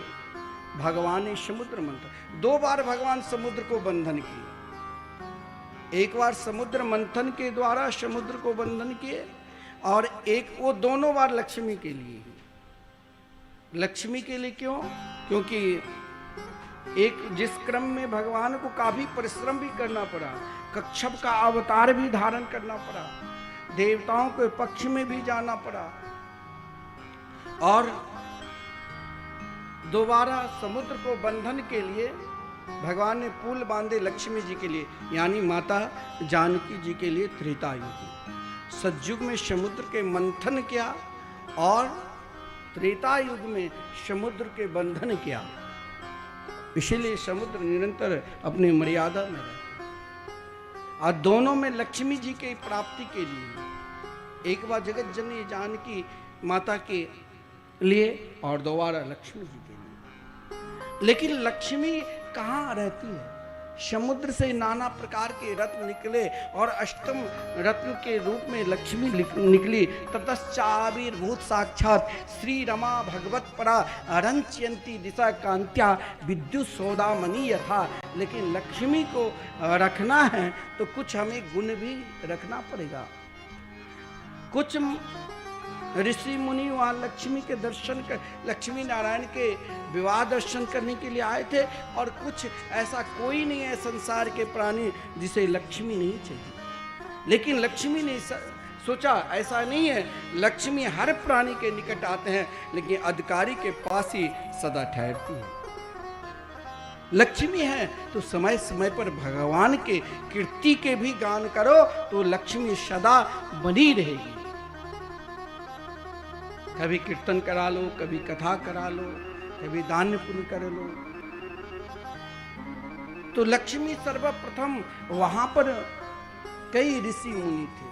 भगवान ने समुद्र मंथन, 2 बार भगवान समुद्र को बंधन किए। एक बार समुद्र मंथन के द्वारा समुद्र को बंधन किए और एक वो दोनों बार लक्ष्मी के लिए। लक्ष्मी के लिए क्यों? क्योंकि एक जिस क्रम में भगवान को काफी परिश्रम भी करना पड़ा, कच्छप का अवतार भी धारण करना पड़ा, देवताओं के पक्ष में भी जाना पड़ा और दोबारा समुद्र को बंधन के लिए भगवान ने पुल बांधे लक्ष्मी जी के लिए यानी माता जानकी जी के लिए त्रेता युग। सतयुग में समुद्र के मंथन किया और त्रेता युग में समुद्र के बंधन किया। इसीलिए समुद्र निरंतर अपनी मर्यादा में रहे और दोनों में लक्ष्मी जी के प्राप्ति के लिए एक बार जगत जननी जानकी माता के लिए और दोबारा लक्ष्मी जी के लिए। लेकिन लक्ष्मी कहाँ रहती है? समुद्र से नाना प्रकार के रत्न निकले और अष्टम रत्न के रूप में लक्ष्मी निकली। ततश्चाविर्भूत साक्षात श्री रमा भगवत परा अरंचयंती दिशा कांत्या विद्युत सौदामणि यथा। लेकिन लक्ष्मी को रखना है तो कुछ हमें गुण भी रखना पड़ेगा। कुछ ऋषि मुनि वहाँ लक्ष्मी के दर्शन कर, लक्ष्मी नारायण के विवाह दर्शन करने के लिए आए थे और कुछ ऐसा कोई नहीं है संसार के प्राणी जिसे लक्ष्मी नहीं चाहिए। लेकिन लक्ष्मी ने सोचा ऐसा नहीं है, लक्ष्मी हर प्राणी के निकट आते हैं लेकिन अधिकारी के पास ही सदा ठहरती है। लक्ष्मी है तो समय समय पर भगवान के कीर्ति के भी गान करो तो लक्ष्मी सदा बनी रहेगी। कभी कीर्तन करा लो, कभी कथा करा लो, कभी दान पुण्य कर लो। तो लक्ष्मी सर्वप्रथम वहां पर कई ऋषि मुनि थे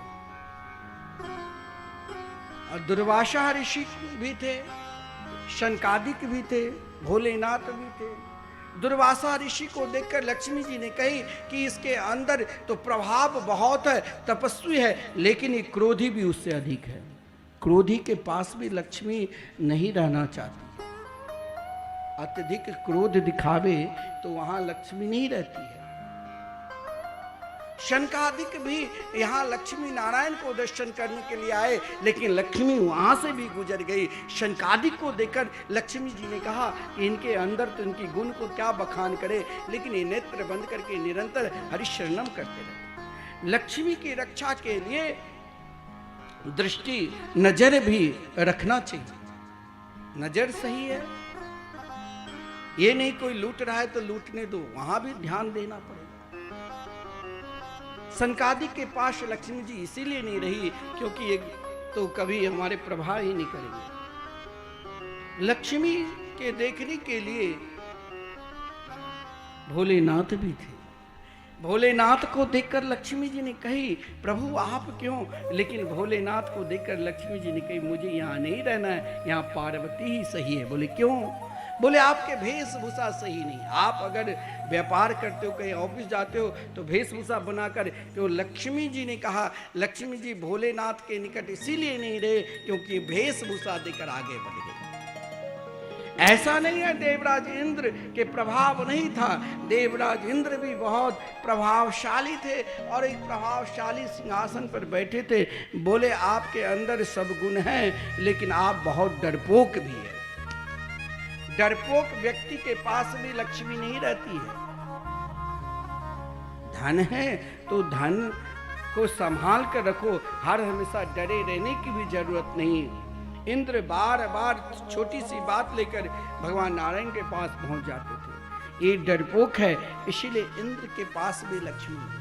और दुर्वासा ऋषि भी थे, शनकादिक भी थे, भोलेनाथ भी थे। दुर्वासा ऋषि को देखकर लक्ष्मी जी ने कही कि इसके अंदर तो प्रभाव बहुत है, तपस्वी है, लेकिन ये क्रोधी भी उससे अधिक है। क्रोधी के पास भी लक्ष्मी नहीं रहना चाहती। अत्यधिक क्रोध दिखावे तो वहां लक्ष्मी नहीं रहती है। शनकादिक भी यहाँ लक्ष्मी नारायण को दर्शन करने के लिए आए लेकिन लक्ष्मी वहां से भी गुजर गई। शनकादिक को देखकर लक्ष्मी जी ने कहा कि इनके अंदर तो इनकी गुण को क्या बखान करे, लेकिन ये नेत्र बंद करके निरंतर हरिशरणम करते रहे। लक्ष्मी की रक्षा के लिए दृष्टि नजर भी रखना चाहिए। नजर सही है, ये नहीं कोई लूट रहा है तो लूटने दो, वहां भी ध्यान देना पड़ेगा। सनकादिक के पास लक्ष्मी जी इसीलिए नहीं रही क्योंकि ये तो कभी हमारे प्रभाव ही नहीं करेंगे। लक्ष्मी के देखने के लिए भोलेनाथ भी थे। भोलेनाथ को देखकर लक्ष्मी जी ने कही प्रभु आप क्यों? लेकिन भोलेनाथ को देखकर लक्ष्मी जी ने कही मुझे यहाँ नहीं रहना है, यहाँ पार्वती ही सही है। बोले क्यों? बोले आपके वेशभूषा सही नहीं। आप अगर व्यापार करते हो, कहीं ऑफिस जाते हो तो वेशभूषा बनाकर। तो लक्ष्मी जी ने कहा लक्ष्मी जी भोलेनाथ के निकट इसीलिए नहीं रहे क्योंकि वेशभूषा देकर आगे बढ़ गए। ऐसा नहीं है देवराज इंद्र के प्रभाव नहीं था, देवराज इंद्र भी बहुत प्रभावशाली थे और एक प्रभावशाली सिंहासन पर बैठे थे। बोले आपके अंदर सब गुण हैं लेकिन आप बहुत डरपोक भी है। डरपोक व्यक्ति के पास भी लक्ष्मी नहीं रहती है। धन है तो धन को संभाल कर रखो, हर हमेशा डरे रहने की भी जरूरत नहीं। इंद्र बार बार छोटी सी बात लेकर भगवान नारायण के पास पहुंच जाते थे। ये डरपोक है, इसीलिए इंद्र के पास भी लक्ष्मी है।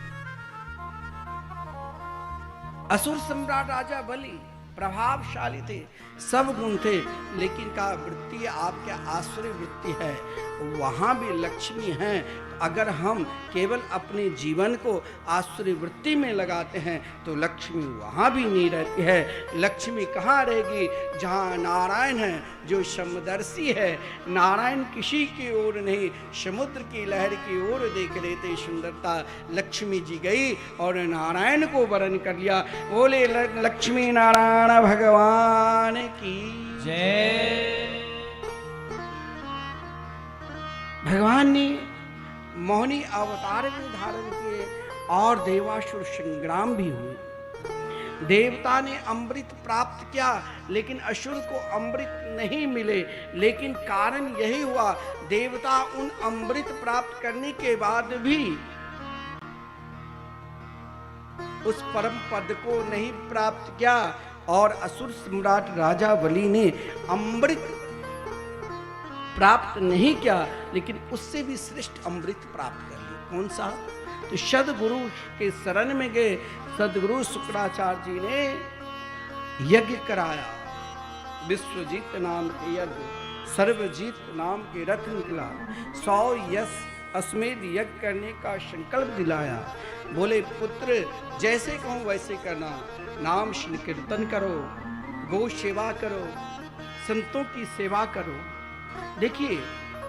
असुर सम्राट राजा बलि प्रभावशाली थे, सब गुण थे, लेकिन का वृत्ति आपके आसुरी वृत्ति है, वहां भी लक्ष्मी है। अगर हम केवल अपने जीवन को आसुरी वृत्ति में लगाते हैं तो लक्ष्मी वहां भी नहीं रहती है। लक्ष्मी कहाँ रहेगी? जहाँ नारायण है, जो समदर्शी है। नारायण किसी की ओर नहीं, समुद्र की लहर की ओर देख रहे थे सुंदरता। लक्ष्मी जी गई और नारायण को वरण कर लिया। बोले लक्ष्मी नारायण भगवान की जय। भगवान ने मोहिनी अवतार भी धारण किए और देवासुर संग्राम भी हुए। देवता ने अमृत प्राप्त किया लेकिन असुर को अमृत नहीं मिले। लेकिन कारण यही हुआ, देवता उन अमृत प्राप्त करने के बाद भी उस परम पद को नहीं प्राप्त किया और असुर सम्राट राजा बलि ने अमृत प्राप्त नहीं किया, लेकिन उससे भी श्रेष्ठ अमृत प्राप्त कर लिया। कौन सा? तो सदगुरु के शरण में गए। सदगुरु शुक्राचार्य जी ने यज्ञ कराया। विश्वजीत नाम के यज्ञ, सर्वजीत नाम के रथ निकला। 100 यश अश्वमेध यज्ञ करने का संकल्प दिलाया। बोले पुत्र जैसे कहूं वैसे करना, नाम संकीर्तन करो, गौ सेवा करो, संतों की सेवा करो। देखिए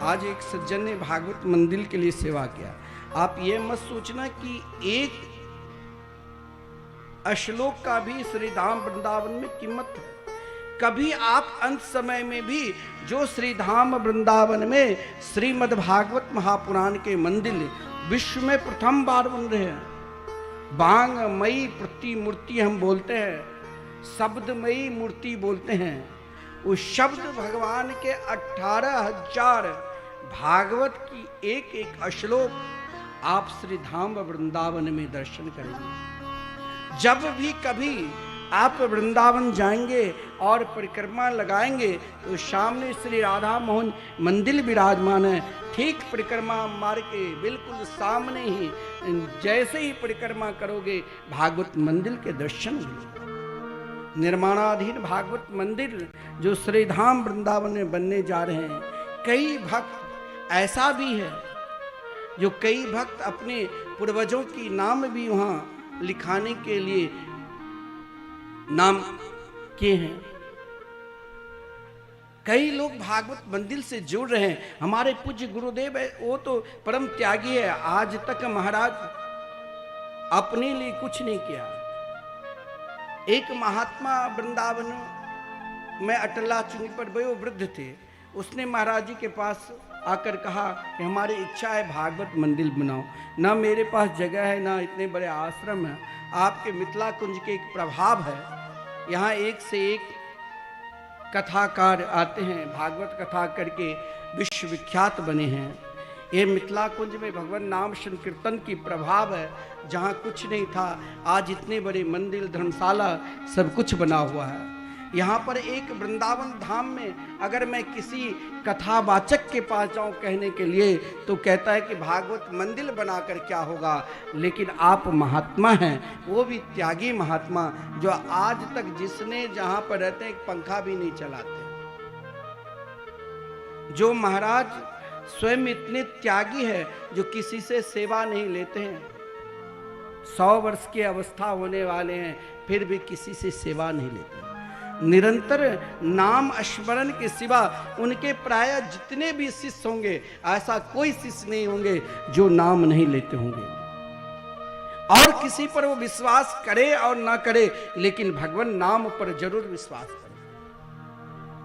आज एक सज्जन ने भागवत मंदिर के लिए सेवा किया। आप ये मत सोचना कि एक श्लोक का भी श्री धाम वृंदावन में कीमत है। कभी आप अंत समय में भी जो श्री धाम वृंदावन में श्रीमद् भागवत महापुराण के मंदिर विश्व में प्रथम बार बन रहे हैं। बांगमयी प्रतिमूर्ति हम बोलते हैं, शब्दमयी मूर्ति बोलते हैं। उस शब्द भगवान के 18,000 भागवत की एक एक श्लोक आप श्री धाम वृंदावन में दर्शन करेंगे। जब भी कभी आप वृंदावन जाएंगे और परिक्रमा लगाएंगे तो सामने श्री राधा मोहन मंदिर विराजमान है। ठीक परिक्रमा मार्ग के बिल्कुल सामने ही जैसे ही परिक्रमा करोगे भागवत मंदिर के दर्शन मिलेंगे। निर्माणाधीन भागवत मंदिर जो श्री धाम वृंदावन में बनने जा रहे हैं। कई भक्त ऐसा भी है जो कई भक्त अपने पूर्वजों की नाम भी वहां लिखाने के लिए नाम किए हैं। कई लोग भागवत मंदिर से जुड़ रहे हैं। हमारे पूज्य गुरुदेव है, वो तो परम त्यागी है। आज तक महाराज अपने लिए कुछ नहीं किया। एक महात्मा वृंदावन में अटला चुनी पर वो वृद्ध थे। उसने महाराज जी के पास आकर कहा कि हमारी इच्छा है भागवत मंदिर बनाओ। ना मेरे पास जगह है, ना इतने बड़े आश्रम है। आपके मिथिला कुंज के एक प्रभाव है, यहाँ एक से एक कथाकार आते हैं, भागवत कथा करके विश्वविख्यात बने हैं। ये मिथिला कुंज में भगवान नाम संकीर्तन की प्रभाव है। जहाँ कुछ नहीं था आज इतने बड़े मंदिर धर्मशाला सब कुछ बना हुआ है। यहाँ पर एक वृंदावन धाम में अगर मैं किसी कथावाचक के पास जाऊँ कहने के लिए तो कहता है कि भागवत मंदिर बनाकर क्या होगा। लेकिन आप महात्मा हैं, वो भी त्यागी महात्मा, जो आज तक जिसने जहाँ पर रहते हैं एक पंखा भी नहीं चलाते, जो महाराज स्वयं इतने त्यागी है जो किसी से सेवा नहीं लेते हैं। 100 वर्ष की अवस्था होने वाले हैं फिर भी किसी से सेवा नहीं लेते। निरंतर नाम स्मरण के सिवा उनके प्राय जितने भी शिष्य होंगे ऐसा कोई शिष्य नहीं होंगे जो नाम नहीं लेते होंगे। और किसी पर वो विश्वास करे और ना करे लेकिन भगवान नाम पर जरूर विश्वास करे।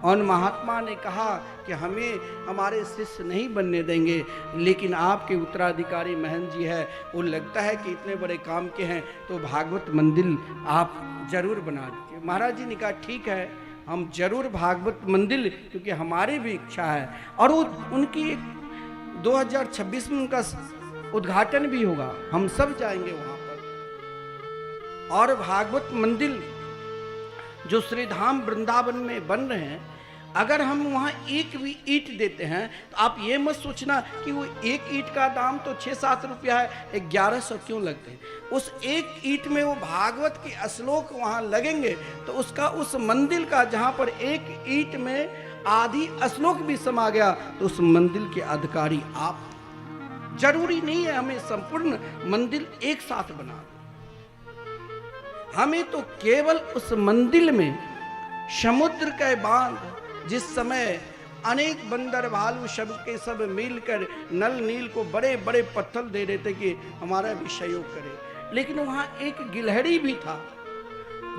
और महात्मा ने कहा कि हमें हमारे शिष्य नहीं बनने देंगे, लेकिन आपके उत्तराधिकारी महंत जी है, वो लगता है कि इतने बड़े काम के हैं, तो भागवत मंदिर आप जरूर बना दीजिए। महाराज जी ने कहा ठीक है, हम जरूर भागवत मंदिर, क्योंकि हमारी भी इच्छा है। और वो उनकी 2026 में उनका उद्घाटन भी होगा, हम सब जाएंगे वहां पर। और भागवत मंदिर जो श्रीधाम वृंदावन में बन रहे हैं, अगर हम वहाँ एक भी ईंट देते हैं तो आप ये मत सोचना कि वो एक ईंट का दाम तो 6-7 रुपया है, 1100 क्यों लगते हैं। उस एक ईंट में वो भागवत के श्लोक वहाँ लगेंगे तो उसका, उस मंदिर का, जहाँ पर एक ईंट में आधी श्लोक भी समा गया, तो उस मंदिर के अधिकारी आप। जरूरी नहीं है हमें संपूर्ण मंदिर एक साथ बना दो, हमें तो केवल उस मंदिर में समुद्र का बांध, जिस समय अनेक बंदर भालू सब के सब मिलकर नल नील को बड़े बड़े पत्थर दे रहे थे कि हमारा भी सहयोग करे, लेकिन वहां एक गिलहरी भी था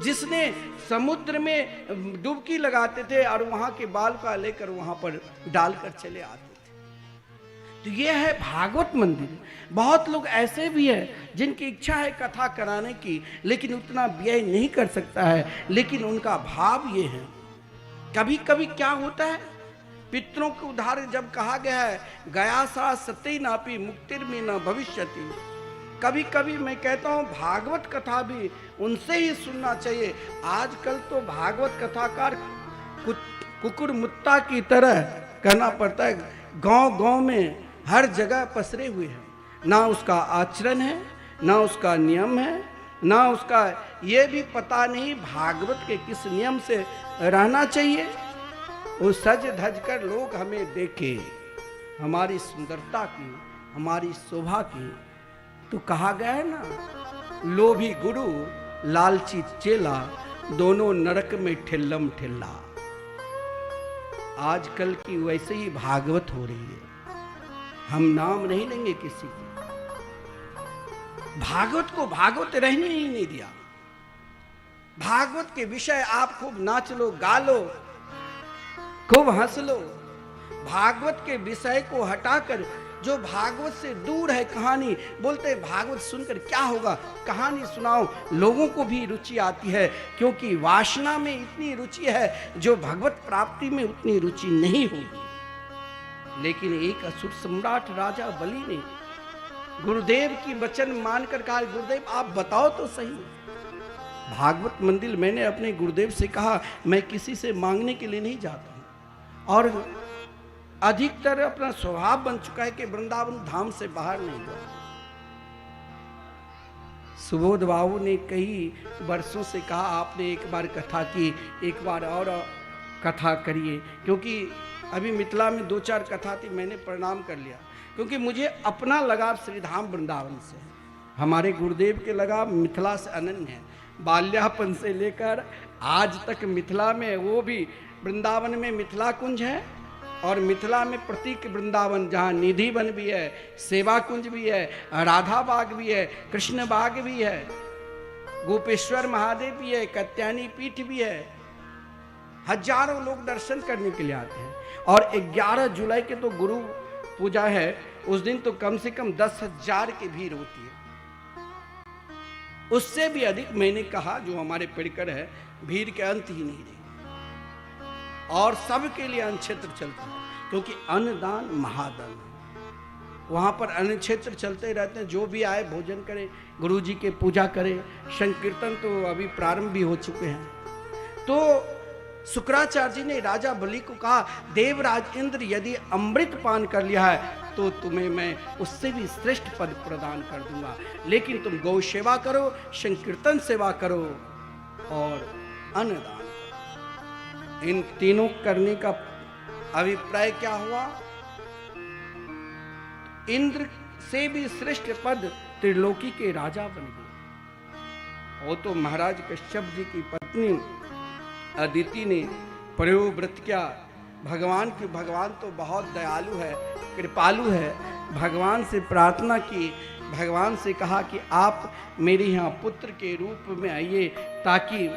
जिसने समुद्र में डुबकी लगाते थे और वहां के बाल का लेकर वहां पर डालकर चले आते थे। तो ये है भागवत मंदिर। बहुत लोग ऐसे भी हैं जिनकी इच्छा है कथा कराने की, लेकिन उतना व्यय नहीं कर सकता है, लेकिन उनका भाव ये है। कभी कभी क्या होता है, पितरों के उद्धार जब कहा गया है गया सा सत्य नापी मुक्तिर में न भविष्यति, कभी कभी मैं कहता हूँ भागवत कथा भी उनसे ही सुनना चाहिए। आजकल तो भागवत कथाकार कुकुर मुत्ता की तरह कहना पड़ता है, गांव गांव में हर जगह पसरे हुए हैं, ना उसका आचरण है, ना उसका नियम है, ना उसका ये भी पता नहीं भागवत के किस नियम से रहना चाहिए। वो सज धज कर लोग हमें देखे, हमारी सुंदरता की, हमारी शोभा की। तो कहा गया है ना, लोभी गुरु लालची चेला, दोनों नरक में ठिल्लम ठिल्ला। आजकल की वैसे ही भागवत हो रही है, हम नाम नहीं लेंगे किसी की। भागवत को भागवत रहने ही नहीं दिया। भागवत के विषय आप खूब नाच लो, गा लो, खूब हंस लो। भागवत के विषय को हटाकर जो भागवत से दूर है कहानी, बोलते हैं भागवत सुनकर क्या होगा, कहानी सुनाओ, लोगों को भी रुचि आती है, क्योंकि वासना में इतनी रुचि है जो भगवत प्राप्ति में उतनी रुचि नहीं होगी। लेकिन एक असुर सम्राट राजा बलि ने गुरुदेव की वचन मानकर कहा, गुरुदेव आप बताओ तो सही। भागवत मंदिर मैंने अपने गुरुदेव से कहा, मैं किसी से मांगने के लिए नहीं जाता हूं, और अधिकतर अपना स्वभाव बन चुका है कि वृंदावन धाम से बाहर नहीं गया। सुबोध बाबू ने कई वर्षों से कहा, आपने एक बार कथा की, एक बार और कथा करिए, क्योंकि अभी मिथिला में 2-4 कथा थी, मैंने प्रणाम कर लिया, क्योंकि मुझे अपना लगाव श्रीधाम वृंदावन से, हमारे गुरुदेव के लगाव मिथिला से अनन्य है। बाल्यापन से लेकर आज तक मिथिला में, वो भी वृंदावन में मिथिला कुंज है, और मिथिला में प्रतीक वृंदावन, जहाँ निधि वन भी है, सेवा कुंज भी है, राधा बाग भी है, कृष्ण बाग भी है, गोपेश्वर महादेव भी है, कत्यानी पीठ भी है। हजारों लोग दर्शन करने के लिए आते हैं। और 11 जुलाई के तो गुरु पूजा है, उस दिन तो कम से कम 10,000 की भीड़ होती है। उससे भी अधिक मैंने कहा, जो हमारे पेड़कर है, भीड़ के अंत ही नहीं रही। और सबके लिए अन्न क्षेत्र चलता है, क्योंकि अन्नदान महादान है। वहाँ पर अन्न क्षेत्र चलते रहते हैं, जो भी आए भोजन करें, गुरु जी के पूजा करें। संकीर्तन तो अभी प्रारंभ भी हो चुके हैं। तो शुक्राचार्य जी ने राजा बलि को कहा, देवराज इंद्र यदि अमृत पान कर लिया है तो तुम्हें मैं उससे भी श्रेष्ठ पद प्रदान कर दूंगा, लेकिन तुम गौ सेवा करो, संकीर्तन सेवा करो और अन्नदान। इन तीनों करने का अभिप्राय क्या हुआ? इंद्र से भी श्रेष्ठ पद त्रिलोकी के राजा बन गए। वो तो महाराज कश्यप जी की पत्नी अदिति ने प्रयोग व्रत किया। भगवान तो बहुत दयालु है, कृपालु है। भगवान से प्रार्थना की, भगवान से कहा कि आप मेरे यहाँ पुत्र के रूप में आइए, ताकि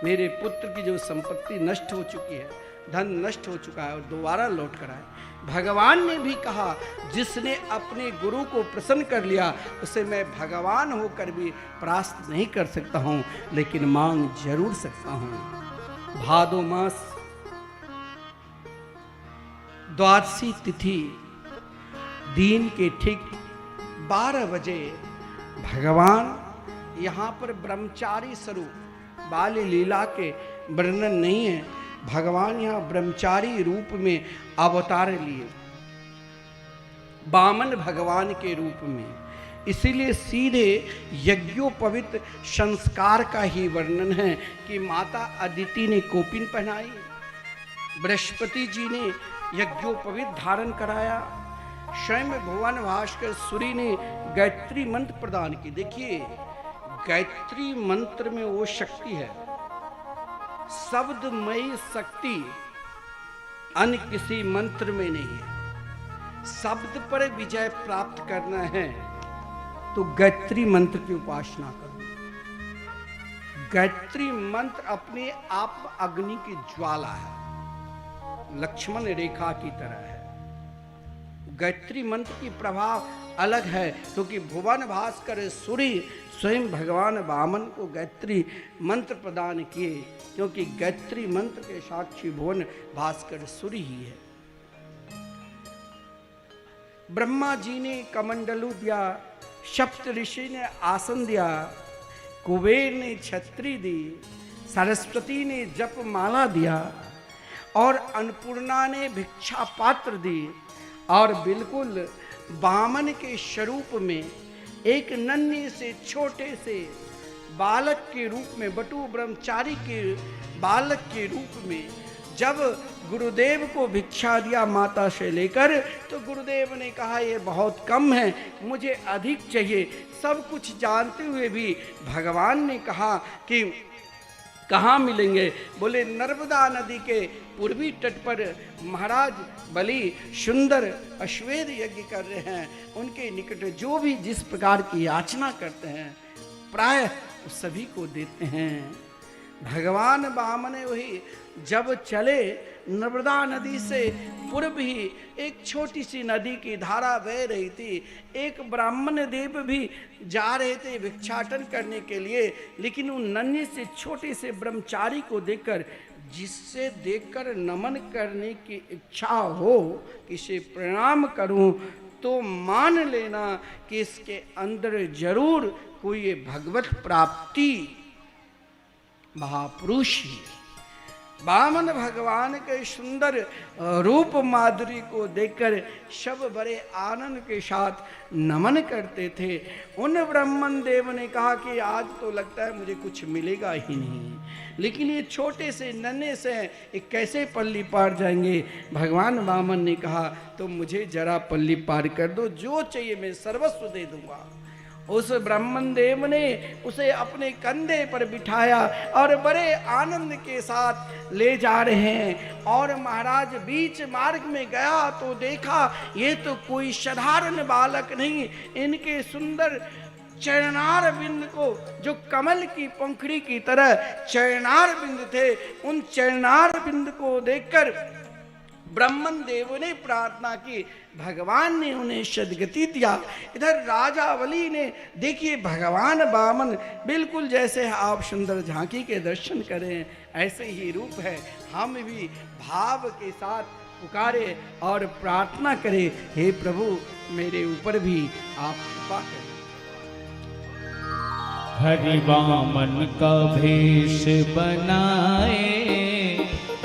मेरे पुत्र की जो संपत्ति नष्ट हो चुकी है, धन नष्ट हो चुका है और दोबारा लौट कर आए। भगवान ने भी कहा जिसने अपने गुरु को प्रसन्न कर लिया उसे मैं भगवान होकर भी परास्त नहीं कर सकता हूं, लेकिन मांग जरूर सकता हूं। भादो मास द्वादशी तिथि दिन के ठीक 12 बजे भगवान यहाँ पर ब्रह्मचारी स्वरूप, बाल लीला के वर्णन नहीं है, भगवान यहाँ ब्रह्मचारी रूप में अवतार लिए, वामन भगवान के रूप में। इसीलिए सीधे यज्ञोपवीत संस्कार का ही वर्णन है कि माता अदिति ने कोपिन पहनाई, बृहस्पति जी ने यज्ञोपवीत धारण कराया, स्वयं भगवान भास्कर सूर्य ने गायत्री मंत्र प्रदान की। देखिए गायत्री मंत्र में वो शक्ति है, शब्दमयी शक्ति अन्य किसी मंत्र में नहीं है। शब्द पर विजय प्राप्त करना है तो गायत्री मंत्र की उपासना करो। गायत्री मंत्र अपने आप अग्नि की ज्वाला है, लक्ष्मण रेखा की तरह है। गायत्री मंत्र की प्रभाव अलग है, क्योंकि भुवन भास्कर सूर्य स्वयं भगवान वामन को गायत्री मंत्र प्रदान किए, क्योंकि गायत्री मंत्र के साक्षी भुवन भास्कर सूर्य ही है। ब्रह्मा जी ने कमंडलू दिया, सप्त ऋषि ने आसन दिया, कुबेर ने छत्री दी, सरस्वती ने जप माला दिया और अन्नपूर्णा ने भिक्षा पात्र दी, और बिल्कुल वामन के स्वरूप में एक नन्हे से छोटे से बालक के रूप में, बटु ब्रह्मचारी के बालक के रूप में जब गुरुदेव को भिक्षा दिया माता से लेकर, तो गुरुदेव ने कहा ये बहुत कम है, मुझे अधिक चाहिए। सब कुछ जानते हुए भी भगवान ने कहा कि कहाँ मिलेंगे? बोले नर्मदा नदी के पूर्वी तट पर महाराज बलि सुंदर अश्वेध यज्ञ कर रहे हैं, उनके निकट जो भी जिस प्रकार की याचना करते हैं प्रायः सभी को देते हैं। भगवान वामन वही जब चले, नर्मदा नदी से पूर्व ही एक छोटी सी नदी की धारा बह रही थी। एक ब्राह्मण देव भी जा रहे थे भिक्षाटन करने के लिए, लेकिन उन नन्हे से छोटे से ब्रह्मचारी को देखकर, जिससे देखकर नमन करने की इच्छा हो, इसे प्रणाम करूं, तो मान लेना कि इसके अंदर जरूर कोई भगवत प्राप्ति महापुरुष ही। वामन भगवान के सुंदर रूप माधुरी को देखकर सब बड़े आनंद के साथ नमन करते थे। उन ब्राह्मण देव ने कहा कि आज तो लगता है मुझे कुछ मिलेगा ही नहीं, लेकिन ये छोटे से नन्हे से ये कैसे पल्ली पार जाएंगे? भगवान वामन ने कहा तो मुझे जरा पल्ली पार कर दो, जो चाहिए मैं सर्वस्व दे दूंगा। उस ब्राह्मण देव ने उसे अपने कंधे पर बिठाया और बड़े आनंद के साथ ले जा रहे हैं। और महाराज बीच मार्ग में गया तो देखा ये तो कोई साधारण बालक नहीं, इनके सुंदर चरणार बिंद को, जो कमल की पंखड़ी की तरह चरणार बिंद थे, उन चरणार बिंद को देखकर ब्राह्मण देव ने प्रार्थना की, भगवान ने उन्हें सद्गति दिया। इधर राजा बलि ने, देखिए भगवान वामन बिल्कुल जैसे आप सुंदर झांकी के दर्शन करें ऐसे ही रूप है, हम भी भाव के साथ पुकारे और प्रार्थना करें, हे प्रभु मेरे ऊपर भी आप कृपा करें। हरि वामन का भेष बनाए,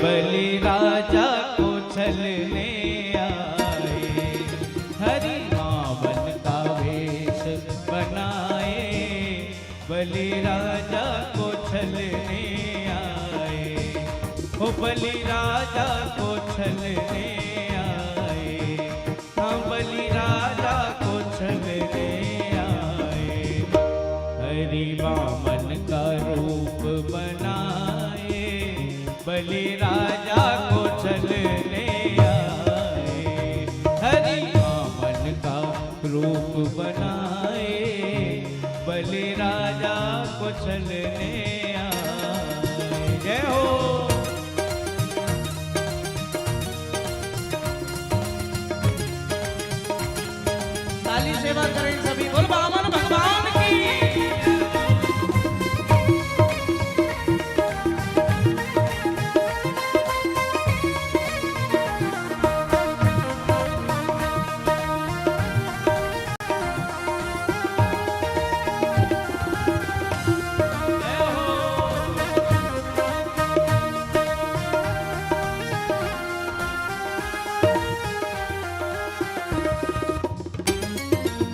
बलि राजा को छलने आए। हरि वामन का भेष बनाए, बलि राजा को छलने आए। ओ बलि राजा को छलने आए, हाँ बलि राजा को छलने आए। हरि वामन का रूप बनाए, बलि राजा को छलने आए। हरि वामन का रूप बनाए, बलि राजा को छलने आए। जय हो। सेवा करें सभी। बोल वामन भगवान की।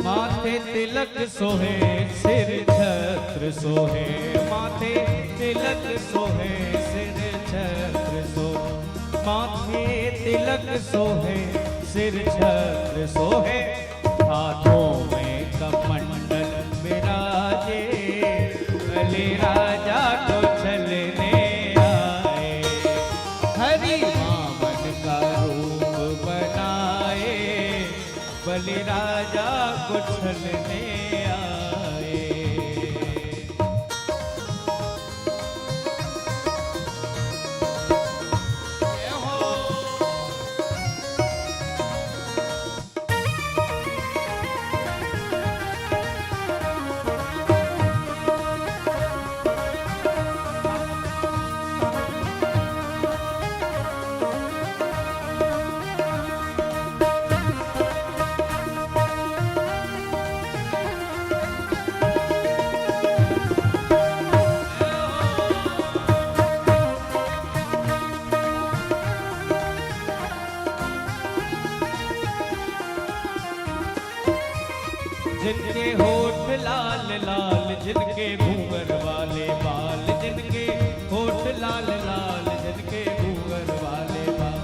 माथे तिलक सोहे सिर छत्र सोहे, माथे तिलक सोहे सिर छत्र सोहे, माथे तिलक सोहे सिर छत्र सोहे, हाथों में कमंडल विराजे, बलि राजा को छलने आए, हरि वामन का रूप बनाए, बलि राजा को छलने आए। जय हो। जिनके होठ लाल लाल, जिनके घूंघर वाले बाल, जिनके होठ लाल लाल, जिनके घूंघर वाले बाल,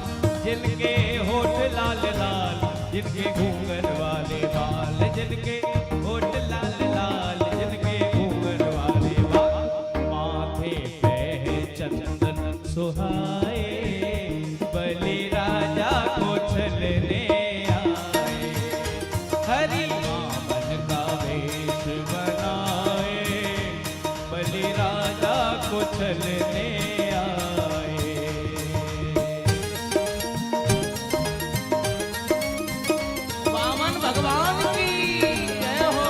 जिनके होठ लाल लाल, जिनके घूंघर वाले बाल, जिनके होठ लाल लाल, जिनके घूंघर वाले बाल, माथे पे है चंदन सुहाए, बलि राजा को छलने आए, हरि बलि राजा को छलने आए। वामन भगवान की जय हो।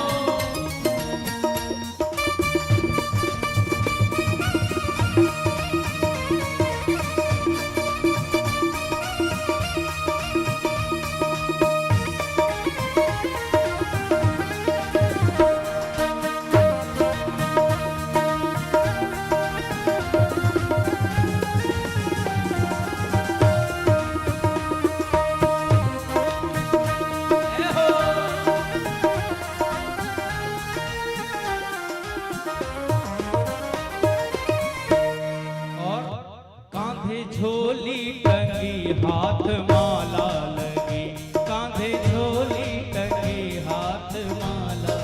झोली टंगी हाथ माला लगी, कांधे झोली टंगी हाथ माला,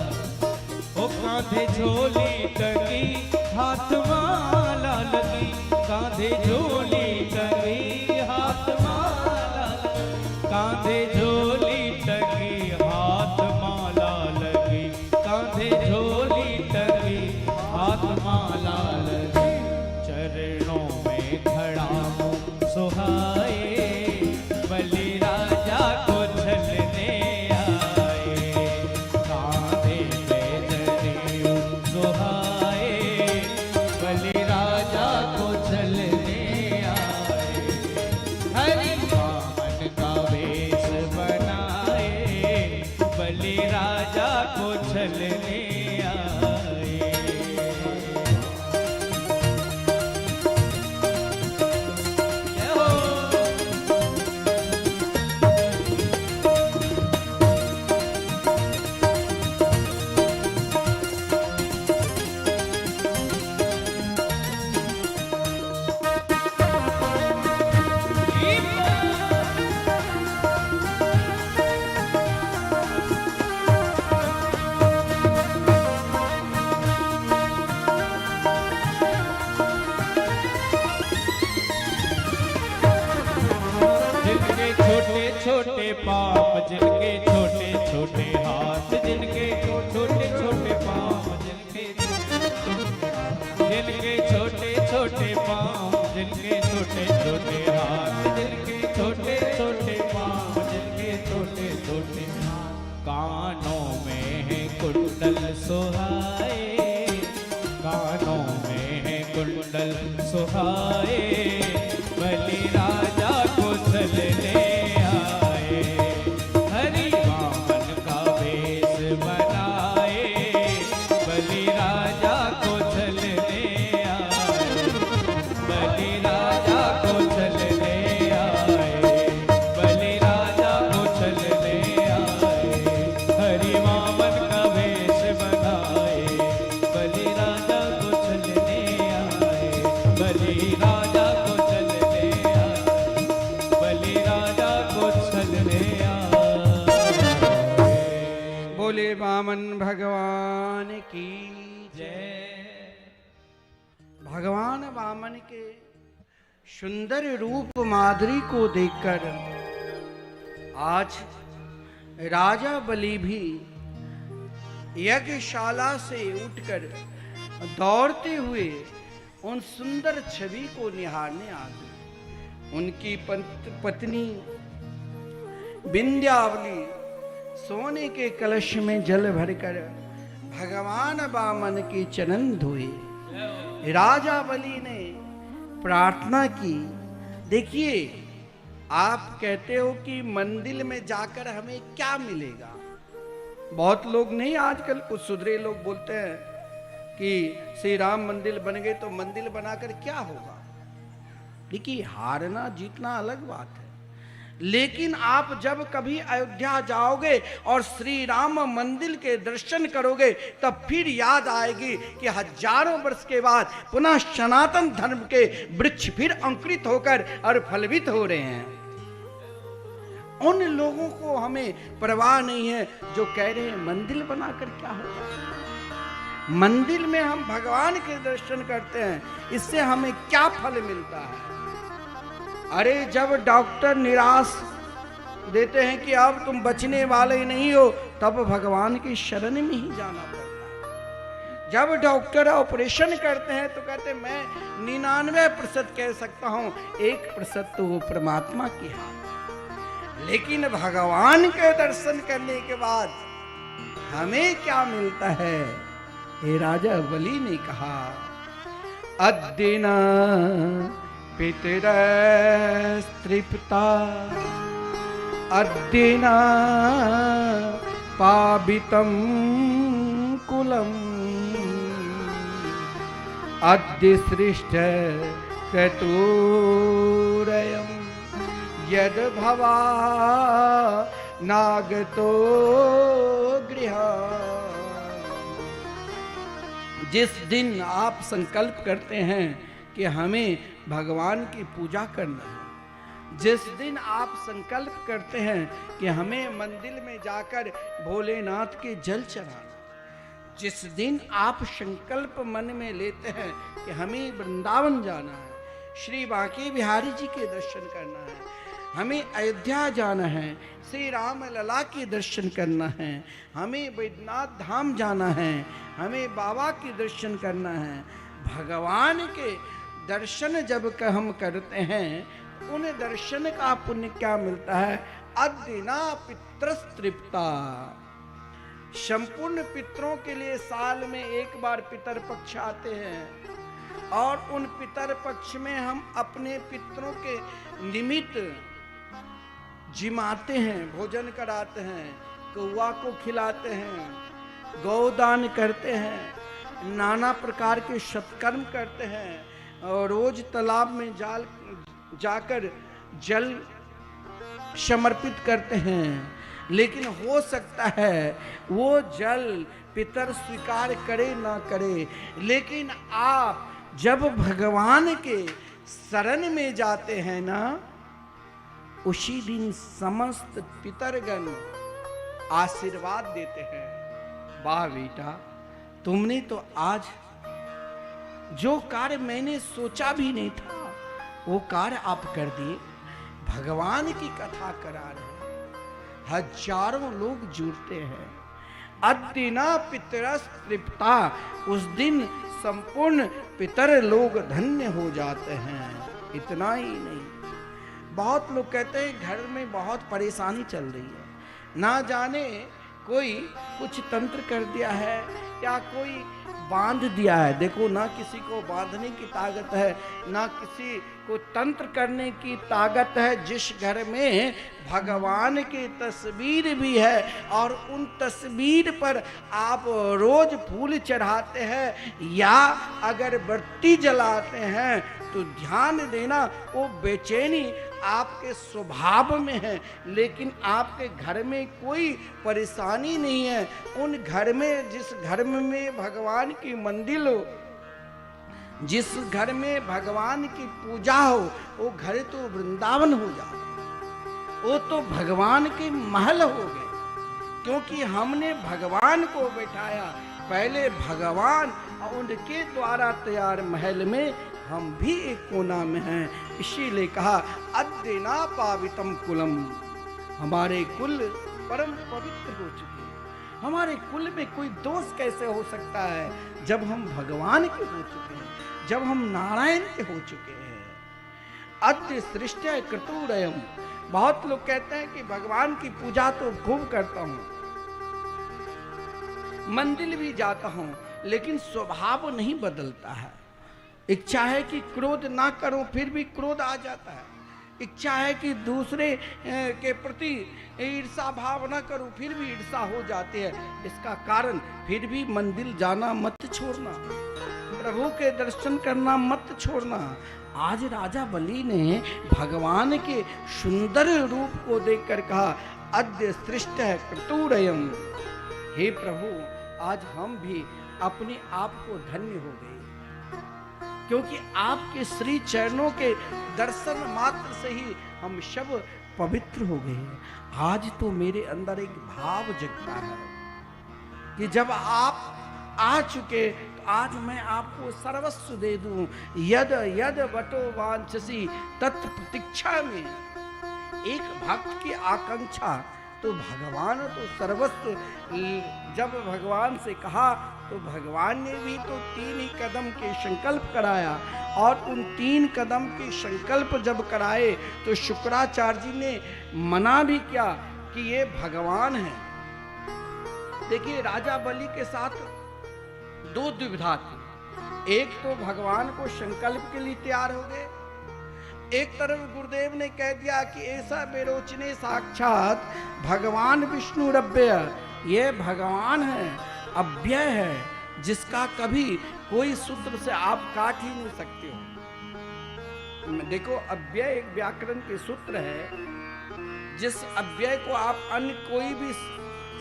ओ कांधे झोली टंगी हाथ माला लगी, कांधे झोली टंगी हाथ माला, कांधे झोली टंगी हाथ माला लगी, कांधे झोली टंगी हाथ माला लगी, चरणों में खड़ा सुहाए, बलि राजा को छलने आए, कांधे पे जनेऊ सुहाए, बलि राजा को छलने आए, हरि वामन का वेश बनाए, बलि राजा को छलने आए। कुंडल सुहाए, कानों में है कुंडल सुहाए, बलि राजा को चलने आए। हरि वामन का वेश बनाए, बलि राजा को चलने आए, बलि राजा को चलने आए, बलि राजा को चलने आए। हरि वामन का वेश बनाए, बलि राजा को चलने आए, बलि राजा को चलने आए, बलि राजा को चलने आए। बोले वामन भगवान की जय। भगवान वामन के सुंदर रूप माधुरी को देखकर आज राजा बलि भी यज्ञशाला से उठकर दौड़ते हुए उन सुंदर छवि को निहारने आ गए। उनकी पत्नी विंध्यावली सोने के कलश में जल भरकर भगवान वामन के चरण धोए। राजा बलि ने प्रार्थना की। देखिए, आप कहते हो कि मंदिर में जाकर हमें क्या मिलेगा। बहुत लोग नहीं, आजकल कुछ सुधरे लोग बोलते हैं कि श्री राम मंदिर बन गए तो मंदिर बनाकर क्या होगा। देखिए, हारना जीतना अलग बात है, लेकिन आप जब कभी अयोध्या जाओगे और श्री राम मंदिर के दर्शन करोगे तब फिर याद आएगी कि हजारों वर्ष के बाद पुनः सनातन धर्म के वृक्ष फिर अंकुरित होकर और फलवित हो रहे हैं। उन लोगों को हमें परवाह नहीं है जो कह रहे हैं मंदिर बनाकर क्या होगा। मंदिर में हम भगवान के दर्शन करते हैं, इससे हमें क्या फल मिलता है। अरे, जब डॉक्टर निराश देते हैं कि अब तुम बचने वाले नहीं हो, तब भगवान की शरण में ही जाना पड़ता है। जब डॉक्टर ऑपरेशन करते हैं तो कहते हैं मैं 99% कह सकता हूं, 1% तो वो परमात्मा की हाथ। लेकिन भगवान के दर्शन करने के बाद हमें क्या मिलता है। हे राजा बलि ने कहा, अद्दिना पितरस्तृप्ता अद्दिना पावितं कुलम् अद्य सृष्ट क्रतुरयं यद भवा नागतो गृह। जिस दिन आप संकल्प करते हैं कि हमें भगवान की पूजा करना है, जिस दिन आप संकल्प करते हैं कि हमें मंदिर में जाकर भोलेनाथ के जल चढ़ाना, जिस दिन आप संकल्प मन में लेते हैं कि हमें वृंदावन जाना है, श्री बांके बिहारी जी के दर्शन करना है, हमें अयोध्या जाना है, श्री राम लला के दर्शन करना है, हमें वैद्यनाथ धाम जाना है, हमें बाबा के दर्शन करना है। भगवान के दर्शन जब हम करते हैं, उन दर्शन का पुण्य क्या मिलता है। अद्दिना पितरस्तृप्ता, संपूर्ण पितरों के लिए साल में एक बार पितर पक्ष आते हैं और उन पितर पक्ष में हम अपने पितरों के निमित्त जिमाते हैं, भोजन कराते हैं, कौआ को खिलाते हैं, गौदान करते हैं, नाना प्रकार के सत्कर्म करते हैं और रोज तालाब में जाकर जल समर्पित करते हैं। लेकिन हो सकता है वो जल पितर स्वीकार करे ना करे, लेकिन आप जब भगवान के शरण में जाते हैं ना, उसी दिन समस्त पितरगण आशीर्वाद देते हैं। वाह बेटा, तुमने तो आज जो कार्य मैंने सोचा भी नहीं था वो कार्य आप कर दिए। भगवान की कथा करा रहे हैं, हजारों लोग जुड़ते हैं। अद्दिना पितरस्तृप्ता, उस दिन संपूर्ण पितर लोग धन्य हो जाते हैं। इतना ही नहीं, बहुत लोग कहते हैं घर में बहुत परेशानी चल रही है, ना जाने कोई कुछ तंत्र कर दिया है या कोई बांध दिया है। देखो, ना किसी को बांधने की ताकत है, ना किसी को तंत्र करने की ताकत है। जिस घर में भगवान की तस्वीर भी है और उन तस्वीर पर आप रोज फूल चढ़ाते हैं या अगरबत्ती जलाते हैं, तो ध्यान देना वो बेचैनी आपके स्वभाव में है, लेकिन आपके घर में कोई परेशानी नहीं है। उन घर में, जिस घर में भगवान की मंदिर हो, जिस घर में भगवान की पूजा हो, वो घर तो वृंदावन हो जाए, वो तो भगवान के महल हो गए। क्योंकि हमने भगवान को बैठाया, पहले भगवान और उनके द्वारा तैयार महल में हम भी एक कोना में हैं। इसीलिए कहा अद्यना पावितम कुलम, हमारे कुल परम पवित्र हो चुके हैं। हमारे कुल में कोई दोष कैसे हो सकता है जब हम भगवान के हो चुके हैं, जब हम नारायण के हो चुके हैं। अद्य सृष्टि क्रतुरयम। बहुत लोग कहते हैं कि भगवान की पूजा तो खूब करता हूं, मंदिर भी जाता हूं, लेकिन स्वभाव नहीं बदलता है। इच्छा है कि क्रोध ना करूं, फिर भी क्रोध आ जाता है। इच्छा है कि दूसरे के प्रति ईर्षा भाव ना करूं, फिर भी ईर्षा हो जाती है। इसका कारण फिर भी मंदिर जाना मत छोड़ना, प्रभु के दर्शन करना मत छोड़ना। आज राजा बलि ने भगवान के सुंदर रूप को देखकर कहा अद्य सृष्ट है क्रतुरयम। हे प्रभु, आज हम भी अपने आप को धन्य हो गए, क्योंकि आपके श्री चरणों के दर्शन मात्र से ही हम सब पवित्र हो गए। आज तो मेरे अंदर एक भाव जगता है कि जब आप आ चुके तो आज मैं आपको सर्वस्व दे दूं। यद यद वटो वांछसी तत् प्रतीक्षा में। एक भक्त की आकांक्षा तो भगवान तो सर्वस्व। जब भगवान से कहा तो भगवान ने भी तो 3 ही कदम के संकल्प कराया, और उन 3 कदम के संकल्प जब कराए तो शुक्राचार्य जी ने मना भी किया कि ये भगवान है। देखिए, राजा बलि के साथ 2 दुविधा थी। एक तो भगवान को संकल्प के लिए तैयार हो गए, एक तरफ गुरुदेव ने कह दिया कि ऐसा बेरोचने साक्षात भगवान विष्णु रव्य, ये भगवान है, अव्यय है, जिसका कभी कोई सूत्र से आप काट ही नहीं सकते हो। देखो, अव्यय एक व्याकरण के सूत्र है। जिस अव्यय को आप अन्य कोई भी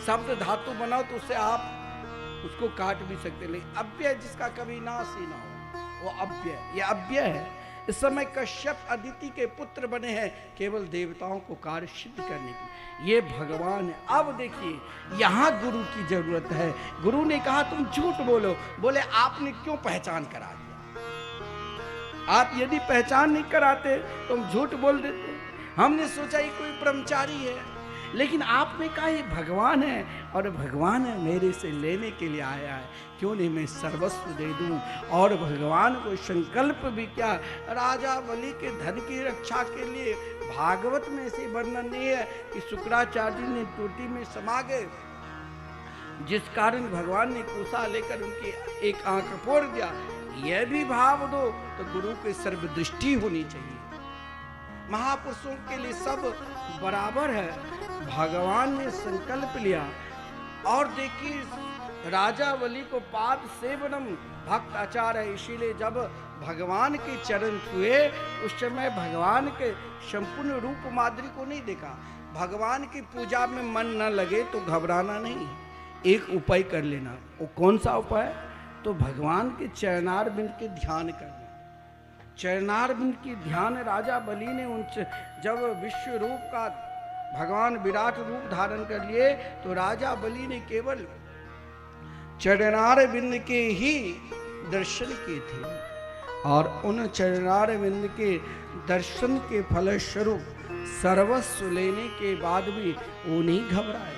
शब्द धातु बनाओ तो उससे आप उसको काट भी सकते, लेकिन अव्यय जिसका कभी नाश ही ना हो, वो अव्यय, ये अव्यय है। इस समय कश्यप अदिति के पुत्र बने हैं केवल देवताओं को कार्य सिद्ध करने की। ये भगवान है। अब देखिए, यहाँ गुरु की जरूरत है। गुरु ने कहा तुम झूठ बोलो। बोले आपने क्यों पहचान करा दिया? आप यदि पहचान नहीं कराते तो हम झूठ बोल देते। हमने सोचा ये कोई ब्रह्मचारी है, लेकिन आपने कहा ये भगवान है, और भगवान है मेरे से लेने के लिए आया है, क्यों नहीं मैं सर्वस्व दे दूं। और भगवान को संकल्प भी क्या, राजा बलि के धन की रक्षा के लिए भागवत में ऐसे वर्णन नहीं है कि शुक्राचार्य ने टोटी में समा गए, जिस कारण भगवान ने कोसा लेकर उनकी एक आंख फोड़ दिया। यह भी भाव दो तो गुरु की सर्वदृष्टि होनी चाहिए। महापुरुषों के लिए सब बराबर है। भगवान ने संकल्प लिया, और देखिए राजा बलि को पाद सेवनम भक्त आचार है। इसीलिए जब भगवान के चरण छुए उस समय भगवान के संपूर्ण रूप माधुरी को नहीं देखा। भगवान की पूजा में मन न लगे तो घबराना नहीं, एक उपाय कर लेना। वो कौन सा उपाय? तो भगवान के चरणार बिंद के ध्यान करना। चरणार बिंद की ध्यान राजा बलि ने उन जब विश्व रूप का भगवान विराट रूप धारण कर लिए तो राजा बलि ने केवल चरणार बिंद के ही दर्शन किए थे, और उन चरणार बिंद के दर्शन के फलस्वरूप सर्वस्व लेने के बाद भी वो नहीं घबराए।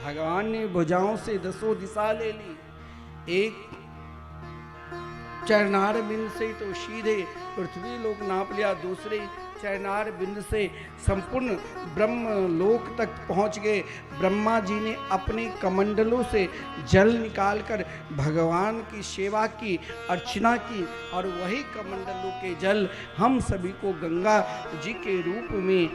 भगवान ने भुजाओं से 10 दिशा ले ली। एक चरणार बिंद से तो सीधे पृथ्वी लोक नाप लिया, दूसरे चरणार बिंद से संपूर्ण ब्रह्म लोक तक पहुंच गए। ब्रह्मा जी ने अपने कमंडलों से जल निकालकर भगवान की सेवा की, अर्चना की, और वही कमंडलों के जल हम सभी को गंगा जी के रूप में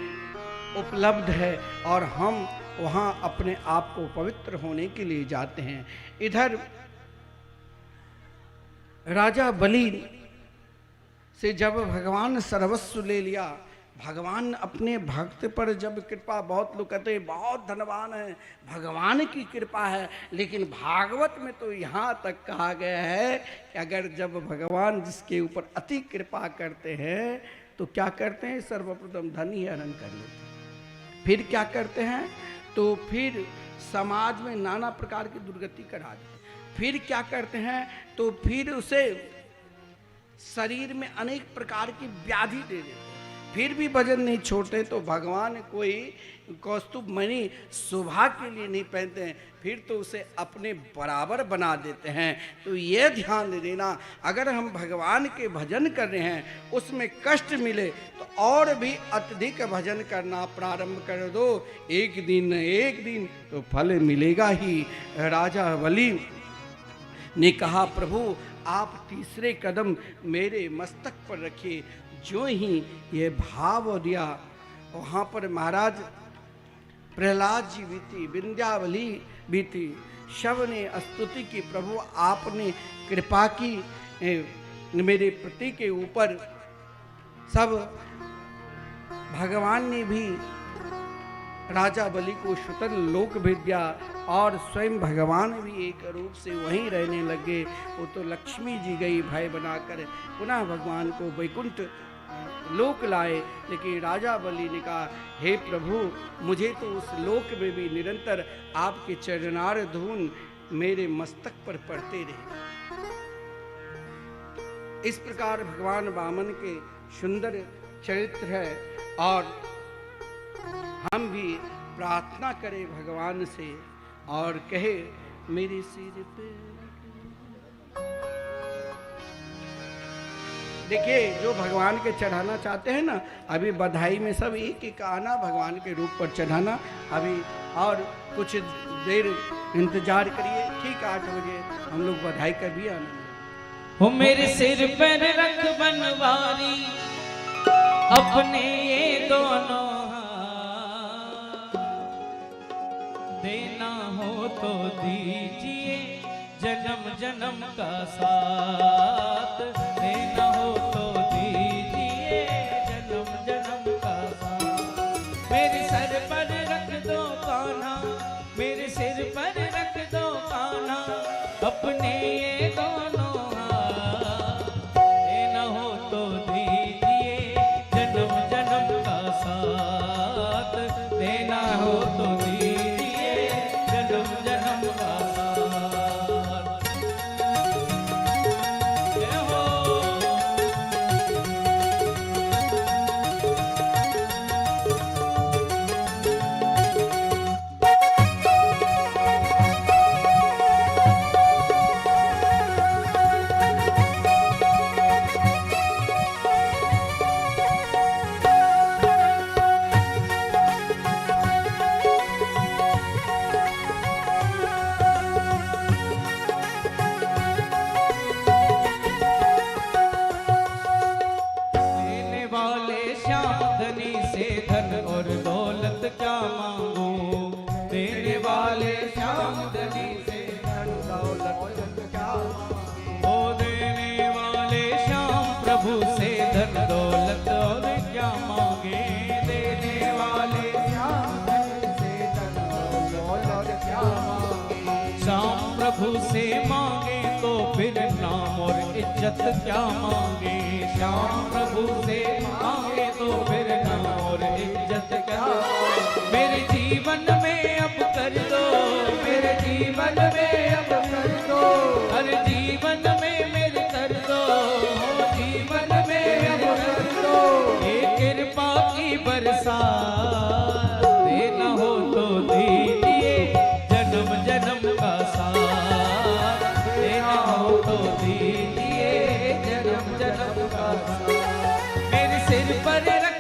उपलब्ध है और हम वहाँ अपने आप को पवित्र होने के लिए जाते हैं। इधर राजा बलि से जब भगवान सर्वस्व ले लिया, भगवान अपने भक्त पर जब कृपा, बहुत लोग कहते हैं बहुत धनवान है, भगवान की कृपा है, लेकिन भागवत में तो यहाँ तक कहा गया है कि अगर जब भगवान जिसके ऊपर अति कृपा करते हैं तो क्या करते हैं, सर्वप्रथम धन ही हरण कर लेते हैं। फिर क्या करते हैं, तो फिर समाज में नाना प्रकार की दुर्गति करा देते हैं। फिर क्या करते हैं, तो फिर उसे शरीर में अनेक प्रकार की व्याधि दे देते हैं। फिर भी भजन नहीं छोड़ते तो भगवान कोई कौस्तुभ मणि शोभा के लिए नहीं पहनते हैं, फिर तो उसे अपने बराबर बना देते हैं। तो ये ध्यान देना, अगर हम भगवान के भजन कर रहे हैं उसमें कष्ट मिले तो और भी अत्यधिक भजन करना प्रारंभ कर दो, एक दिन न एक दिन तो फल मिलेगा ही। राजा बलि ने कहा, प्रभु आप तीसरे कदम मेरे मस्तक पर रखिए। जो ही ये भाव दिया, वहाँ पर महाराज प्रहलाद जी भी थी, विंध्यावली भी थी, शव ने स्तुति की, प्रभु आपने कृपा की मेरे पति के ऊपर। सब भगवान ने भी राजा बलि को शुतल लोक विद्या, और स्वयं भगवान भी एक रूप से वहीं रहने लगे। वो तो लक्ष्मी जी गई भय बनाकर, पुनः भगवान को वैकुंठ लोक लाए। लेकिन राजा बलि ने कहा, हे प्रभु मुझे तो उस लोक में भी निरंतर आपके चरणार धून मेरे मस्तक पर पड़ते रहे। इस प्रकार भगवान वामन के सुंदर चरित्र है, और हम भी प्रार्थना करें भगवान से और कहे, मेरे सिर पे। देखिए, जो भगवान के चढ़ाना चाहते हैं ना, अभी बधाई में सब एक एक आना, भगवान के रूप पर चढ़ाना। अभी और कुछ देर इंतजार करिए, ठीक 8 बजे हम लोग बधाई कर भी आना। हो मेरे सिर पर रख बनवारी अपने ये दोनों हाथ, देना हो तो दीजिए जन्म जन्म का साथ, देना हो तो दीजिए जन्म जन्म का साथ। मेरे सर पर रख दो कान्हा, मेरे सिर पर रख दो कान्हा, अपने ये दोनों हाथ, देना हो तो दीजिए जन्म जन्म का साथ, देना हो तो दीजिए जन्म जन्म का साथ। जय हो। देने वाले श्याम धनी से धन और दौलत क्या मांगू, देने वाले श्याम धनी से धन दौलत क्या मांगू। ओ देने वाले श्याम प्रभु से धन दौलत और क्या मांगे, देने वाले श्याम धनी से धन दौलत क्या मांगे। श्याम प्रभु से मांगे तो फिर नाम और इज्जत क्या मांगे, श्याम प्रभु से मांगे तो फिर नाम और इज्जत क्या। मेरे जीवन में अब कर दो, मेरे जीवन में अब कर दो, हर जीवन में मेरे कर दो, जीवन में अब कर दो। एक कृपा की बरसात, देना हो तो दीजिए जन्म जन्म का साथ, देना हो तो दीजिए जन्म जन्म का साथ। मेरे सिर पर रख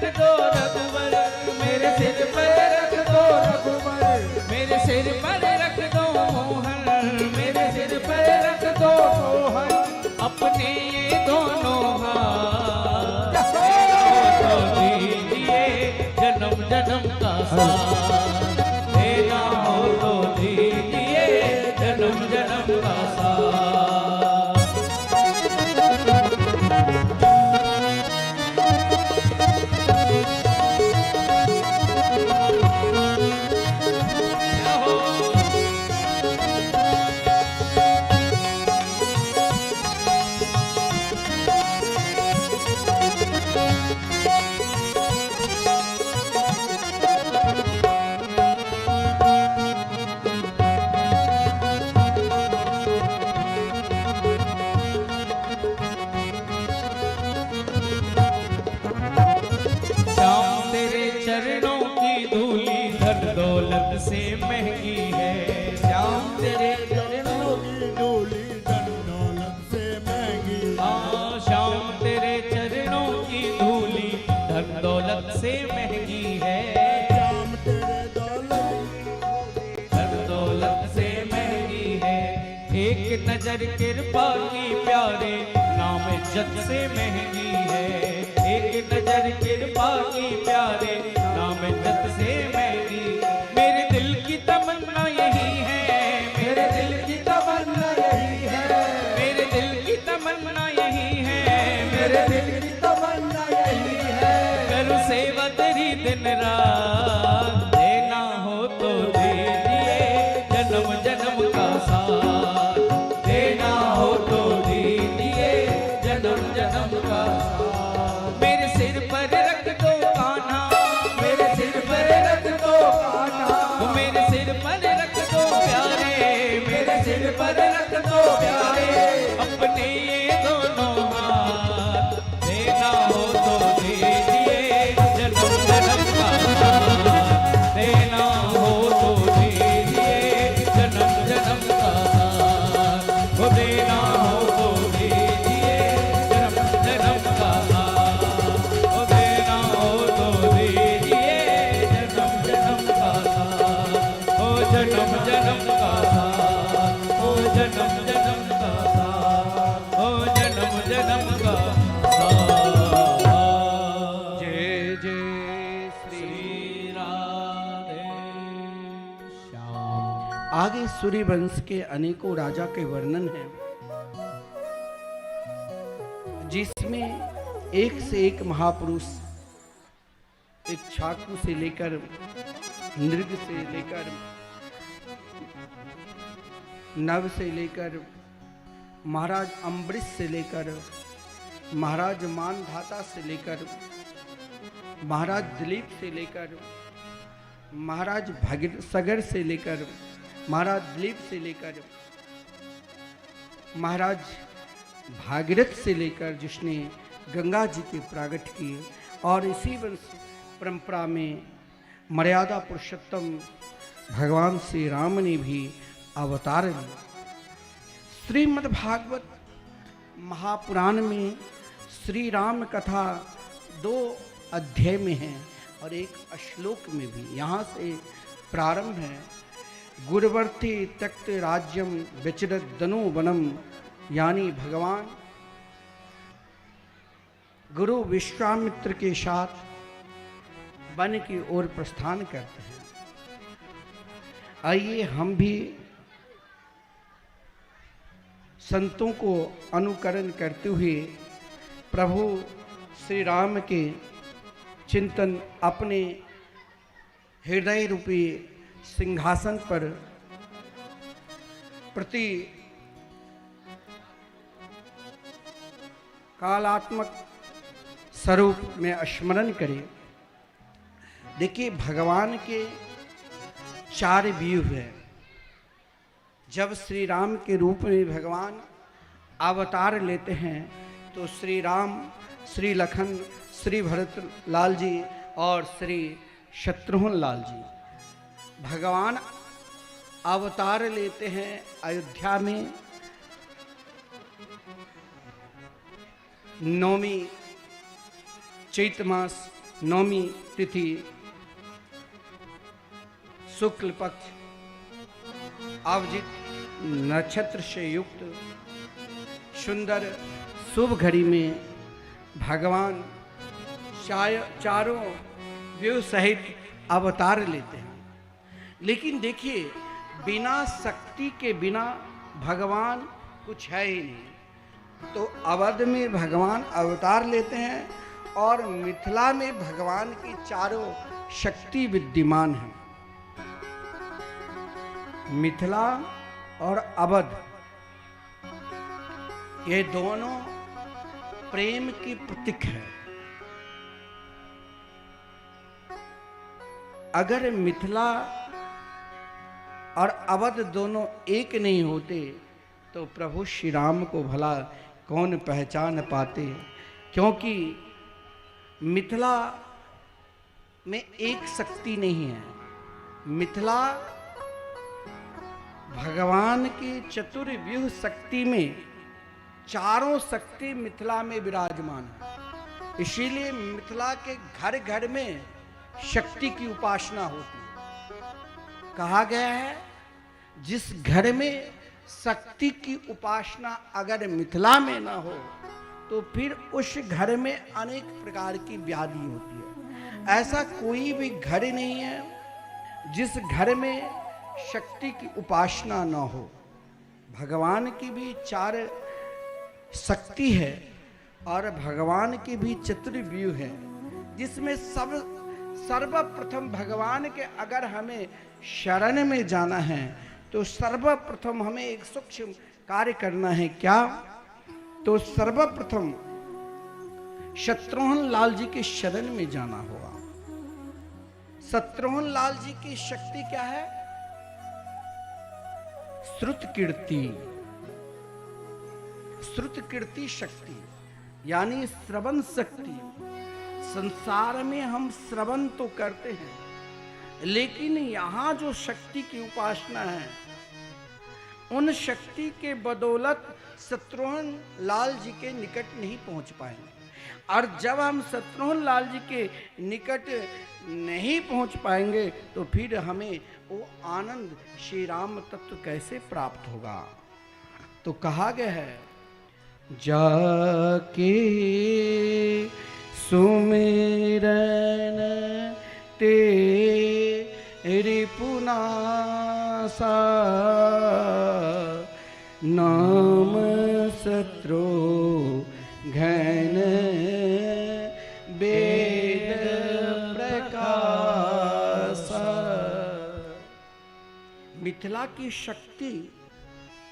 जन्म जन्म का साथ। श्याम तेरे चरणों की धूली धन दौलत से महंगी है। श्याम तेरे चरणों की डोली धन दौलत से महंगी। हाँ, श्याम तेरे चरणों की धूली धन दौलत से महंगी है। श्याम तेरे धन दौलत से महंगी है। एक नजर कृपा की प्यारे नाम इज्जत से महंगी है। एक नजर कृपा की प्यारे नाम इज्जत से महंगी। मेरे दिल की तमन्ना यही है, मेरे दिल की तमन्ना यही है, मेरे दिल की तमन्ना यही है, मेरे दिल की तमन्ना यही है। करूँ सेवा तेरी दिन रात, देना हो तो दीजिए जन्म जन्म का साथ। देना हो तो दीजिए जन्म जन्म का साथ। मेरे सिर पर रख दो कान्हा, मेरे सिर पर रख दो कान्हा, मेरे सिर पर रख दो प्यारे, मेरे सिर पर रख दो प्यारे। अपने ये दोनों हाथ, देना हो तो दीजिए जन्म जन्म का साथ। देना हो तो दीजिए जन्म जन्म का साथ। वो देना हो तो दीजिए जन्म जन्म का साथ। वो देना हो तो दीजिए जन्म जन्म का साथ। ओ जन्म जन्म का साथ, ओ जन्म जन्म का साथ, ओ जन्म जन्म का साथ। जय जय श्री राधे श्याम। आगे सूर्य वंश के अनेकों राजा के वर्णन है, जिसमें एक से एक महापुरुष, एक छाकू से लेकर नृग से लेकर नव से लेकर महाराज अम्बरीश से लेकर महाराज मानधाता से लेकर महाराज दिलीप से लेकर महाराज सगर से लेकर महाराज दिलीप से लेकर महाराज भागीरथ से लेकर जिसने गंगा जी के प्रागट किए, और इसी वंश परंपरा में मर्यादा पुरुषोत्तम भगवान श्री राम ने भी अवतार लिए। श्रीमद् भागवत महापुराण में श्री राम कथा 2 अध्याय में है और एक श्लोक में भी। यहाँ से प्रारंभ है, गुरुवर्ती त्यक्त राज्यम विचरत दनो वनम, यानी भगवान गुरु विश्वामित्र के साथ वन की ओर प्रस्थान करते हैं। आइए हम भी संतों को अनुकरण करते हुए प्रभु श्री राम के चिंतन अपने हृदय रूपी सिंहासन पर प्रति कालात्मक स्वरूप में स्मरण करें। देखिए, भगवान के 4 व्यूह हैं। जब श्री राम के रूप में भगवान अवतार लेते हैं तो श्री राम, श्री लखन, श्री भरत लाल जी और श्री शत्रुघ्न लाल जी। भगवान अवतार लेते हैं अयोध्या में नौमी चैत्र मास, नौमी तिथि, शुक्ल पक्ष, अवजित नक्षत्र से युक्त सुंदर शुभ घड़ी में भगवान चारों व्यू सहित अवतार लेते हैं। लेकिन देखिए, बिना शक्ति के बिना भगवान कुछ है ही नहीं। तो अवध में भगवान अवतार लेते हैं और मिथिला में भगवान की चारों शक्ति विद्यमान है। मिथिला और अवध ये दोनों प्रेम की प्रतीक है। अगर मिथिला और अवध दोनों एक नहीं होते तो प्रभु श्री राम को भला कौन पहचान पाते। क्योंकि मिथिला में एक शक्ति नहीं है। मिथिला भगवान की चतुर्व्यूह शक्ति में चारों शक्ति मिथिला में विराजमान है। इसीलिए मिथिला के घर घर में शक्ति की उपासना होती है। कहा गया है जिस घर में शक्ति की उपासना अगर मिथिला में ना हो तो फिर उस घर में अनेक प्रकार की व्याधि होती है। ऐसा कोई भी घर नहीं है जिस घर में शक्ति की उपासना ना हो। भगवान की भी चार शक्ति है और भगवान की भी चतुर्व्यूह है, जिसमें सर्वप्रथम भगवान के अगर हमें शरण में जाना है तो सर्वप्रथम हमें एक सूक्ष्म कार्य करना है। क्या? तो सर्वप्रथम शत्रुघ्न लाल जी के शरण में जाना होगा। शत्रुघ्न लाल जी की शक्ति क्या है? श्रुत कीर्ति। श्रुत कीर्ति शक्ति यानी श्रवण शक्ति। संसार में हम श्रवण तो करते हैं, लेकिन यहां जो शक्ति की उपासना है उन शक्ति के बदौलत शत्रुघ्न लाल जी के निकट नहीं पहुंच पाएंगे। और जब हम शत्रुघ्न लाल जी के निकट नहीं पहुंच पाएंगे तो फिर हमें वो आनंद श्री राम तत्व कैसे प्राप्त होगा। तो कहा गया है जाके सुमिरन तेरी पुनासा नाम शत्रु घन वेद प्रकाश। मिथिला की शक्ति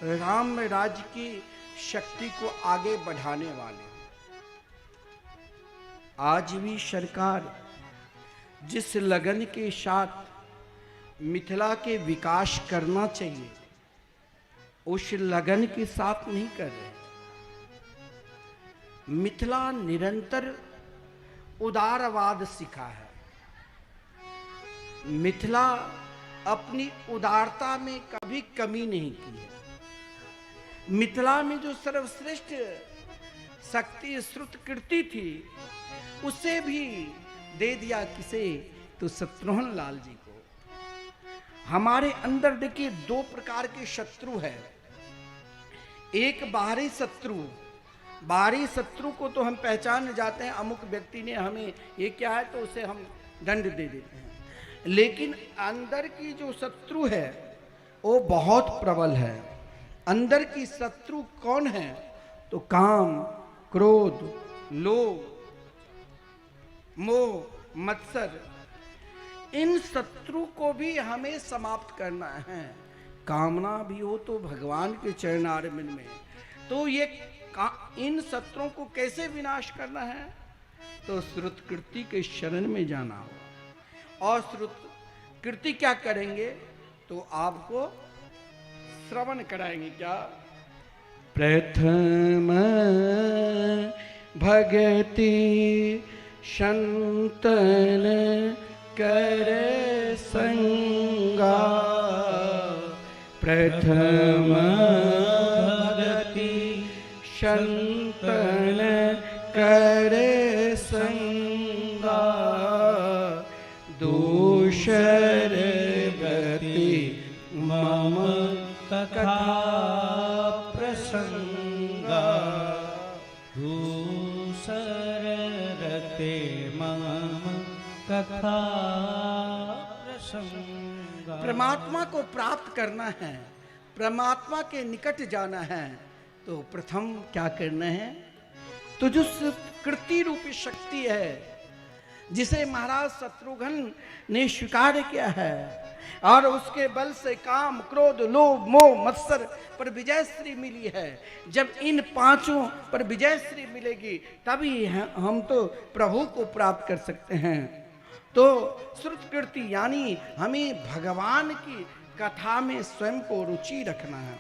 राम राज्य की शक्ति को आगे बढ़ाने वाले। आज भी सरकार जिस लगन के साथ मिथिला के विकास करना चाहिए उस लगन के साथ नहीं कर रहे। मिथिला निरंतर उदारवाद सीखा है। मिथिला अपनी उदारता में कभी कमी नहीं की है। मिथिला में जो सर्वश्रेष्ठ शक्ति श्रुत कीर्ति थी उसे भी दे दिया किसे? तो शत्रुघ्न लाल जी को। हमारे अंदर देखिए दो प्रकार के शत्रु है। एक बाहरी शत्रु। बाहरी शत्रु को तो हम पहचान जाते हैं, अमुक व्यक्ति ने हमें ये क्या है तो उसे हम दंड दे देते हैं। लेकिन अंदर की जो शत्रु है वो बहुत प्रबल है। अंदर की शत्रु कौन है? तो काम, क्रोध, लोभ, मोह, मत्सर। इन शत्रु को भी हमें समाप्त करना है। कामना भी हो तो भगवान के चरणारविंद में। तो ये इन शत्रुओं को कैसे विनाश करना है? तो श्रुत कीर्ति के शरण में जाना हो। और श्रुत कीर्ति क्या करेंगे? तो आपको श्रवण कराएंगे। क्या? प्रथम भगति संतन कर संगा। प्रथम भगति संतन कर संगा। दूसर गति मम कथा प्रसंगा। दूसर रते मम कथा प्रसंग। परमात्मा को प्राप्त करना है, परमात्मा के निकट जाना है, तो प्रथम क्या करना है? तो जो कृति रूपी शक्ति है जिसे महाराज शत्रुघ्न ने स्वीकार किया है और उसके बल से काम, क्रोध, लोभ, मोह, मत्सर पर विजय श्री मिली है। जब इन पांचों पर विजय श्री मिलेगी तभी हम तो प्रभु को प्राप्त कर सकते हैं। तो श्रुतकृति यानी हमें भगवान की कथा में स्वयं को रुचि रखना है,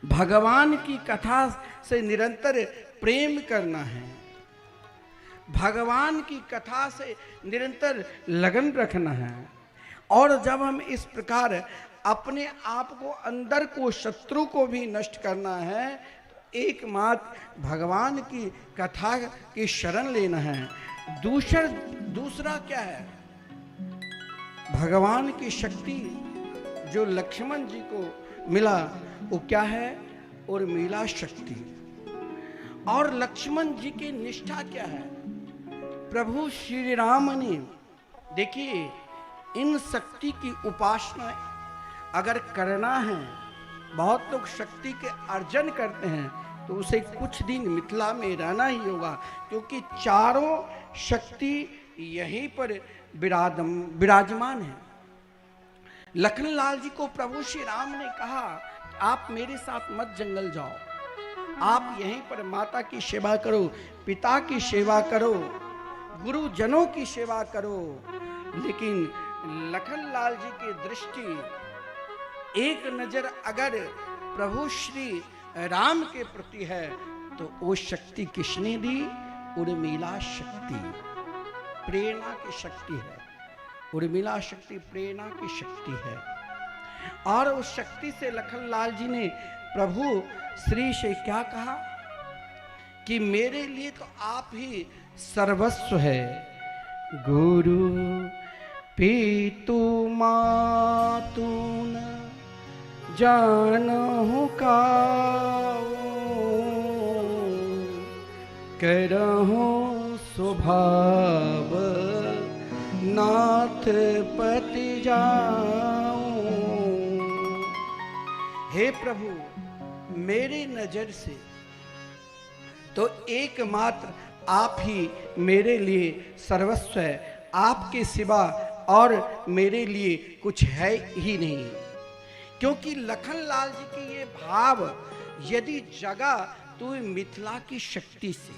भगवान की कथा से निरंतर प्रेम करना है, भगवान की कथा से निरंतर लगन रखना है। और जब हम इस प्रकार अपने आप को, अंदर को, शत्रु को भी नष्ट करना है तो एकमात्र भगवान की कथा की शरण लेना है। दूसरा क्या है? भगवान की शक्ति जो लक्ष्मण जी को मिला वो क्या है? उर्मिला शक्ति। और लक्ष्मण जी की निष्ठा क्या है? प्रभु श्री राम ने, देखिए, इन शक्ति की उपासना अगर करना है, बहुत लोग शक्ति के अर्जन करते हैं तो उसे कुछ दिन मिथिला में रहना ही होगा, क्योंकि चारों शक्ति यहीं पर विराजमान है। लखनलाल जी को प्रभु श्री राम ने कहा आप मेरे साथ मत जंगल जाओ, आप यहीं पर माता की सेवा करो, पिता की सेवा करो, गुरुजनों की सेवा करो। लेकिन लखनलाल जी की दृष्टि एक नजर अगर प्रभु श्री राम के प्रति है तो वो शक्ति किसने दी? उर्मिला शक्ति, प्रेरणा की शक्ति है। उर्मिला शक्ति प्रेरणा की शक्ति है। और उस शक्ति से लखनलाल जी ने प्रभु श्री से क्या कहा कि मेरे लिए तो आप ही सर्वस्व है। गुरु पीतु मातु न जानहु काऊ, करहु स्वभाव नाथ पति जाऊं। हे प्रभु, मेरी नजर से तो एकमात्र आप ही मेरे लिए सर्वस्व है, आपके सिवा और मेरे लिए कुछ है ही नहीं। क्योंकि लखनलाल जी की ये भाव यदि जगा तो मिथिला की शक्ति से,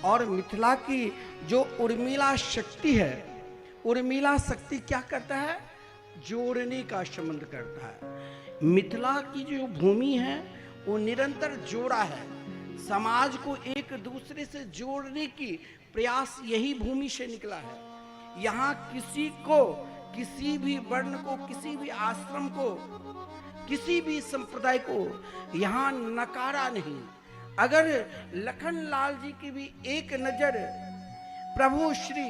और मिथिला की जो उर्मिला शक्ति है, उर्मिला शक्ति क्या करता है? जोड़ने का संबंध करता है। मिथिला की जो भूमि है वो निरंतर जोड़ा है, समाज को एक दूसरे से जोड़ने की प्रयास यही भूमि से निकला है। यहाँ किसी को, किसी भी वर्ण को, किसी भी आश्रम को, किसी भी संप्रदाय को यहाँ नकारा नहीं। अगर लखनलाल जी की भी एक नजर प्रभु श्री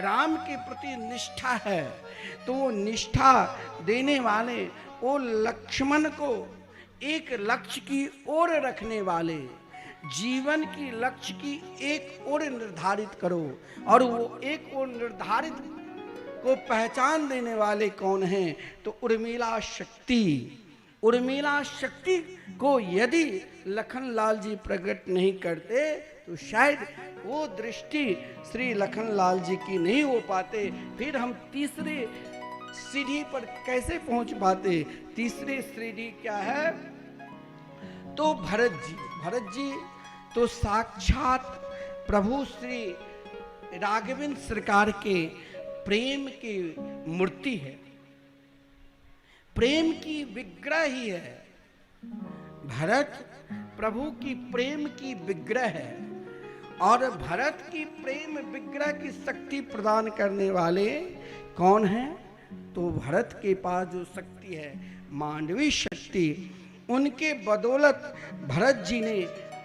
राम के प्रति निष्ठा है तो वो निष्ठा देने वाले, वो लक्ष्मण को एक लक्ष्य की ओर रखने वाले, जीवन की लक्ष्य की एक ओर निर्धारित करो। और वो एक ओर निर्धारित को पहचान देने वाले कौन हैं? तो उर्मिला शक्ति। उर्मिला शक्ति को यदि लखनलाल जी प्रकट नहीं करते तो शायद वो दृष्टि श्री लखनलाल जी की नहीं हो पाते। फिर हम तीसरे सीढ़ी पर कैसे पहुंच पाते? तीसरी सीढ़ी क्या है? तो भरत जी। भरत जी तो साक्षात प्रभु श्री राघवेंद्र सरकार के प्रेम की मूर्ति है, प्रेम की विग्रह ही है। भरत प्रभु की प्रेम की विग्रह है, और भरत की प्रेम विग्रह की शक्ति प्रदान करने वाले कौन हैं? तो भरत के पास जो शक्ति है, मानवीय शक्ति, उनके बदौलत भरत जी ने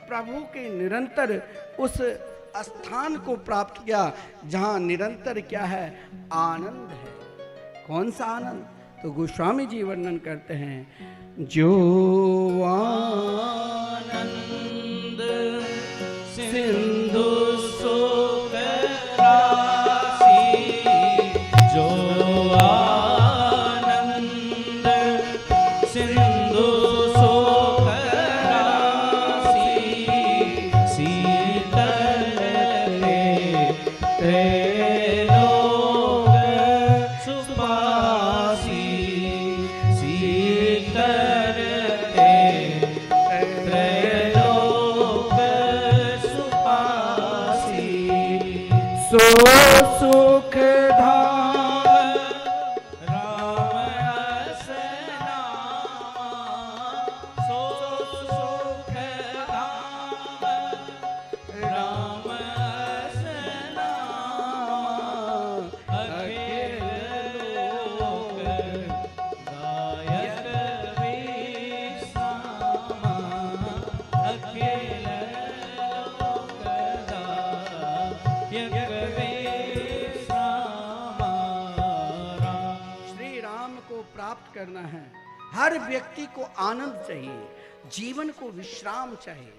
प्रभु के निरंतर उस स्थान को प्राप्त किया जहां निरंतर क्या है? आनंद है। कौन सा आनंद? तो गोस्वामी जी वर्णन करते हैं, जो आनंद सिंधु सोक राशि, जो सो सुख धाम राम अस नामा, सो सुख धाम राम अस नामा, अखिल लोक दायक विश्रामा, अखिल लोक दायक विश्रामा। श्री राम को प्राप्त करना है। हर व्यक्ति को आनंद चाहिए, जीवन को विश्राम चाहिए,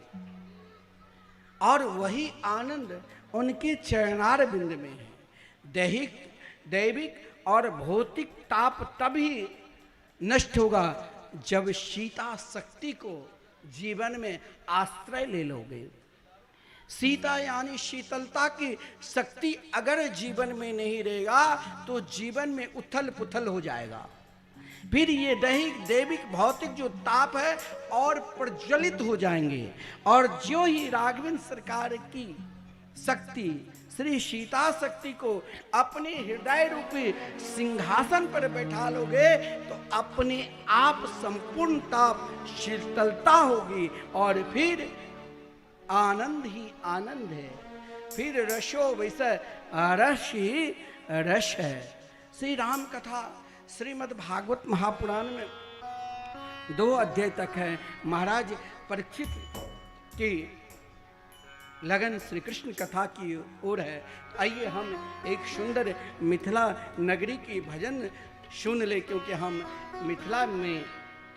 और वही आनंद उनके चरणार बिंद में है। दैविक और भौतिक ताप तभी नष्ट होगा जब सीता शक्ति को जीवन में आश्रय ले लोगे। सीता यानी शीतलता की शक्ति अगर जीवन में नहीं रहेगा तो जीवन में उथल पुथल हो जाएगा। फिर ये दैविक भौतिक जो ताप है और प्रज्वलित हो जाएंगे, और जो ही राघवेंद्र सरकार की शक्ति श्री सीता शक्ति को अपने हृदय रूपी सिंहासन पर बैठा लोगे तो अपने आप संपूर्ण ताप शीतलता होगी, और फिर आनंद ही आनंद है। फिर रसो वैसे रस ही रस है। श्री राम कथा श्रीमद् भागवत महापुराण में 2 अध्याय तक है। महाराज परीक्षित की लगन श्री कृष्ण कथा की ओर है। आइए हम एक सुंदर मिथिला नगरी की भजन सुन ले, क्योंकि हम मिथिला में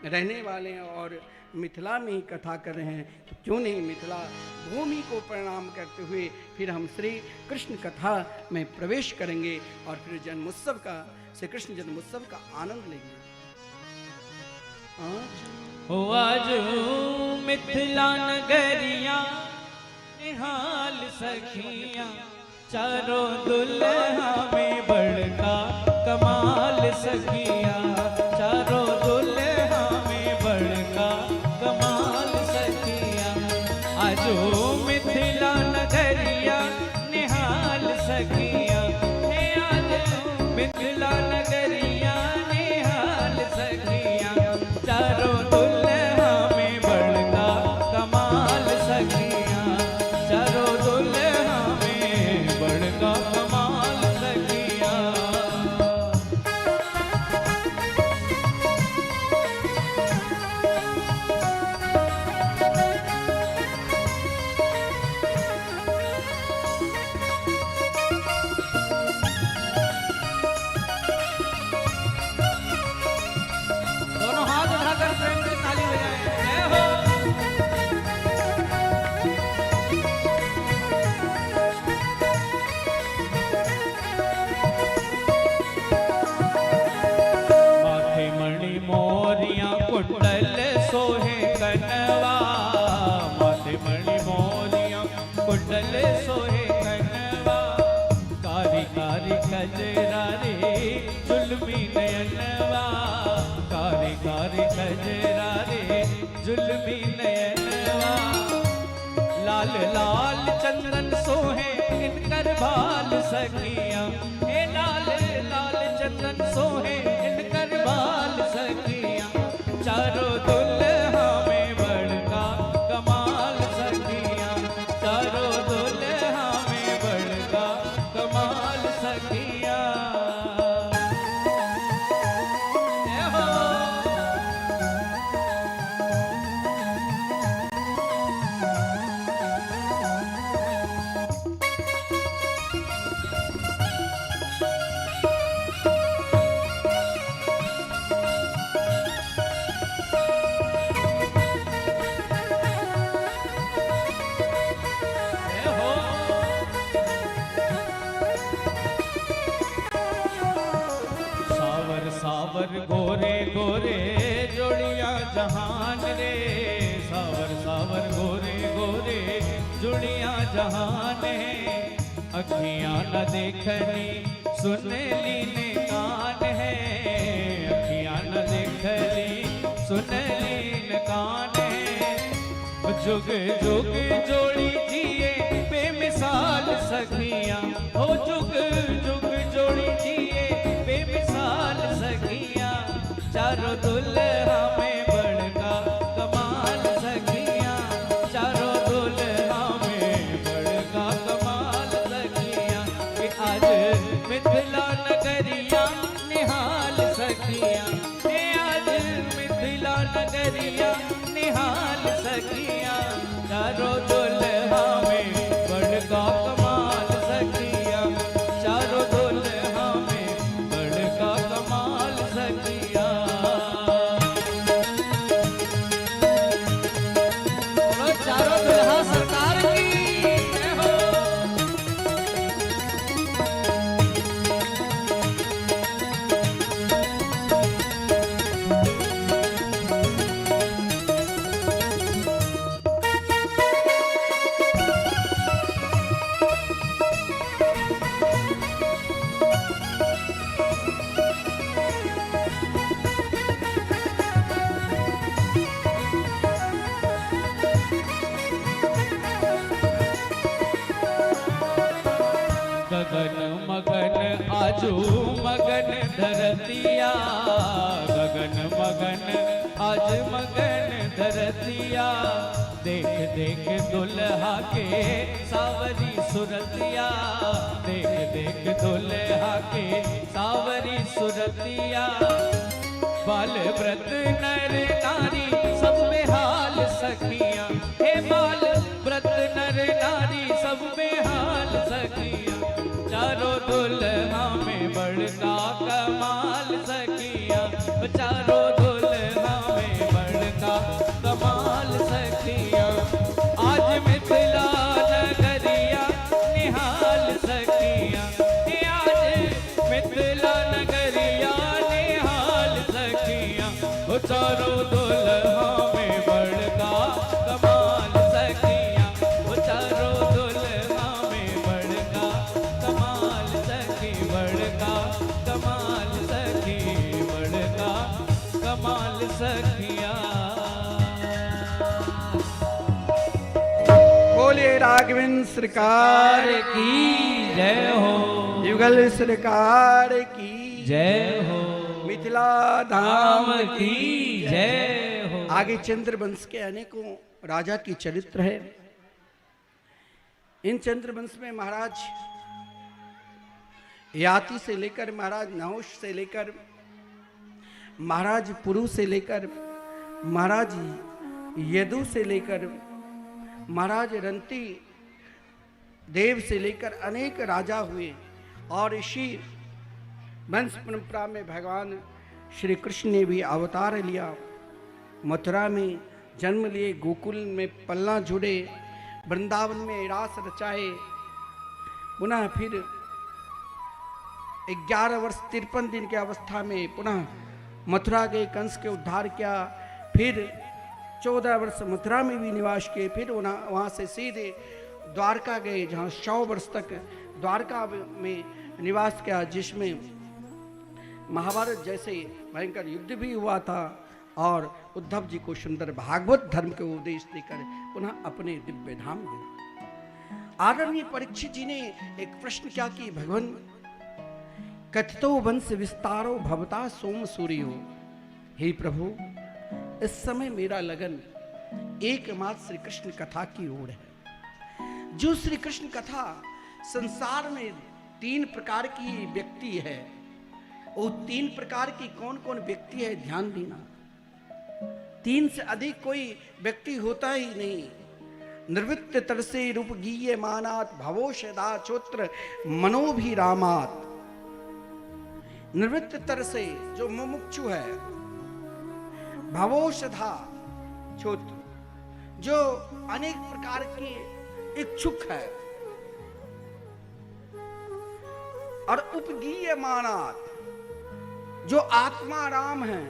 रहने वाले हैं और मिथिला में ही कथा कर रहे हैं, तो क्यों नहीं मिथिला भूमि को प्रणाम करते हुए फिर हम श्री कृष्ण कथा में प्रवेश करेंगे और फिर जन्मोत्सव का श्री कृष्ण जन्मोत्सव का आनंद लेंगे। आज मिथिला नगरिया निहाल सखियां, चारों दुल्हा में बड़का कमाल सखियां, चारों दुल्हा में बड़का कमाल सखियां। आजो मिथिला नगरिया निहाल सखियां, हे आज मिथिला नगरिया निहाल सखियां, चारों दुल्हा में बड़का कमाल सखियां, चारों दुल्हा में बड़का कमाल सखियां। दोनों हाथ उठाकर प्रेम से ताली बजाएं। जय हो। माथे मणि मोरियां कुंडल सोहे कनवा, माथे मणि मोरियां कुंडल सोहे कनवा, कारी कारी कजरा रे जुल्मी नयनवा, कारी कारी कजरा रे जुल्मी नयनवा, लाल लाल चंदन सोहे इनकर भाल सखियां, हे लाल लाल चंदन सोहे इनकर भाल सखियां, चारों दुल्हा में बड़का कमाल सखियां, चारों दुल्हा में बड़का कमाल सखियां। जय हो। जय हो। सावर सावर गोरे गोरे जोड़िया जहान रे, सावर सावर गोरे गोरे जोड़िया जहान है, अखियां न देखनी सुनली ने कान है, अखियां न देखनी सुनली ने कान है, जुग जुग जोड़ी जिए बेमिसाल सखियां हो जुग जुग जोड़ी जिए बेमिसाल सखियां चारों दुल्हा में बड़का कमाल सखियां चारों दुल्हा में बड़का कमाल सखियां कि आज मिथिला नगरिया निहाल सखियां हे आज मिथिला नगरिया निहाल सखियां चारों दुल्हा में बड़का कमाल सखियां चारों दुल्हा में बड़का कमाल सखियां बोलो चारों दुल्हा सरकार की जय हो। गगन मगन आजू मगन धरतिया गगन मगन आज मगन धरतिया देख देख दुल्हा के सावरी सुरतिया देख देख दुल्हा के सावरी सुरतिया बाल व्रत नर नारी सब बेहाल सखियां हे बाल व्रत नर नारी सब बेहाल सखियां चारों दुल्हा में बड़का कमाल सखियां चारों दुल्हा में बड़का कमाल सखियां आज मिथिला नगरिया निहाल सखियां हे आज मिथिला नगरिया निहाल सखियां वो चारों दुल्हा में बड़का कमाल सखियां वो चारों दुल्हा में बड़का कमाल सखी बड़का कमाल सखी बड़का कमाल सखियां बोलिए राघवेंद्र सरकार सरकार की जय हो युगल सरकार की जय हो मिथिला धाम धाम की की जय हो। आगे चंद्रवंश के अनेकों राजा की चरित्र है। इन चंद्रवंश में महाराज याति से लेकर महाराज नहुष से लेकर महाराज पुरु से लेकर महाराज यदु से लेकर महाराज रंती देव से लेकर अनेक राजा हुए और इसी वंश परंपरा में भगवान श्री कृष्ण ने भी अवतार लिया, मथुरा में जन्म लिए, गोकुल में पलना जुड़े, वृंदावन में रास रचाए, पुनः फिर 11 वर्ष 53 दिन की अवस्था में पुनः मथुरा गए, कंस के उद्धार किया, फिर 14 वर्ष मथुरा में भी निवास किए, फिर वहाँ से सीधे द्वारका गए जहाँ 100 वर्ष तक द्वारका में निवास किया, जिसमें महाभारत जैसे भयंकर युद्ध भी हुआ था और उद्धव जी को सुंदर भागवत धर्म के उपदेश देकर पुनः अपने दिव्य धाम गए। आदरणीय परीक्षित जी ने एक प्रश्न क्या कि भगवान कथितो वंश विस्तारो भवता सोम सूर्यो, हे प्रभु इस समय मेरा लगन एकमात्र श्री कृष्ण कथा की ओर है। जो श्री कृष्ण कथा संसार में 3 प्रकार की व्यक्ति है, वो 3 प्रकार की कौन कौन व्यक्ति है ध्यान देना। 3 से अधिक कोई व्यक्ति होता ही नहीं। निर्वृत्त तरसे रूप गीये मानात भवो सदा चोत्र मनोभिरामात। निवृत्त तरसे जो मुमुक्षु है, भवो सदा चोत्र जो अनेक प्रकार की इच्छुक है, और उपगीय मानात जो आत्मा राम है,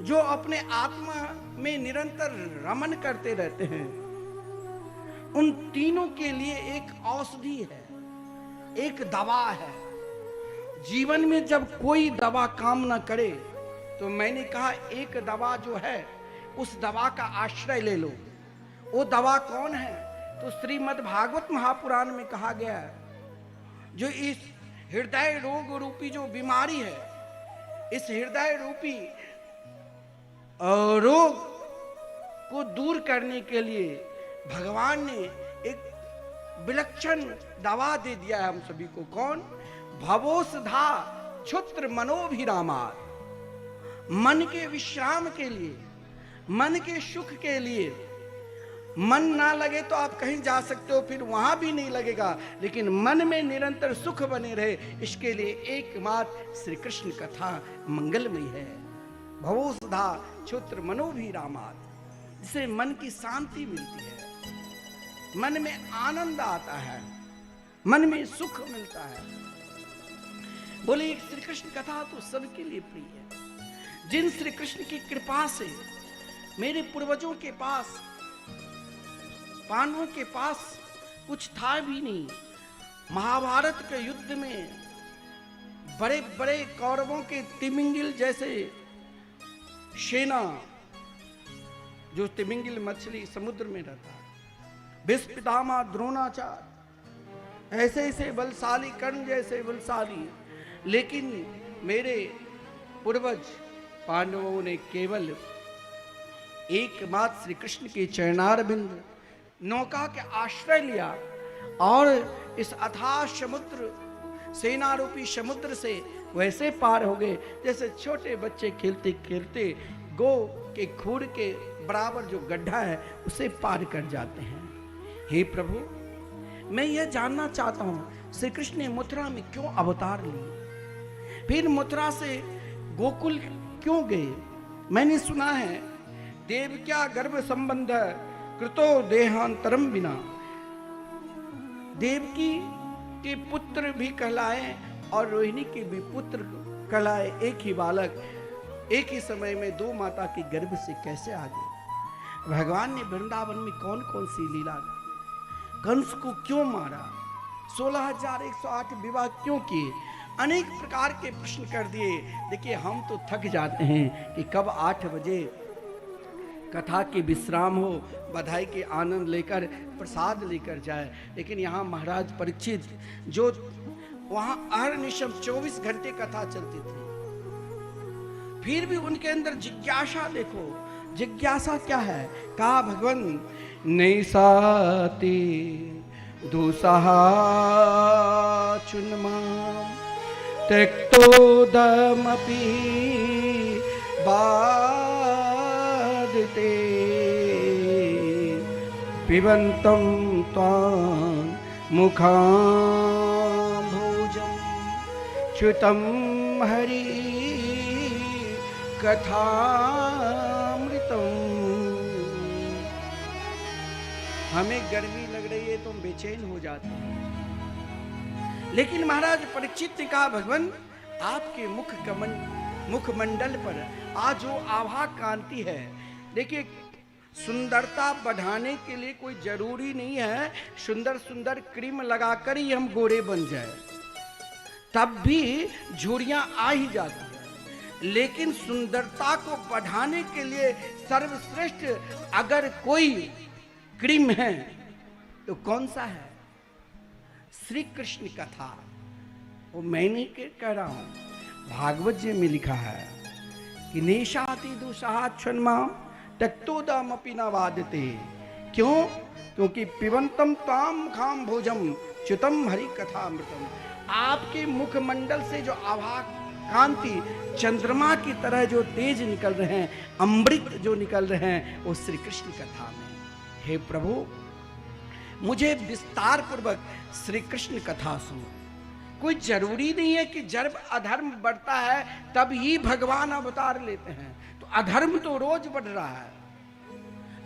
जो अपने आत्मा में निरंतर रमन करते रहते हैं। उन तीनों के लिए एक औषधि है, एक दवा है। जीवन में जब कोई दवा काम न करे तो मैंने कहा एक दवा जो है उस दवा का आश्रय ले लो। वो दवा कौन है? तो तो श्रीमद् भागवत महापुराण में कहा गया है, जो इस हृदय रोग रूपी जो बीमारी है, इस हृदय रूपी रोग को दूर करने के लिए भगवान ने एक विलक्षण दवा दे दिया है हम सभी को। कौन? भवोसधा क्षुत्र मनोभिरामात्। मन के विश्राम के लिए, मन के सुख के लिए। मन ना लगे तो आप कहीं जा सकते हो, फिर वहां भी नहीं लगेगा, लेकिन मन में निरंतर सुख बने रहे, इसके लिए एकमात्र श्री कृष्ण कथा मंगलमयी है। भवोसधा क्षुत्र मनोभिरामात्, जिससे मन की शांति मिलती है, मन में आनंद आता है, मन में सुख मिलता है। बोले श्री कृष्ण कथा तो सबके लिए प्रिय है। जिन श्री कृष्ण की कृपा से मेरे पूर्वजों के पास, पांडवों के पास कुछ था भी नहीं, महाभारत के युद्ध में बड़े बड़े कौरवों के तिमिंगिल जैसे सेना, जो तिमिंगिल मछली समुद्र में रहता है, भीष्म पितामह द्रोणाचार्य, ऐसे ऐसे बलशाली, कर्ण जैसे बलशाली, लेकिन मेरे पूर्वज पांडवों ने केवल एकमात्र श्री कृष्ण के चरणारविंद नौका के आश्रय लिया और इस अथाह समुद्र, सेना रूपी समुद्र से वैसे पार हो गए जैसे छोटे बच्चे खेलते खेलते गो के खूर के बराबर जो गड्ढा है उसे पार कर जाते हैं। हे प्रभु, मैं यह जानना चाहता हूं श्री कृष्ण ने मथुरा में क्यों अवतार लिए, फिर मथुरा से गोकुल क्यों गए। मैंने सुना है देव क्या गर्भ संबंध कृतो देहांतरम बिना, देवकी के पुत्र भी कहलाए और रोहिणी के भी पुत्र कहलाए, एक ही बालक एक ही समय में दो माता के गर्भ से कैसे आ गए। भगवान ने वृंदावन में कौन कौन सी लीला की, कंस को क्यों मारा, 16,108 विवाह क्यों किए, अनेक प्रकार के प्रश्न कर दिए। देखिए हम तो थक जाते हैं कि कब 8 बजे कथा के विश्राम हो, बधाई के आनंद लेकर प्रसाद लेकर जाए, लेकिन यहाँ महाराज परीक्षित जो वहाँ अहर्निशम 24 घंटे कथा चलती थी, फिर भी उनके अंदर जिज्ञासा देखो, जिज्ञासा क्या है। कहा भगवान नैसाति दुसहा चुन्मा त्यक्तोदमपि बाधते पिबन्तं त्वां मुखाम्भोजं च्युतं हरि कथामृतम्। हमें गर्मी लग रही है तो हम बेचैन हो जाते हैं, लेकिन महाराज परीक्षित ने कहा भगवान आपके मुखमंडल पर आज जो आभा कांति है, देखिए सुंदरता बढ़ाने के लिए कोई जरूरी नहीं है सुंदर सुंदर क्रीम लगाकर ही हम गोरे बन जाए, तब भी झुर्रियां आ ही जाती है, लेकिन सुंदरता को बढ़ाने के लिए सर्वश्रेष्ठ अगर कोई क्रीम है तो कौन सा है? श्री कृष्ण कथा। वो मैं नहीं कह रहा हूं, भागवत जी में लिखा है कि नेशाति दुसहाक्षन्मा त्यक्तोदमपि न वादते। क्यों? क्योंकि पिबंतम ताम खाम भोजम च्युतम हरि कथामृतम। आपके मुखमंडल से जो आभा कांति चंद्रमा की तरह जो तेज निकल रहे हैं, अमृत जो निकल रहे हैं, वो श्री कृष्ण कथा में। हे प्रभु, मुझे विस्तार पूर्वक श्री कृष्ण कथा सुनो। कोई जरूरी नहीं है कि जब अधर्म बढ़ता है तब ही भगवान अवतार लेते हैं, तो अधर्म तो रोज बढ़ रहा है,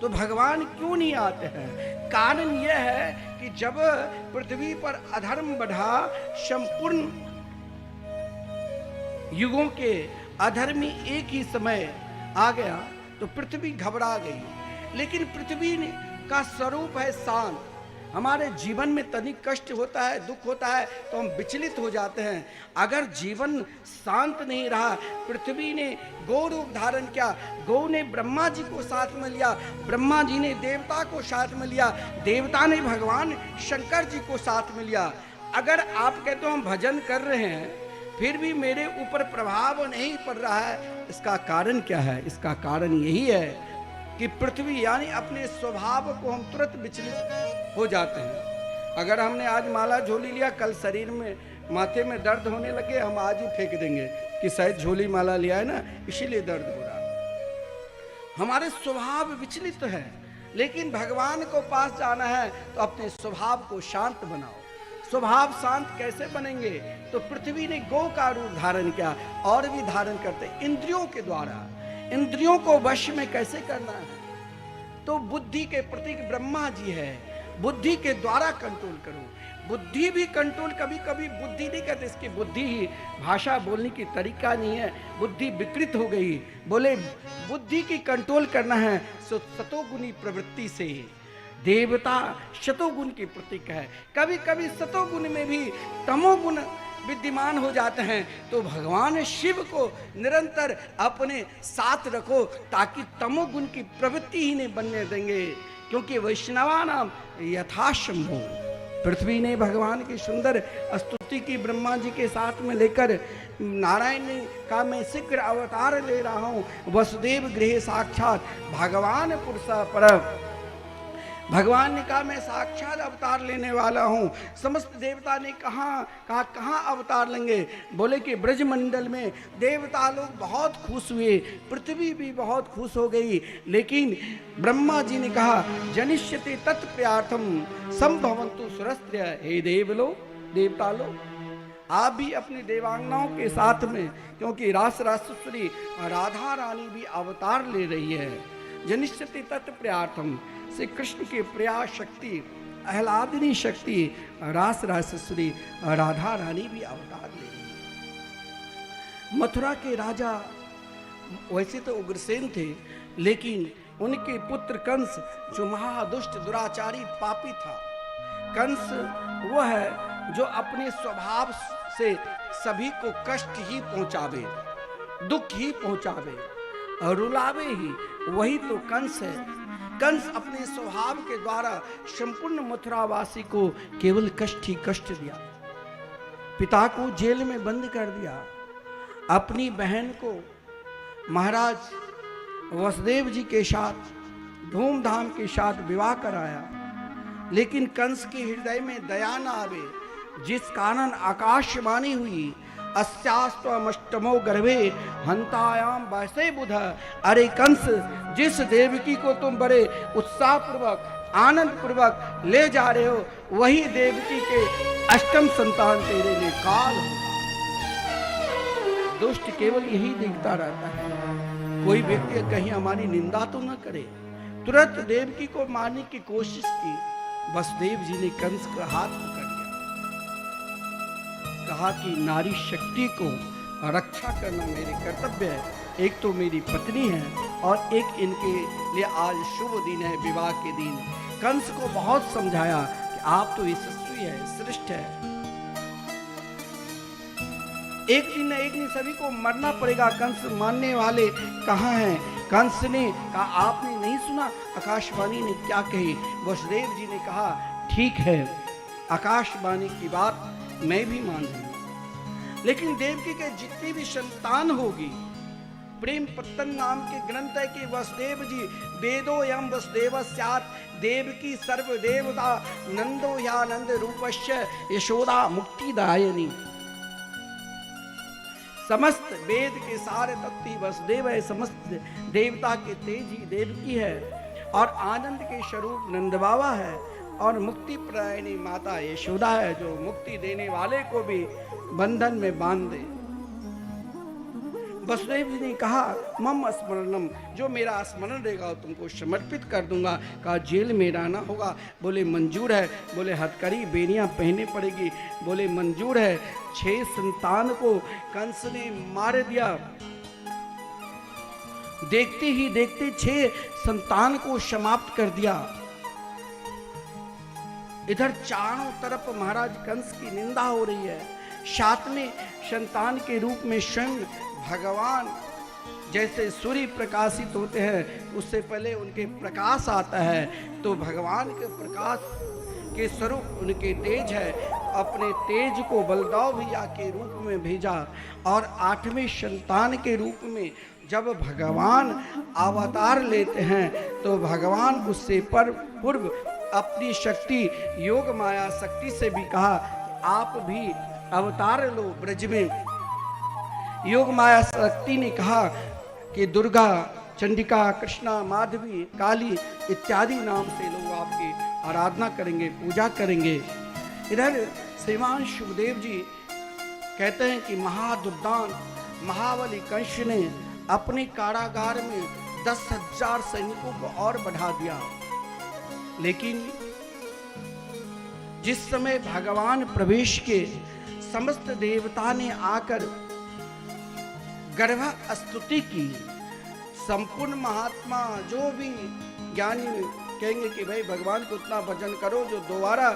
तो भगवान क्यों नहीं आते हैं? कारण यह है कि जब पृथ्वी पर अधर्म बढ़ा, संपूर्ण युगों के अधर्मी एक ही समय आ गया तो पृथ्वी घबरा गई। लेकिन पृथ्वी का स्वरूप है शांत, हमारे जीवन में तनिक कष्ट होता है, दुख होता है तो हम विचलित हो जाते हैं। अगर जीवन शांत नहीं रहा, पृथ्वी ने गौ रूप धारण किया, गौ ने ब्रह्मा जी को साथ में लिया, ब्रह्मा जी ने देवता को साथ में लिया, देवता ने भगवान शंकर जी को साथ में लिया। अगर आप कहते हो हम भजन कर रहे हैं फिर भी मेरे ऊपर प्रभाव नहीं पड़ रहा है, इसका कारण क्या है? इसका कारण यही है कि पृथ्वी यानी अपने स्वभाव को हम तुरंत विचलित हो जाते हैं। अगर हमने आज माला झोली लिया, कल शरीर में माथे में दर्द होने लगे, हम आज ही फेंक देंगे कि शायद झोली माला लिया है ना इसीलिए दर्द हो रहा है। हमारे स्वभाव विचलित है, लेकिन भगवान को पास जाना है तो अपने स्वभाव को शांत बनाओ। स्वभाव शांत कैसे बनेंगे? तो पृथ्वी ने गौ का रूप धारण किया, और भी धारण करते इंद्रियों के द्वारा। इंद्रियों को वश में कैसे करना है? तो बुद्धि के प्रतीक ब्रह्मा जी है, बुद्धि के द्वारा कंट्रोल करो। बुद्धि भी कंट्रोल कभी कभी बुद्धि नहीं करते, इसकी बुद्धि ही भाषा बोलने की तरीका नहीं है, बुद्धि विकृत हो गई। बोले बुद्धि की कंट्रोल करना है सतोगुणी प्रवृत्ति से। देवता शतोगुण की प्रतीक है, कभी कभी सतोगुण में भी तमोगुण विद्यमान हो जाते हैं, तो भगवान शिव को निरंतर अपने साथ रखो ताकि तमोगुण की प्रवृत्ति ही नहीं बनने देंगे। क्योंकि वैष्णवा नाम यथाशंभु, पृथ्वी ने भगवान की सुंदर स्तुति की ब्रह्मा जी के साथ में लेकर नारायण ने कहा मैं शीघ्र अवतार ले रहा हूँ, वसुदेव गृह साक्षात भगवान पुरुषा पर। भगवान ने कहा मैं साक्षात अवतार लेने वाला हूँ। समस्त देवता ने कहाँ अवतार लेंगे? बोले कि ब्रजमंडल में देवता लोग बहुत खुश हुए, पृथ्वी भी बहुत खुश हो गई, लेकिन ब्रह्मा जी ने कहा जनिष्यते तत्प्रियार्थम संभवन्तु सुरस्त्य। हे देवता लोग आप भी अपनी देवांगनाओं के साथ में, क्योंकि रासरासेश्वरी राधा रानी भी अवतार ले रही है। जनिष्यते तत्प्रियार्थम श्री कृष्ण की प्रिया शक्ति आह्लादिनी शक्ति रास रासेश्वरी राधा रानी भी अवतार ले रही है। मथुरा के राजा वैसे तो उग्रसेन थे, लेकिन उनके पुत्र कंस जो महादुष्ट दुराचारी पापी था। कंस वो है जो अपने स्वभाव से सभी को कष्ट ही पहुंचावे, दुख ही पहुंचावे और रुलावे ही, वही तो कंस है। कंस अपने स्वभाव के द्वारा संपूर्ण मथुरावासी को केवल कष्ट ही कष्ट दिया। पिता को जेल में बंद कर दिया, अपनी बहन को महाराज वसुदेव जी के साथ धूमधाम के साथ विवाह कराया, लेकिन कंस के हृदय में दया न आवे, जिस कारण आकाशवाणी हुई अस्यास्त्वमष्टमो गर्भे हंतायाम वैसे बुध। अरे कंस, जिस देवकी को तुम बड़े उत्साह पूर्वक आनंद पूर्वक ले जा रहे हो, वही देवकी के अष्टम संतान तेरे लिए काल होगा। दुष्ट केवल यही देखता रहता है, कोई व्यक्ति कहीं हमारी निंदा तो न करे। तुरंत देवकी को मारने की कोशिश की, वसुदेव जी ने कंस का हाथ पकड़ लिया, कहा कि नारी शक्ति को रक्षा करना मेरे कर्तव्य है। एक तो मेरी पत्नी है और एक इनके लिए आज शुभ दिन है, विवाह के दिन। कंस को बहुत समझाया कि आप तो यशस्वी है, श्रेष्ठ है, एक दिन न एक दिन सभी को मरना पड़ेगा। कंस मानने वाले कहाँ हैं? कंस ने कहा आपने नहीं सुना आकाशवाणी ने क्या कही? वसुदेव जी ने कहा ठीक है, आकाशवाणी की बात मैं भी मान लूंगा, लेकिन देवकी के जितनी भी संतान होगी, प्रेम पत्तन नाम के ग्रंथ है कि वसुदेव जी वेदो यम वसुदेव स्यात् देवकी सर्वदेवता नंदो यानंद रूपस्य यशोदा मुक्तिदायिनी। समस्त वेद के सारे तत्व वसुदेव है, समस्त देवता के तेज ही देवकी है, और आनंद के स्वरूप नंद बाबा है, और मुक्ति प्रदायिनी माता यशोदा है, जो मुक्ति देने वाले को भी बंधन में बांध दे। वसुदेव जी ने कहा मम स्मरणम, जो मेरा स्मरण रहेगा तुमको समर्पित कर दूंगा। कहा जेल में रहना होगा? बोले मंजूर है। बोले हथकड़ी बेनियां पहने पड़ेगी? बोले मंजूर है। 6 संतान को कंस ने मार दिया। देखते ही देखते 6 संतान को समाप्त कर दिया। इधर चारों तरफ महाराज कंस की निंदा हो रही है। सातवें संतान के रूप में स्वयं भगवान जैसे सूर्य प्रकाशित होते हैं, उससे पहले उनके प्रकाश आता है, तो भगवान के प्रकाश के स्वरूप उनके तेज है। अपने तेज को बलदाव भैया के रूप में भेजा और आठवें संतान के रूप में जब भगवान अवतार लेते हैं तो भगवान उससे पर पूर्व अपनी शक्ति योग माया शक्ति से भी कहा आप भी अवतार लो ब्रज में। योग माया शक्ति ने कहा कि दुर्गा, चंडिका, कृष्णा, माधवी, काली इत्यादि नाम से लोग आपकी आराधना करेंगे, पूजा करेंगे। इधर श्रीमान सुखदेव जी कहते हैं कि महादुर्दान महाबली कंस ने अपने कारागार में 10,000 सैनिकों को और बढ़ा दिया, लेकिन जिस समय भगवान प्रवेश के समस्त देवता ने आकर गर्भ स्तुति की, संपूर्ण महात्मा जो भी ज्ञानी कहेंगे कि भाई भगवान को उतना भजन करो जो दोबारा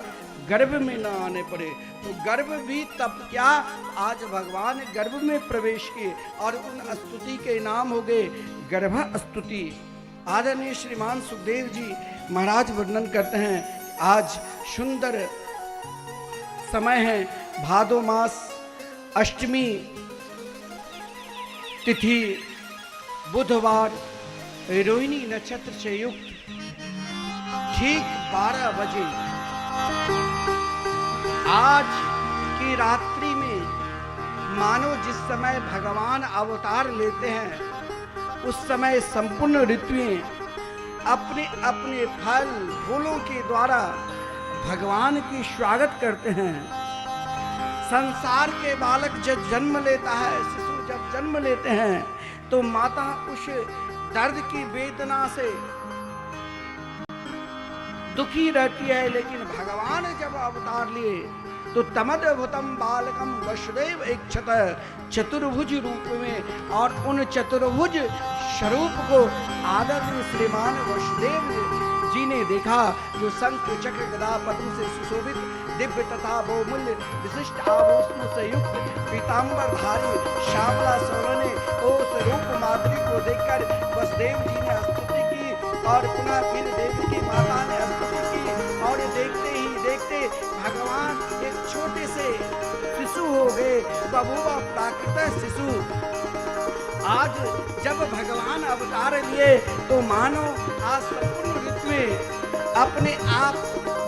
गर्भ में न आने पड़े, तो गर्भ भी तब क्या, आज भगवान गर्भ में प्रवेश किए और उन स्तुति के नाम हो गए गर्भ स्तुति। आदरणीय श्रीमान सुखदेव जी महाराज वर्णन करते हैं, आज सुंदर समय है, भादो मास अष्टमी तिथि बुधवार, रोहिणी नक्षत्र से युक्त ठीक 12 बजे आज की रात्रि में मानो जिस समय भगवान अवतार लेते हैं उस समय संपूर्ण ऋतुएं अपने अपने फल फूलों के द्वारा भगवान की स्वागत करते हैं। संसार के बालक जब जन्म लेता है, शिशु जब जन्म लेते हैं तो माता उस दर्द की वेदना से दुखी रहती है, लेकिन भगवान जब अवतार लिए तो तमद्भुतम बालकम वसुदेव इच्छत चतुर्भुज रूप में, और उन चतुर्भुज स्वरूप को आदरणीय श्रीमान वसुदेव जी ने देखा, जो शंख चक्र गदा पद्म से सुशोभित दिव्य तथा बहुमूल्य विशिष्ट आभूषणों से युक्त पीताम्बर धारी श्यामला सोलने उस रूप माधुरी को देखकर वसुदेव जी ने स्तुति की और पुनः फिर देवी की माता ने स्तुति की, और देखते ही देखते भगवान एक छोटे से शिशु हो गए, बबुआ प्राकृत शिशु। आज जब भगवान अवतार लिए तो मानो आज संपूर्ण ऋतु में अपने आप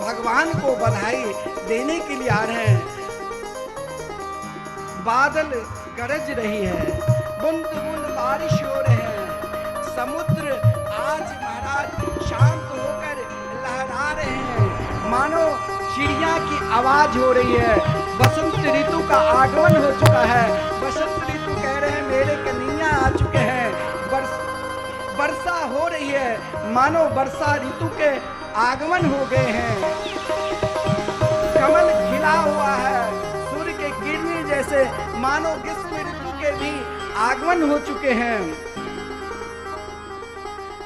भगवान को बधाई देने के लिए आ रहे हैं। बादल गरज रही है, बूंद बूंद बारिश हो रहे हैं, समुद्र आज महाराज शांत होकर लहरा रहे हैं, मानो चिड़िया की आवाज हो रही है। बसंत ऋतु का आगमन हो चुका है, बसंत ऋतु कह रहे हैं मेरे कन्हैया आ चुके हैं। वर्षा हो रही है, मानो वर्षा ऋतु के आगमन हो गए हैं। कमल खिला हुआ है, सूर्य के किरणें जैसे मानो ग्रीष्म ऋतु के भी आगमन हो चुके हैं।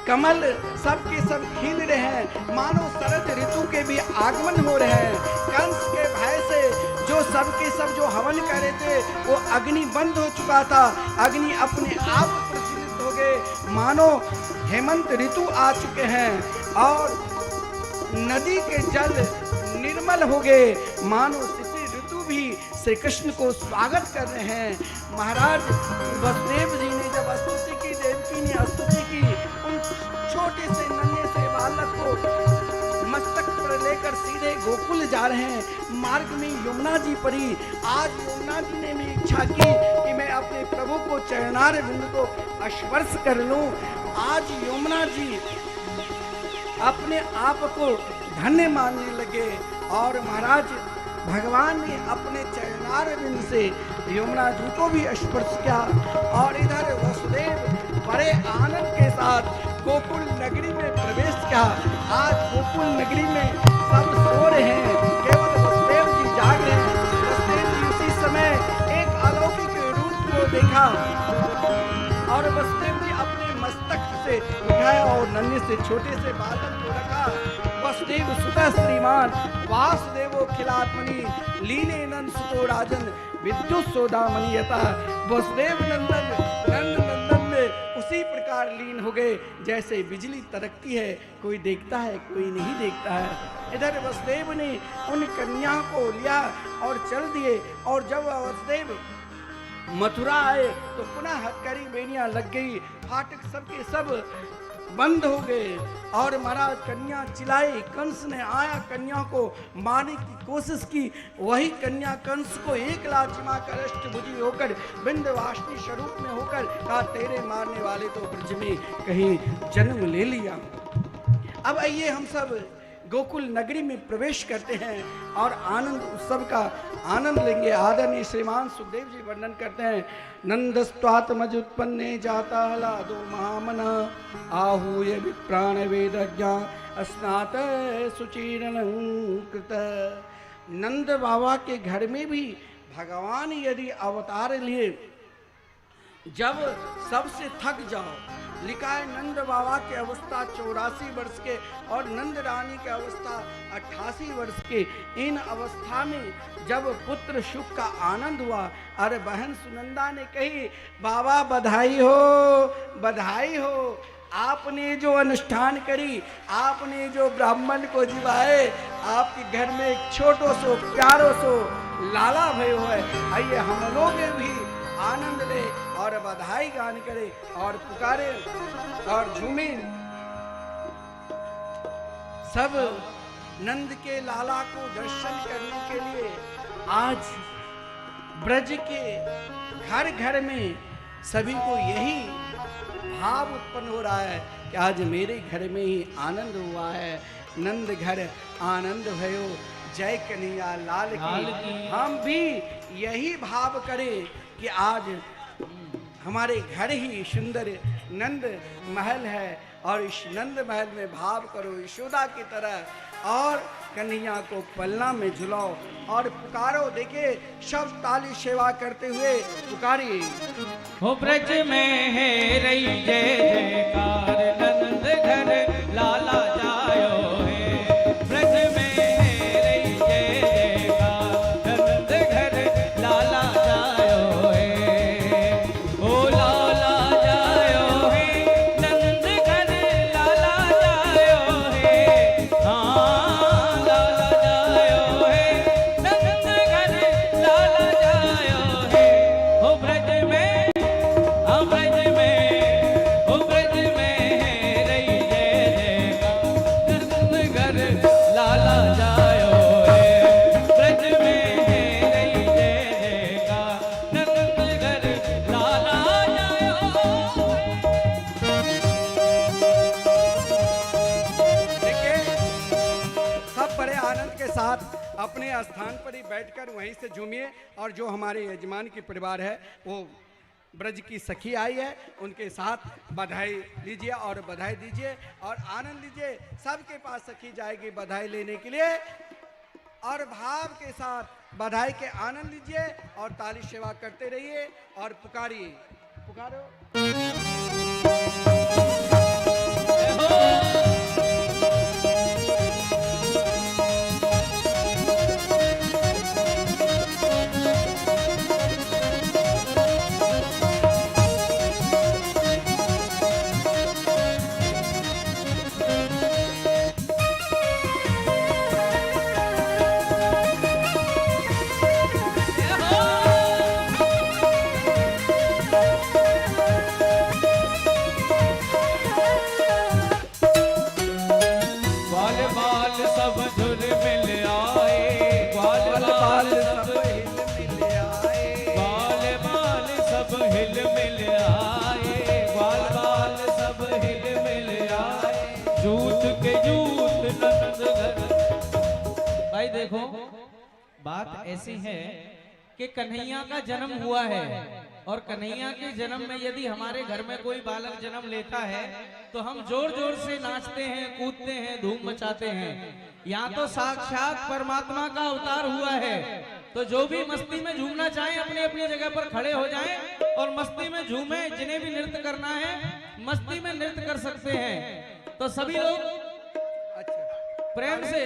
कमल सबके सब खिल रहे हैं, मानो शरद ऋतु के भी आगमन हो रहे हैं। कंस के भय से जो सबके सब जो हवन कर रहे थे वो अग्नि बंद हो चुका था, अग्नि अपने आप प्रज्वलित हो गए, मानो हेमंत ऋतु आ चुके हैं और नदी के जल निर्मल हो गए, मानो शिशिर ऋतु भी श्री कृष्ण को स्वागत कर रहे हैं। महाराज वसुदेव जी ने जब स्तुति की, देवकी ने स्तुति की, उन छोटे से नन्हे से बालक को मस्तक पर लेकर सीधे गोकुल जा रहे हैं। मार्ग में यमुना जी पड़ी, आज यमुना जी ने भी इच्छा की कि मैं अपने प्रभु को चरणार बिंदु को स्पर्श कर लूं। आज यमुना जी अपने आप को धन्य मानने लगे और महाराज भगवान ने अपने चरणार बिंदु से यमुना जी को भी स्पर्श किया और इधर वसुदेव बड़े आनंद के साथ गोकुल नगरी में प्रवेश किया। आज गोकुल नगरी में सब सो रहे हैं, केवल वसुदेव जी जाग रहे हैं। वसुदेव जी उसी समय एक अलौकिक रूप को देखा और वसुदेव जी अपने मस्तक से उठाया और नन्हे से छोटे से बालक को रखा। वसुदेव सुतः श्रीमान वासुदेवो खिलात्मनि लीने नंद सुतो राजन विद्युत सोदामणि यथा। वसुदेव नंदन नंद नंदन में उसी प्रकार लीन हो गए जैसे बिजली तड़कती है, कोई देखता है कोई नहीं देखता है। इधर वसुदेव ने उन कन्या को लिया और चल दिए। और जब वसुदेव मथुरा आए तो पुनः हथकड़ी बेनियां लग गई, फाटक सबके सब बंद हो गए। और महाराज कन्या चिल्लाई, कंस ने आया कन्या को मारने की कोशिश की। वही कन्या कंस को एक लाचिमा कर अष्टभुजी होकर विंध्यवासिनी स्वरूप में होकर कहा, तेरे मारने वाले तो ब्रज में कहीं जन्म ले लिया। अब आइए हम सब गोकुल नगरी में प्रवेश करते हैं और आनंद उत्सव का आनंद लेंगे। आदरणीय श्रीमान सुखदेव जी वर्णन करते हैं, नंदस्त्वात्मज उत्पन्ने जाता लादो महामना आहूय विप्राण वेदज्ञा स्नात सुचीर्णकृत। नंद बाबा के घर में भी भगवान यदि अवतार लिए, जब सबसे थक जाओ, लिखा है नंद बाबा की अवस्था 84 वर्ष के और नंद रानी की अवस्था 88 वर्ष के। इन अवस्था में जब पुत्र सुख का आनंद हुआ, अरे बहन सुनंदा ने कही, बाबा बधाई हो बधाई हो, आपने जो अनुष्ठान करी, आपने जो ब्राह्मण को जिवाए, आपके घर में एक छोटो सो प्यारो सो लाला भयो है। आइए हम लोग भी आनंद ले और बधाई गान करे और पुकारे और झूमे। सब नंद के लाला को दर्शन करने के लिए आज ब्रज के घर घर में सभी को यही भाव उत्पन्न हो रहा है कि आज मेरे घर में ही आनंद हुआ है। नंद घर आनंद भयो, जय कन्हैया लाल की। हम भी यही भाव करें कि आज हमारे घर ही सुंदर नंद महल है और इस नंद महल में भाव करो यशोदा की तरह और कन्हैया को पलना में झुलाओ और पुकारो। देखिए सब ताली सेवा करते हुए पुकारिए, हो ब्रज में है रही जय जयकार, नंद घर लाला जायो है। ब्रज में है रही जय जयकार, नंद घर लाला जायो है। ओ लाला जायो है, नंद घर लाला जायो है। हाँ लाला जायो है, नंद घर लाला जायो है। हो ब्रज में, हाँ ब्रज में, हो ब्रज में है रही जय जयकार, नंद घर लाला जायो है। ब्रज में है रही जय जयकार, नंद घर लाला जायो है। देखिए सब बड़े आनंद के साथ अपने स्थान पर ही बैठकर वहीं से झूमिए। और जो हमारे यजमान की परिवार है वो ब्रज की सखी आई है, उनके साथ बधाई लीजिए और बधाई दीजिए और आनंद लीजिए। सबके पास सखी जाएगी बधाई लेने के लिए और भाव के साथ बधाई के आनंद लीजिए और ताली सेवा करते रहिए और पुकारिए, पुकारो। ग्वाल बाल सब झुल मिल आए, ग्वाल बाल सब हिल मिल आए, ग्वाल बाल सब हिल मिल आए, ग्वाल बाल सब हिल मिल आए। जूत के जूत नंद घर। भाई देखो बात ऐसी है कि कन्हैया का जन्म हुआ है और कन्हैया के जन्म में यदि हमारे घर में कोई बालक जन्म लेता है तो हम जोर जोर से नाचते हैं, कूदते हैं, धूम मचाते हैं। यहाँ तो साक्षात परमात्मा का अवतार हुआ है, तो जो भी मस्ती में झूमना चाहे अपनी अपनी जगह पर खड़े हो जाएं और मस्ती में झूमे। जिन्हें भी नृत्य करना है मस्ती में नृत्य कर सकते हैं। तो सभी लोग अच्छा प्रेम से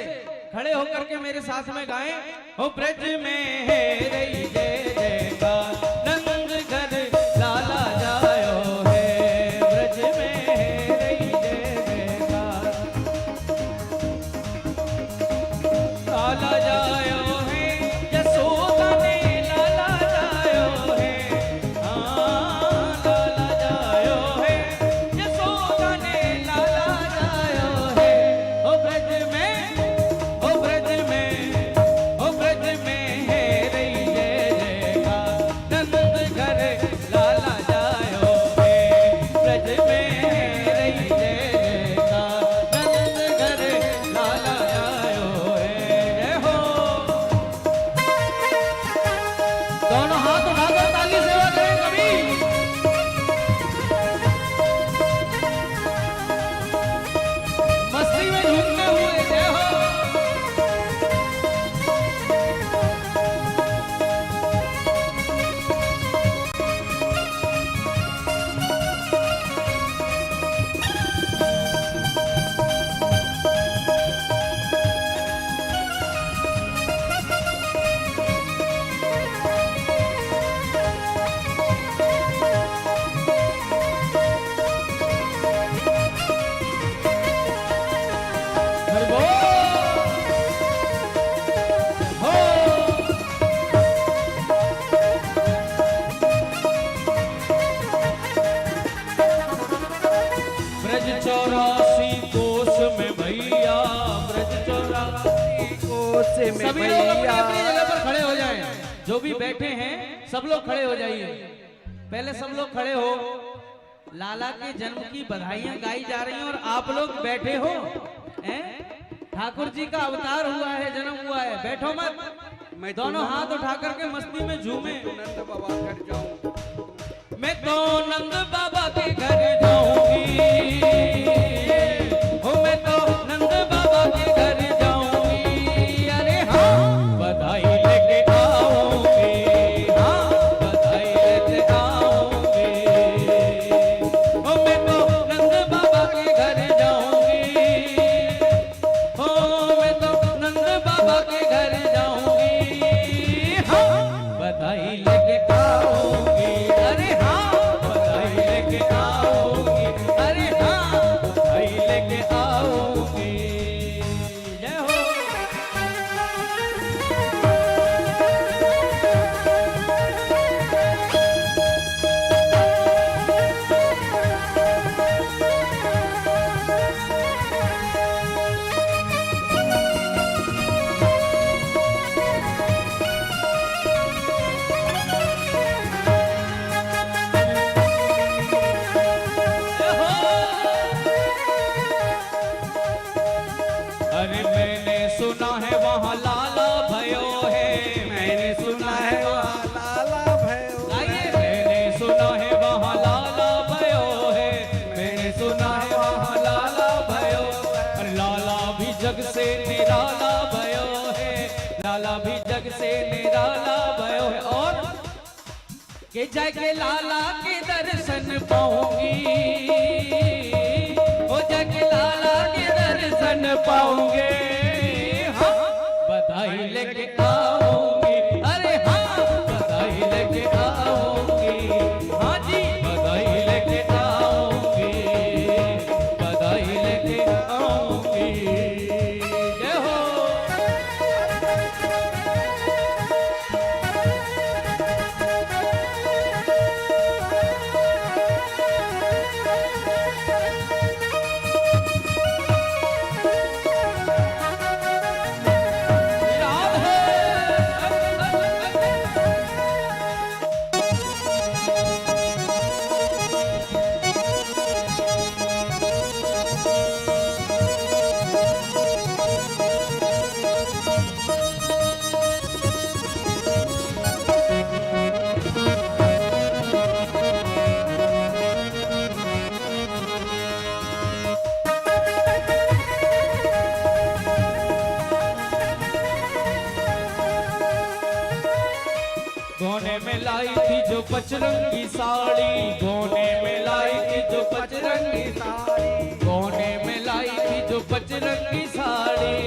खड़े होकर के मेरे साथ में गाएं। हो ब्रज में है रही जय जयकार, नंद घर लाला जायो है। ब्रज में है रही जय जयकार, लाला जायो है। यशोदा ने लाला जायो है, हाँ लाला जायो है। यशोदा ने लाला जायो है। ओ ब्रज में, ओ ब्रज में, ओ ब्रज में है रही जय जयकार, नंद घर लाला जायो है। ब्रज में है रही जय जयकार, नंद घर लाला जायो है। जय हो। दोनों हाथ उठाकर ताली सेवा करें कभी। मस्ती में झूमते हुए जय हो। हरि बोल। हो। ब्रज 84 कोस में भैया, ब्रज 84 कोस में सभी लोग अपनी अपनी जगह पर खड़े हो जाएं। जो भी बैठे हैं सब लोग खड़े हो जाइए। पहले सब लोग खड़े हो। लाला के जन्म की बधाइयां गाई जा रही हैं और आप लोग बैठे हो। हैं? ठाकुर जी का अवतार हुआ है, जन्म हुआ है। बैठो मत। दोनों हाथ उठा करके मस्ती में झूमे। नंद बाबा घर जाऊं, मैं तो नंद बाबा के घर जाऊंगी। हो मैं तो नंद बाबा के घर जाऊंगी। अरे हाँ बधाई लेके आऊंगी, हाँ बधाई लेके आऊंगी। हो मैं तो नंद बाबा के घर जाऊंगी। हो मैं तो नंद बाबा के घर जाऊंगी। हाँ बधाई लेके आऊंगी। अरे हाँ बधाई लेके आऊंगी। अरे हाँ बधाई लेके आऊंगी। जय हो। अरे मैंने सुना है वहाँ लाला भयो है। मैंने सुना है वहाँ लाला भयो गाइए। मैंने सुना है वहाँ लाला भयो है। मैंने सुना है वहाँ लाला भयो। अरे लाला भी जग से निराला भयो है। लाला भी जग से निराला भयो है। और के जाके लाला के दर्शन पाऊंगी। हो जाके लाला के दर्शन पाऊंगे। हाँ बधाई लेके आऊंगी। अरे हाँ बधाई लेके आऊंगी। हाँ जी बधाई लेके आऊंगी। बधाई लेके आऊंगी। जय हो। गोने में लाई थी जो पचरंगी साड़ी, गोने में लाई थी जो पचरंगी साड़ी, गोने में लाई थी जो पचरंगी साड़ी,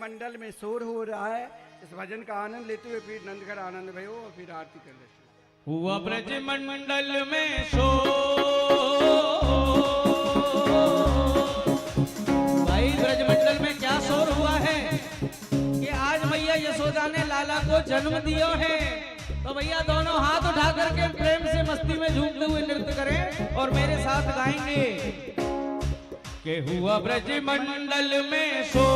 मंडल में शोर हो रहा है, इस भजन का आनंद लेते हुए फिर नंदघर आनंद भयो और फिर आरती कर लेते। हुआ ब्रज मंडल में शो, भाई ब्रज मंडल में क्या शोर हुआ है कि आज मैया यशोदा ने लाला को जन्म दिया है। तो भैया दोनों हाथ उठा करके प्रेम से मस्ती में झूमते हुए नृत्य करें और मेरे साथ गाएंगे कि हुआ ब्रज मंडल में शो,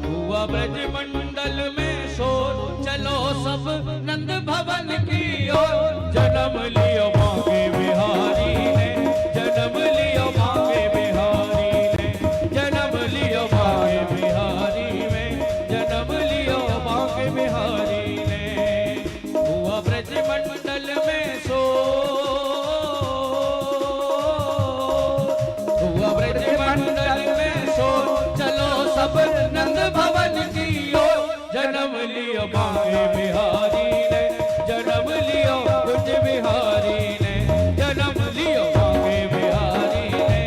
हुआ ब्रज मंडल में शोर, चलो सब नंद भवन की ओर। जन्म लियो मांगे बिहारी ने, जन्म लियो मांगे बिहारी ने, जन्म लियो मांगे बिहारी में, जन्म लियो मांगे बिहारी ने। हुआ ब्रज मंडल में शोर, हुआ ब्रज मंडल में शोर, चलो सब नंद भवन की ओर। जन्म लियो मांगे बिहारी ने, जन्म लियो कुंज बिहारी ने, जन्म लियो मांगे बिहारी ने,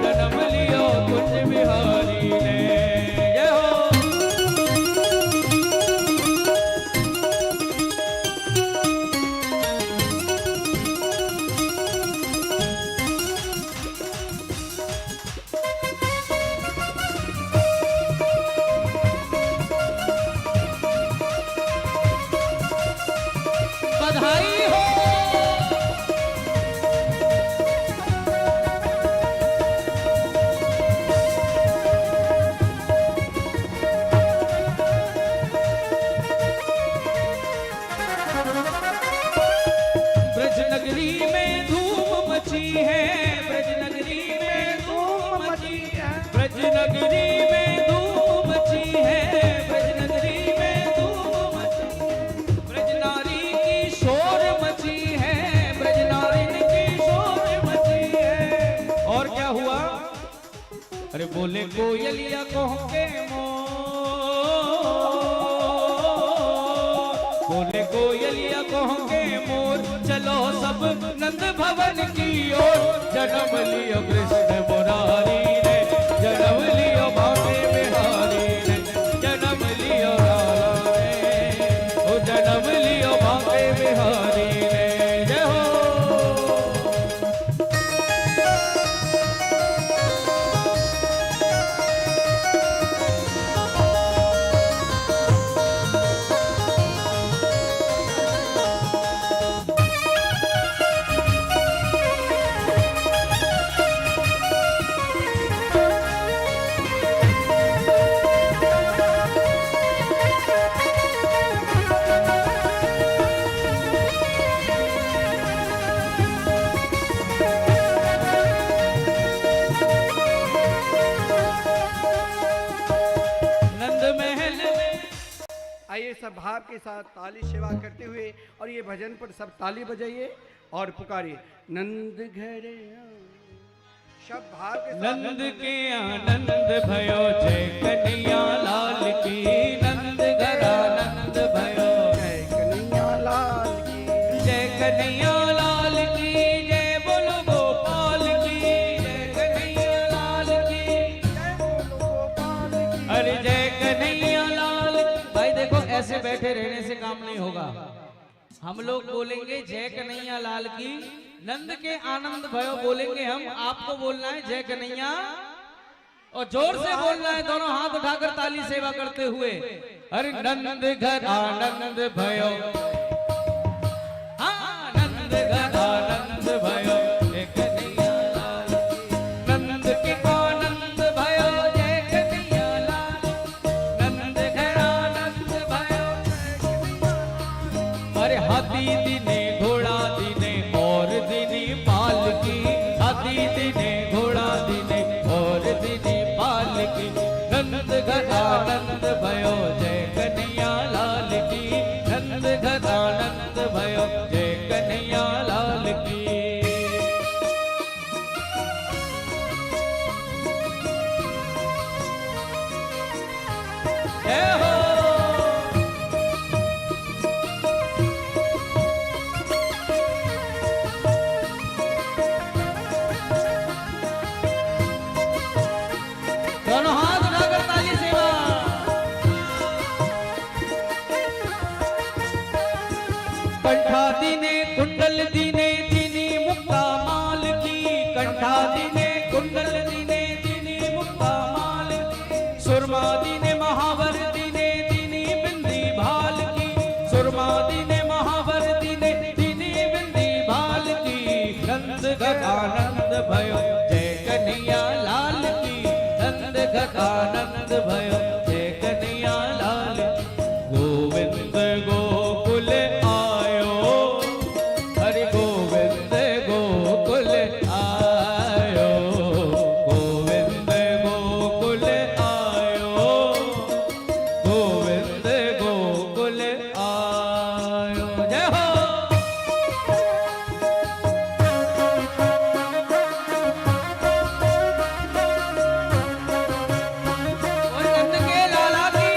जन्म लियो कुंज बिहारी ने। जय हो। बधाई हो। ब्रज नगरी में धूम मची है, ब्रज नगरी में धूम मची है, ब्रज नगरी में धूम मची है, ब्रज नगरी में धूम मची है। ब्रज नारी की शोर मची है, ब्रज नारी की शोर मची है। और क्या हुआ? अरे बोले कोयलिया कहो के मोर, बोले कोयलिया कहो के मोर, चलो सब नंद भवन की ओर। जन्म लियो कृष्ण मुरारी ने, जन्म लियो मांगे बिहारी ने, जन्म लियो लाला ने, ओ जन्म लियो मांगे बिहारी ने। जय हो। आइए सब भाव के साथ ताली सेवा करते हुए और ये भजन पर सब ताली बजाइए और पुकारिए नंद घर सब भाव के साथ। नंद के आनंद भयो जय कन्हैया लाल की, नंद घर आनंद भयो जय कन्हैया लाल की, जय कन्हैया लाल की, जय बोलो गोपाल की, जय कन्हैया लाल की, जय बोलो गोपाल की। अरे जय कन्हैया लाल। भाई देखो ऐसे बैठे रहने से काम नहीं होगा, हम लोग बोलेंगे जय कन्हैया लाल की, नंद के आनंद भयो बोलेंगे हम, आपको बोलना है जय कन्हैया और जोर से बोलना है, दोनों हाथ उठाकर ताली सेवा करते हुए। अरे नंद घर आनंद भयो, हाँ नंद घर आनंद भयो जय कन्हैया लाल की, नंद के आनंद भयो जय कन्हैया लाल, नंद घर आनंद भयो जय कन्हैया लाल। अरे हाथी दिने घोड़ा दिने और दिनी पाल की, हाथी दिने घोड़ा दिने और दिनी पाल की, नंद घर आनंद भयो जय कन्हैया लाल की, नंद घर आनंद भयो जय कन्हैया लाल की। जय हो। दीने कुंडल दीने दीनी मुक्ता माल सुरमा दीने महावर दीने दीनी बिंदी भाल की सुरमा दीने महावर दीने दीनी बिंदी भाल की नंद घट आनंद भयो जय कन्हैया लाल की नंद घट आनंद भयो जय कन्हैया लाल गोविंद गोकुल आयो हरि गोविंद गोकुल आयो गोविंद गोकुल आयो गोविंद गोकुल आयो जय हो और नंद के लाला की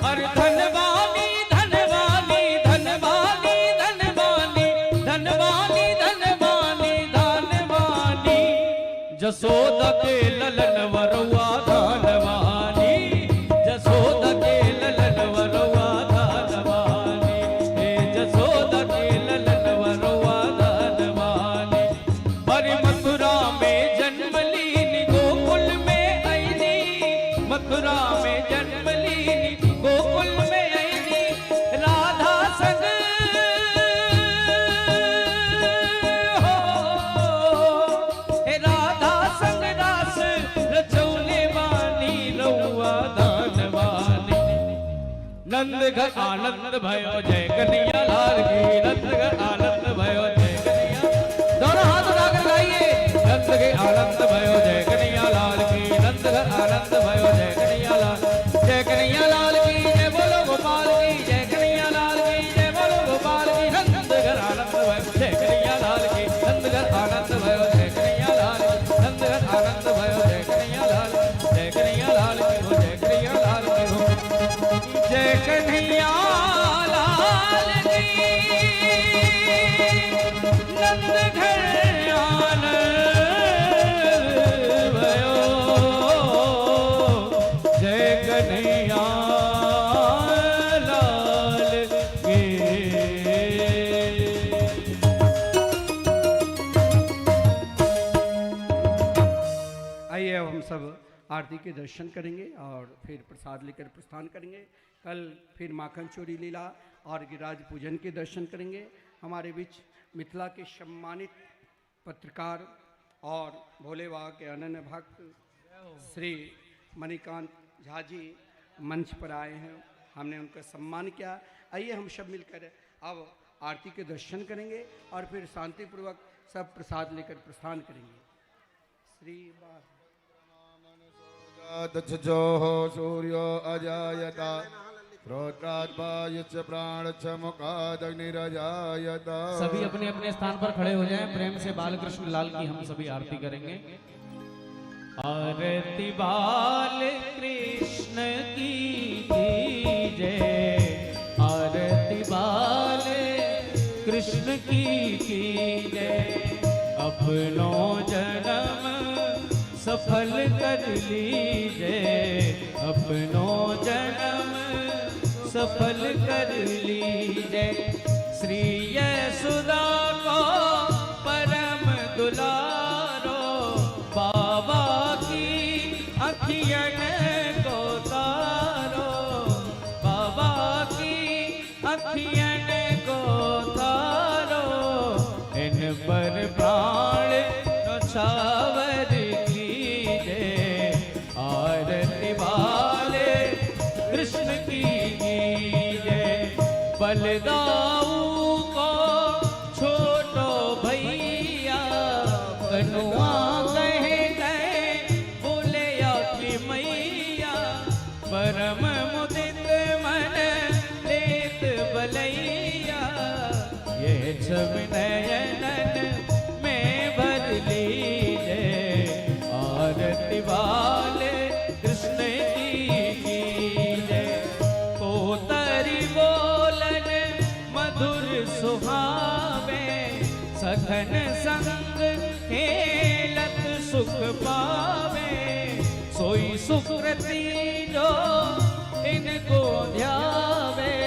और धनवानी धनवानी धनवानी धनवानी धनवानी धनवानी धनवानी जसोदा के ललन वरुआ धनवानी जसोदा के ललन वरुआ धनवानी हे जसोदा के ललन वरुआ धनवानी हरि मथुरा में जन्म लीनी गोकुल में आईनी मथुरा में जन्म लीनी गोकुल में आईनी राधा संग हे राधा संग रास रचौले वानी रउआ दानवानी नंद घट आनंद भयो जय कन्हैया लाल की नंद घट आनंद भयो जय कन्हैया दोनों हाथ उठाकर गाइए नंद के आनंद भयो जय कन्हैया लाल की नंद घट आनंद भयो जय कन्हैया लाल की जय बोलो गोपाल की जय कन्हैया लाल की जय बोलो गोपाल की नंद घर आनंद भयो जय कन्हैया लाल की नंद घर आनंद भयो जय कन्हैया लाल की नंद घर आनंद भयो जय कन्हैया लाल जय कन्हैया लाल की हो जय कन्हैया लाल की हो जय कन्हैया लाल की नंद घर आनंद भयो जय कन्हैया लाल की आइए अब हम सब आरती के दर्शन करेंगे और फिर प्रसाद लेकर प्रस्थान करेंगे। कल फिर माखन चोरी लीला और गिरिराज पूजन के दर्शन करेंगे। हमारे बीच मिथिला के सम्मानित पत्रकार और भोले बाबा के अनन्य भक्त श्री मणिकांत झा जी मंच पर आए हैं। हमने उनका सम्मान किया। आइए हम सब मिलकर अब आरती के दर्शन करेंगे और फिर शांतिपूर्वक सब प्रसाद लेकर प्रस्थान करेंगे। श्री दक्षो सूर्यो अजायता प्रोत्रात्मायच प्राणच मुखादग्निरजायता। सभी अपने अपने स्थान पर खड़े हो जाएं। प्रेम से बालकृष्ण लाल की हम सभी आरती करेंगे। आरती बाल कृष्ण की जय आरती बाल कृष्ण की जय अपनो जन्म सफल कर लीजिए अपनो जन्म सफल कर लीजिए। श्री यशोदा को परम दुलारो बाबा की अखियन को तारो बाबा की अखियन को तारो इन पर प्राण नौछावर कीजिए। आरती वाले कृष्ण की जय बलदाऊ को छोटो भैया कनुआ कहे गए बोले आपकी मैया परम मुदित मन लेत बलैया ये छब नयनन में भर लीजिए। आरती वाले कृष्ण की जय कोतरी बोलन मधुर सुहावे, सघन संग खेलत सुख पावे, सोई सुकृति जो इनको ध्यावे,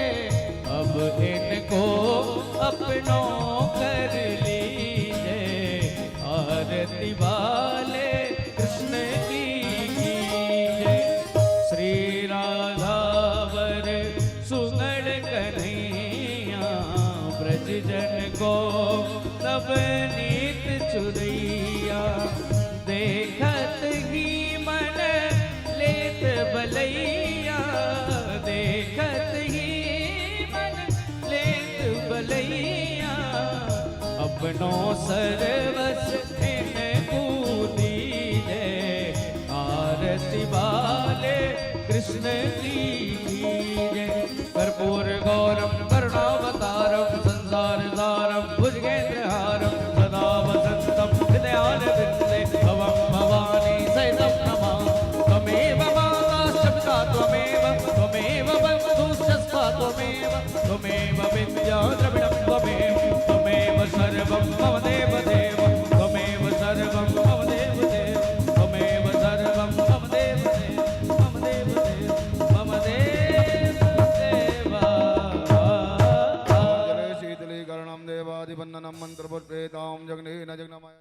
अब इनको अपनों कर लीजिए, आरती वाले कृष्ण की कीजिए। श्री राधावर सुगण कन्हैया, ब्रज जन को नवनीत चुरैया, देखत ही मन लेत बलैया, देखत ही मन लेत बलैया, अपनों सर्वस इनको दीजिए, आरती वाले कृष्ण की कीजिए। कर्पूर गौरम करुणावतारम संसार सारम भुजगेन्द्रहारम सदा वसंतम हृदयारविंदे भवं भवानी सहितं नमामि। त्वमेव माताश्च त्वमेव त्वमेव बन्धुश्च त्वमेव त्वमेव विद्या द्रविणं त्वमेव त्वमेव सर्वं मम देवदेव त्वमेव सर्वं मम देवदेव त्वमेव सर्वं मम देवदेव मम देवदेव मम देवदेवा। शीतलीकरणं देवादिवन्दनं मन्त्रपुष्पेतां जग्नेन जग्नमाय।